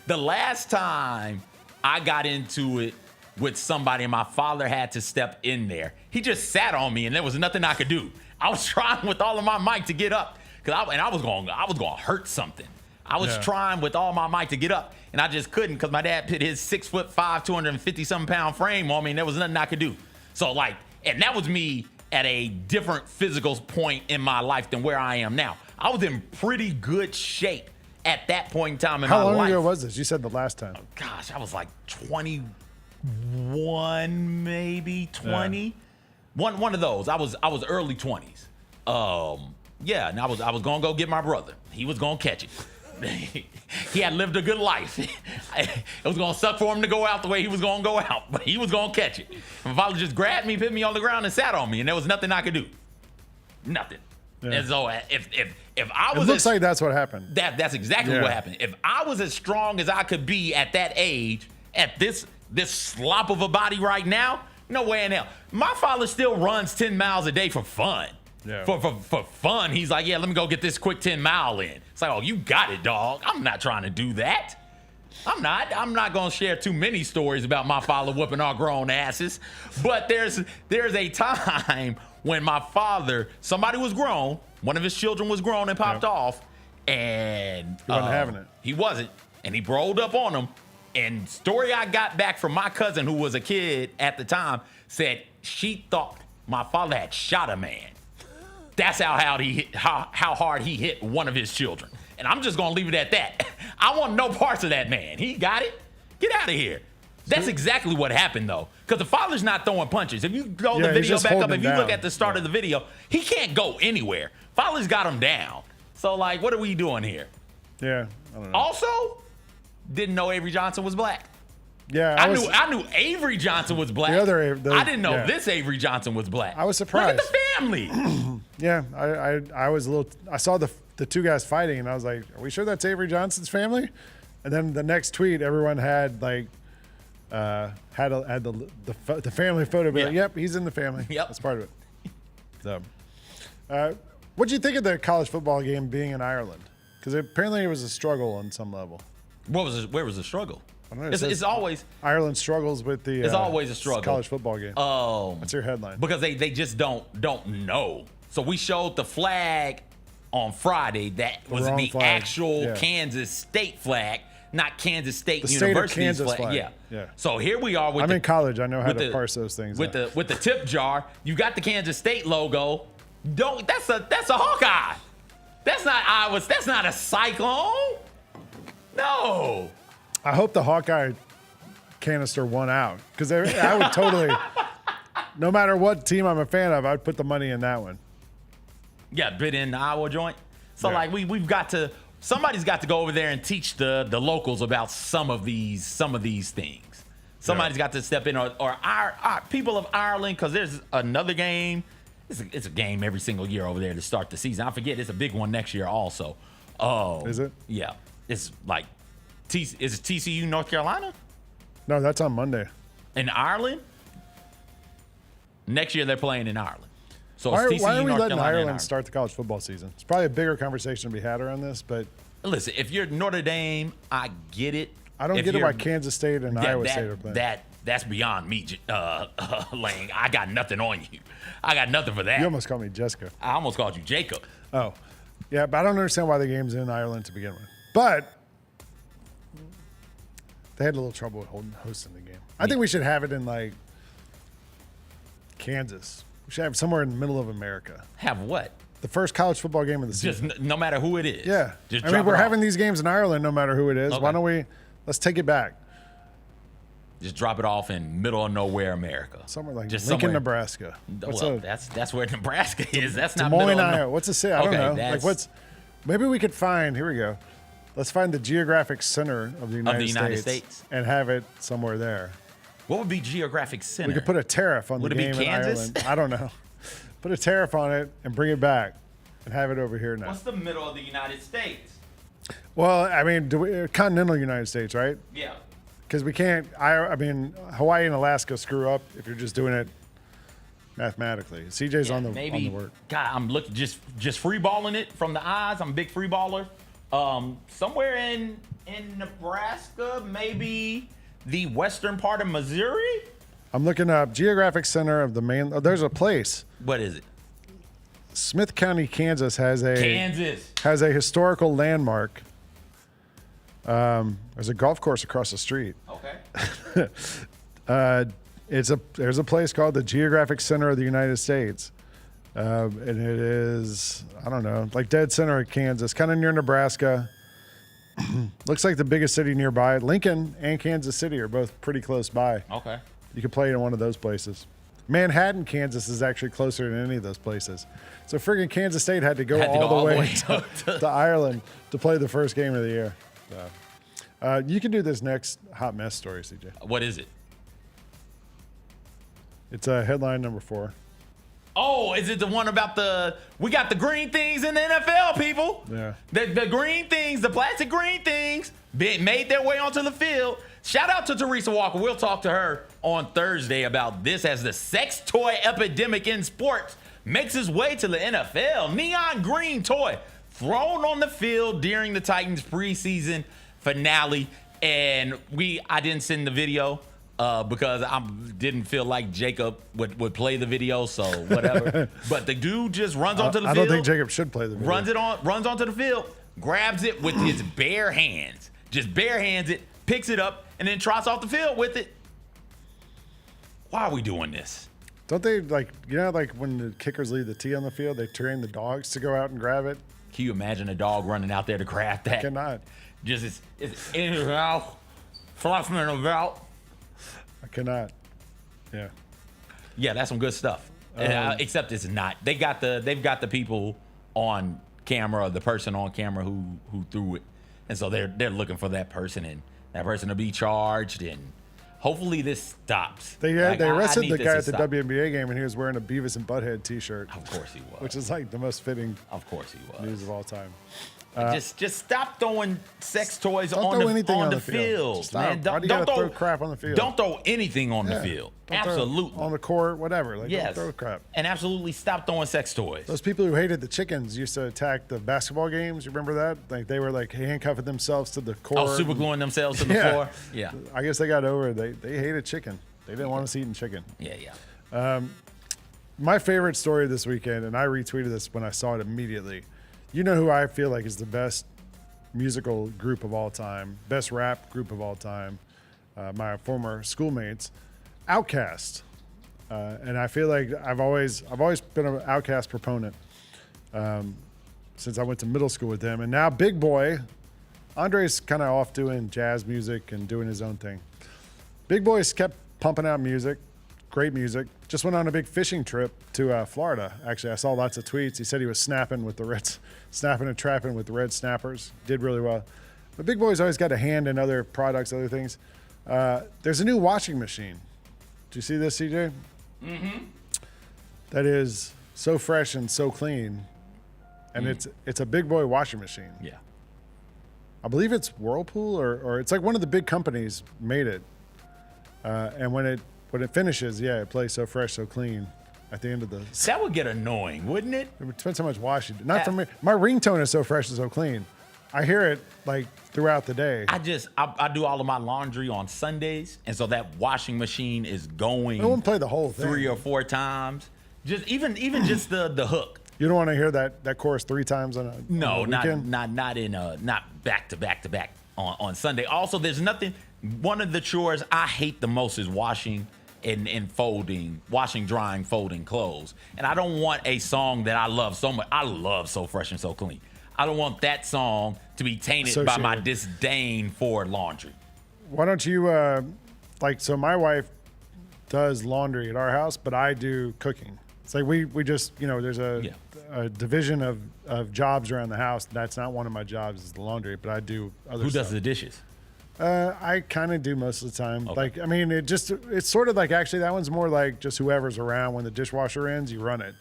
A: The last time I got into it with somebody and my father had to step in there, he just sat on me and there was nothing I could do. I was trying with all of my might to get up, I was going to hurt something. I was trying with all my might to get up, and I just couldn't because my dad put his 6'5", 250-something pound frame on me, and there was nothing I could do. So and that was me at a different physical point in my life than where I am now. I was in pretty good shape at that point in time in my life.
B: How long ago was this? You said the last time.
A: Oh, gosh, I was like 21, maybe 20. Yeah. One of those. I was early 20s. And I was gonna go get my brother. He was gonna catch it. He had lived a good life. It was gonna suck for him to go out the way he was gonna go out, but he was gonna catch it. My father just grabbed me, put me on the ground, and sat on me, and there was nothing I could do. Nothing. Yeah. And so if I was,
B: it looks like that's what happened.
A: That's exactly what happened. If I was as strong as I could be at that age, at this slop of a body right now, no way in hell. My father still runs 10 miles a day for fun. Yeah. For fun, he's like, yeah, let me go get this quick 10-mile in. It's like, oh, you got it, dog. I'm not trying to do that. I'm not gonna share too many stories about my father whooping our grown asses. But there's a time when my father, somebody was grown, one of his children was grown and popped off, and
B: he wasn't having it.
A: He wasn't, and he rolled up on him. And story I got back from my cousin, who was a kid at the time, said she thought my father had shot a man. That's how hard he hit one of his children. And I'm just gonna leave it at that. I want no parts of that man. He got it. Get out of here. That's exactly what happened, though, because the father's not throwing punches. If you throw the
B: he's
A: video
B: just
A: back up,
B: holding
A: if you
B: him
A: look
B: down.
A: at the start of the video, he can't go anywhere. Father's got him down. So, like, what are we doing here?
B: Yeah, I don't know.
A: Also, didn't know Avery Johnson was black.
B: Yeah,
A: I knew Avery Johnson was black. I didn't know this Avery Johnson was black.
B: I was surprised.
A: Look at the family.
B: Yeah, I was a little. I saw the two guys fighting, and I was like, "Are we sure that's Avery Johnson's family?" And then the next tweet, everyone had like had the family photo. Be like, "Yep, he's in the family.
A: Yep,
B: that's part of it." So, what do you think of the college football game being in Ireland? Because apparently it was a struggle on some level.
A: Where was the struggle?
B: I don't know,
A: It's always
B: Ireland struggles with the.
A: It's always a struggle.
B: College football game.
A: Oh,
B: what's your headline?
A: Because they just don't know. So we showed the flag on Friday that was
B: wrong
A: the
B: flag.
A: actual Kansas State flag, not Kansas State
B: The state of
A: University's
B: Kansas
A: flag.
B: flag.
A: Yeah. So here we are with.
B: I'm in college. I know how
A: with
B: to parse those things.
A: With
B: out.
A: the tip jar. You got the Kansas State logo. That's a Hawkeye. That's not Iowa. That's not a Cyclone. No.
B: I hope the Hawkeye canister won out because I would totally, no matter what team I'm a fan of, I'd put the money in that one.
A: Yeah, bid in the Iowa joint. So like we've got to, somebody's got to go over there and teach the locals about some of these things. Somebody's got to step in, or our people of Ireland, because there's another game. It's a game every single year over there to start the season. I forget, it's a big one next year also. Oh,
B: is it?
A: Yeah, it's like is it TCU North Carolina?
B: No, that's on Monday.
A: In Ireland? Next year they're playing in Ireland. So
B: why
A: it's TCU
B: are we
A: North
B: letting
A: Carolina
B: Ireland start the college football season? It's probably a bigger conversation to be had around this, but
A: listen, if you're Notre Dame, I get it.
B: I don't get it why Kansas State and Iowa State are playing.
A: That's beyond me, Lang. I got nothing on you. I got nothing for that.
B: You almost called me Jessica.
A: I almost called you Jacob.
B: Oh, yeah, but I don't understand why the game's in Ireland to begin with. But they had a little trouble with hosting the game. I think we should have it in like Kansas. We should have it somewhere in the middle of America.
A: Have what?
B: The first college football game of the season.
A: Just no matter who it is.
B: Yeah.
A: Just
B: I mean, we're having these games in Ireland no matter who it is.
A: Okay.
B: Why don't let's take it back.
A: Just drop it off in middle of nowhere America.
B: Somewhere like
A: just
B: Lincoln, Nebraska.
A: That's where Nebraska is. That's not
B: Des Moines,
A: middle of
B: Iowa. What's it say? I don't know.
A: That's,
B: maybe we could find, here we go. Let's find the geographic center of the United States and have it somewhere there.
A: What would be geographic center?
B: We could put a tariff on the game in Ireland. I don't know. Put a tariff on it and bring it back and have it over here now.
A: What's the middle of the United States?
B: Well, I mean, continental United States, right?
A: Yeah.
B: Because we can't, I mean, Hawaii and Alaska screw up if you're just doing it mathematically. CJ's on the work.
A: God, I'm looking just free balling it from the eyes. I'm a big free baller. Somewhere in Nebraska, maybe the western part of Missouri.
B: I'm looking up geographic center of the main. Oh, there's a place.
A: What is it?
B: Smith County, Kansas has a historical landmark. There's a golf course across the street.
A: Okay.
B: There's a place called the Geographic Center of the United States. And it is, I don't know, like dead center of Kansas, kind of near Nebraska. Looks like the biggest city nearby. Lincoln and Kansas City are both pretty close by.
A: Okay.
B: You could play in one of those places. Manhattan, Kansas is actually closer than any of those places. So friggin' Kansas State had to go all the way to Ireland to play the first game of the year. So, you can do this next hot mess story, CJ.
A: What is it?
B: It's headline number 4.
A: Oh, is it the one about we got the green things in the NFL, people?
B: Yeah.
A: The green things, the plastic green things, made their way onto the field. Shout out to Teresa Walker. We'll talk to her on Thursday about this as the sex toy epidemic in sports makes its way to the NFL. Neon green toy thrown on the field during the Titans preseason finale. And I didn't send the video because I didn't feel like Jacob would play the video, so whatever. But the dude just runs onto the field.
B: I don't think Jacob should play the video.
A: Runs onto the field, grabs it with his bare hands, just bare hands it, picks it up, and then trots off the field with it. Why are we doing this?
B: Don't they, like when the kickers leave the tee on the field, they train the dogs to go out and grab it?
A: Can you imagine a dog running out there to grab that?
B: I cannot.
A: Just it's in his mouth, fluffing it about.
B: I cannot. Yeah.
A: Yeah, that's some good stuff. Except it's not. They've got the people on camera, the person on camera who threw it, and so they're looking for that person, and that person to be charged, and hopefully this stops.
B: They
A: Like, I
B: arrested
A: need
B: the
A: this
B: guy
A: to
B: at the
A: stop.
B: WNBA game, and he was wearing a Beavis and Butthead T-shirt.
A: Of course he was.
B: Which is like the most fitting.
A: Of course he was.
B: News of all time.
A: Just stop throwing sex toys
B: Don't
A: on
B: throw
A: the
B: anything
A: on
B: on
A: the
B: the field.
A: field,
B: Stop.
A: man.
B: Why do you gotta throw crap on the field?
A: Don't throw anything on the
B: Yeah.
A: field.
B: Don't throw
A: Absolutely.
B: on the court, whatever. Like,
A: Yes.
B: don't throw crap.
A: And absolutely stop throwing sex toys.
B: Those people who hated the chickens used to attack the basketball games. You remember that? Like they were like handcuffing themselves to the court.
A: Oh, super gluing themselves to the floor? Yeah.
B: I guess they got over it. They hated chicken. They didn't want us eating chicken.
A: Yeah.
B: My favorite story this weekend, and I retweeted this when I saw it immediately. You know who I feel like is the best musical group of all time, best rap group of all time, my former schoolmates, Outkast. And I feel like I've always been an Outkast proponent since I went to middle school with them. And now Big Boy, Andre's kind of off doing jazz music and doing his own thing. Big Boy's kept pumping out music, great music. Just went on a big fishing trip to Florida. Actually, I saw lots of tweets. He said he was snapping and trapping with the red snappers. Did really well. But Big Boy's always got a hand in other products, other things. There's a new washing machine. Do you see this, CJ?
A: Mm-hmm.
B: That is so fresh and so clean. And it's a Big Boy washing machine.
A: Yeah.
B: I believe it's Whirlpool or it's like one of the big companies made it. And when it finishes, it plays so fresh, so clean at the end of the...
A: That would get annoying, wouldn't it?
B: It depends how much wash you do. Not for me. My ringtone is so fresh and so clean. I hear it like throughout the day.
A: I do all of my laundry on Sundays, and so that washing machine is going.
B: I won't play the whole thing.
A: 3 or 4 times. Just even just the hook.
B: You don't want to hear that chorus 3 times on a
A: No,
B: on a weekend?
A: not back to back on Sunday. Also, there's nothing. One of the chores I hate the most is washing and folding, drying, folding clothes. And I don't want a song that I love so much. I love So Fresh and So Clean. I don't want that song to be tainted by my disdain for laundry.
B: Why don't you so my wife does laundry at our house, but I do cooking. It's like we just, there's a division of jobs around the house. That's not one of my jobs is the laundry, but I do other
A: Who
B: stuff.
A: does the dishes?
B: I kind of do most of the time.
A: Okay.
B: It's sort of like, actually that one's more like just whoever's around. When the dishwasher ends, you run it.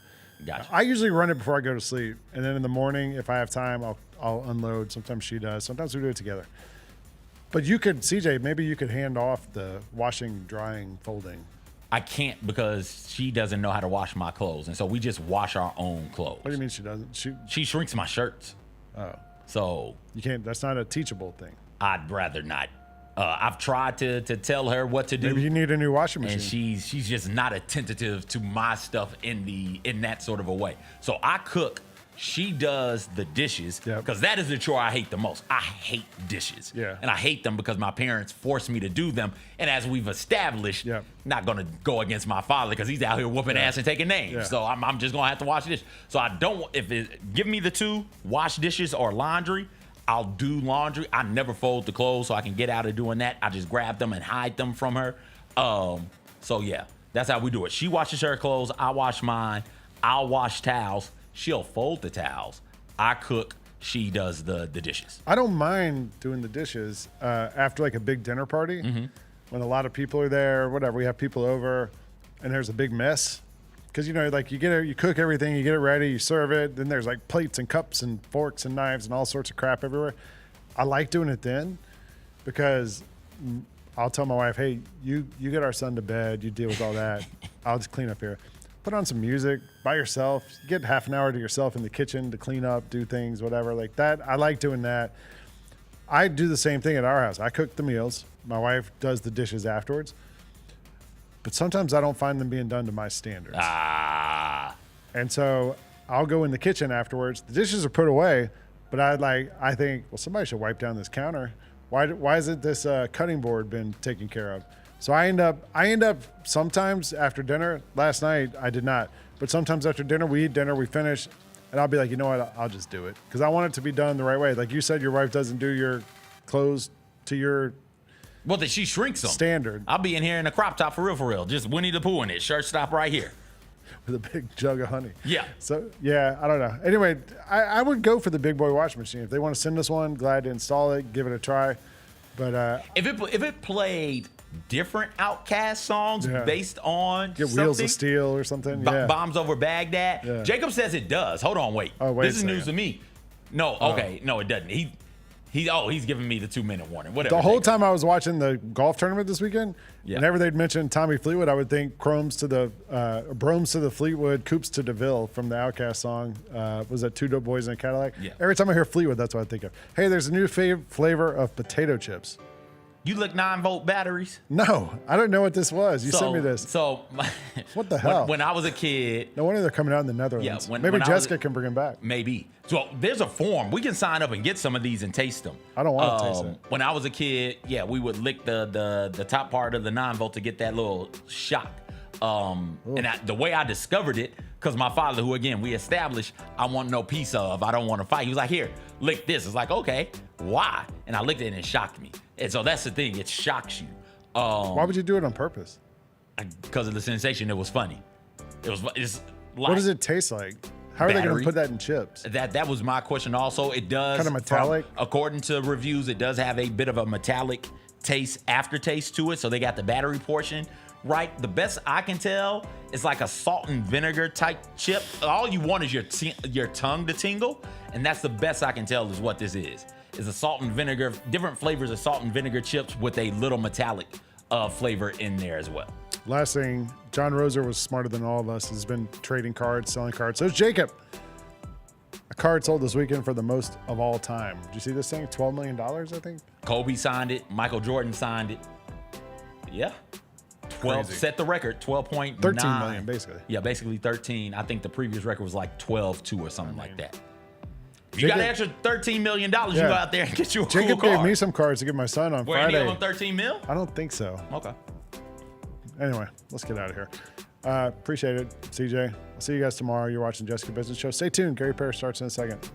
A: Gotcha.
B: I usually run it before I go to sleep. And then in the morning, if I have time, I'll unload. Sometimes she does. Sometimes we do it together. But you could, CJ, maybe you could hand off the washing, drying, folding.
A: I can't because she doesn't know how to wash my clothes. And so we just wash our own clothes.
B: What do you mean she doesn't?
A: She shrinks my shirts.
B: Oh.
A: So
B: you can't, that's not a teachable thing.
A: I'd rather not. I've tried to tell her what to do.
B: Maybe you need a new washing machine.
A: And she's just not attentive to my stuff in that sort of a way. So I cook. She does the dishes because that is the chore I hate the most. I hate dishes.
B: Yeah.
A: And I hate them because my parents forced me to do them. And as we've established, not going to go against my father because he's out here whooping ass and taking names.
B: Yeah.
A: So I'm just going to have to wash the dish. So I don't, give me the two, wash dishes or laundry. I'll do laundry. I never fold the clothes so I can get out of doing that. I just grab them and hide them from her. So yeah, that's how we do it. She washes her clothes. I wash mine. I'll wash towels. She'll fold the towels. I cook. She does the dishes.
B: I don't mind doing the dishes after like a big dinner party when a lot of people are there, whatever. We have people over and there's a big mess. Because, you cook everything, you get it ready, you serve it. Then there's like plates and cups and forks and knives and all sorts of crap everywhere. I like doing it then because I'll tell my wife, hey, you get our son to bed, you deal with all that. I'll just clean up here. Put on some music by yourself. Get half an hour to yourself in the kitchen to clean up, do things, whatever like that. I like doing that. I do the same thing at our house. I cook the meals. My wife does the dishes afterwards. But sometimes I don't find them being done to my standards. And so I'll go in the kitchen afterwards. The dishes are put away, but I think, well, somebody should wipe down this counter. Why isn't this cutting board been taken care of? So I end up sometimes after dinner. Last night I did not, but sometimes after dinner we eat dinner, we finish, and I'll be like, you know what? I'll just do it because I want it to be done the right way. Like you said, your wife doesn't do your clothes to your
A: Well, that she shrinks them.
B: Standard.
A: I'll be in here in a crop top for real. Just Winnie the Pooh in it. Shirt stop right here.
B: With a big jug of honey.
A: Yeah.
B: So, yeah, I don't know. Anyway, I would go for the big boy washing machine. If they want to send us one, glad to install it, give it a try. But
A: if it played different Outkast songs based on
B: Get Wheels of Steel or something.
A: Bombs Over Baghdad.
B: Yeah.
A: Jacob says it does. Hold on, wait.
B: Oh, wait
A: this is news to me. No, okay. No, it doesn't. He's giving me the 2-minute warning. Whatever.
B: The whole time I was watching the golf tournament this weekend, whenever they'd mention Tommy Fleetwood, I would think Bromes to the Fleetwood, Coops to DeVille from the Outkast song. Was that Two Dope Boys in a Cadillac?
A: Yeah.
B: Every time I hear Fleetwood, that's what I think of. Hey, there's a new flavor of potato chips.
A: You lick 9-volt batteries?
B: No, I don't know what this was. You sent me this.
A: So,
B: what the hell?
A: When I was a kid.
B: No wonder they're coming out in the Netherlands.
A: Yeah,
B: Maybe Jessica can bring them back.
A: Maybe. So there's a form. We can sign up and get some of these and taste them.
B: I don't want to taste it.
A: When I was a kid, we would lick the top part of the 9-volt to get that little shock. And the way I discovered it, because my father, who again we established, I want no piece of, I don't want to fight. He was like, here, lick this. It's like, okay, why? And I licked it and it shocked me. And so that's the thing, it shocks you.
B: Why would you do it on purpose?
A: Because of the sensation. It was funny. It's like,
B: what does it taste like? How are they going to put that in chips?
A: That was my question also. It does.
B: Kind of metallic?
A: According to reviews, it does have a bit of a metallic aftertaste to it. So they got the battery portion right. The best I can tell is like a salt and vinegar type chip. All you want is your tongue to tingle. And that's the best I can tell is what this is. Is a salt and vinegar, different flavors of salt and vinegar chips with a little metallic flavor in there as well.
B: Last thing, John Roser was smarter than all of us. Has been trading cards, selling cards. So is Jacob. A card sold this weekend for the most of all time. Did you see this thing? $12 million, I think.
A: Kobe signed it. Michael Jordan signed it. Yeah. 12
B: Crazy.
A: Set the record. 12.9.
B: 13 million, basically.
A: Yeah, basically 13. I think the previous record was like 12.2 or something like that. If you
B: Jacob,
A: got an extra $13 million, you go out there and get you a
B: Jacob
A: cool
B: gave
A: card.
B: me some cards to give my son on
A: Were any
B: Friday.
A: of them 13 mil?
B: I don't think so.
A: Okay.
B: Anyway, let's get out of here. Appreciate it, CJ. I'll see you guys tomorrow. You're watching Jessica Business Show. Stay tuned. Gary Parrish starts in a second.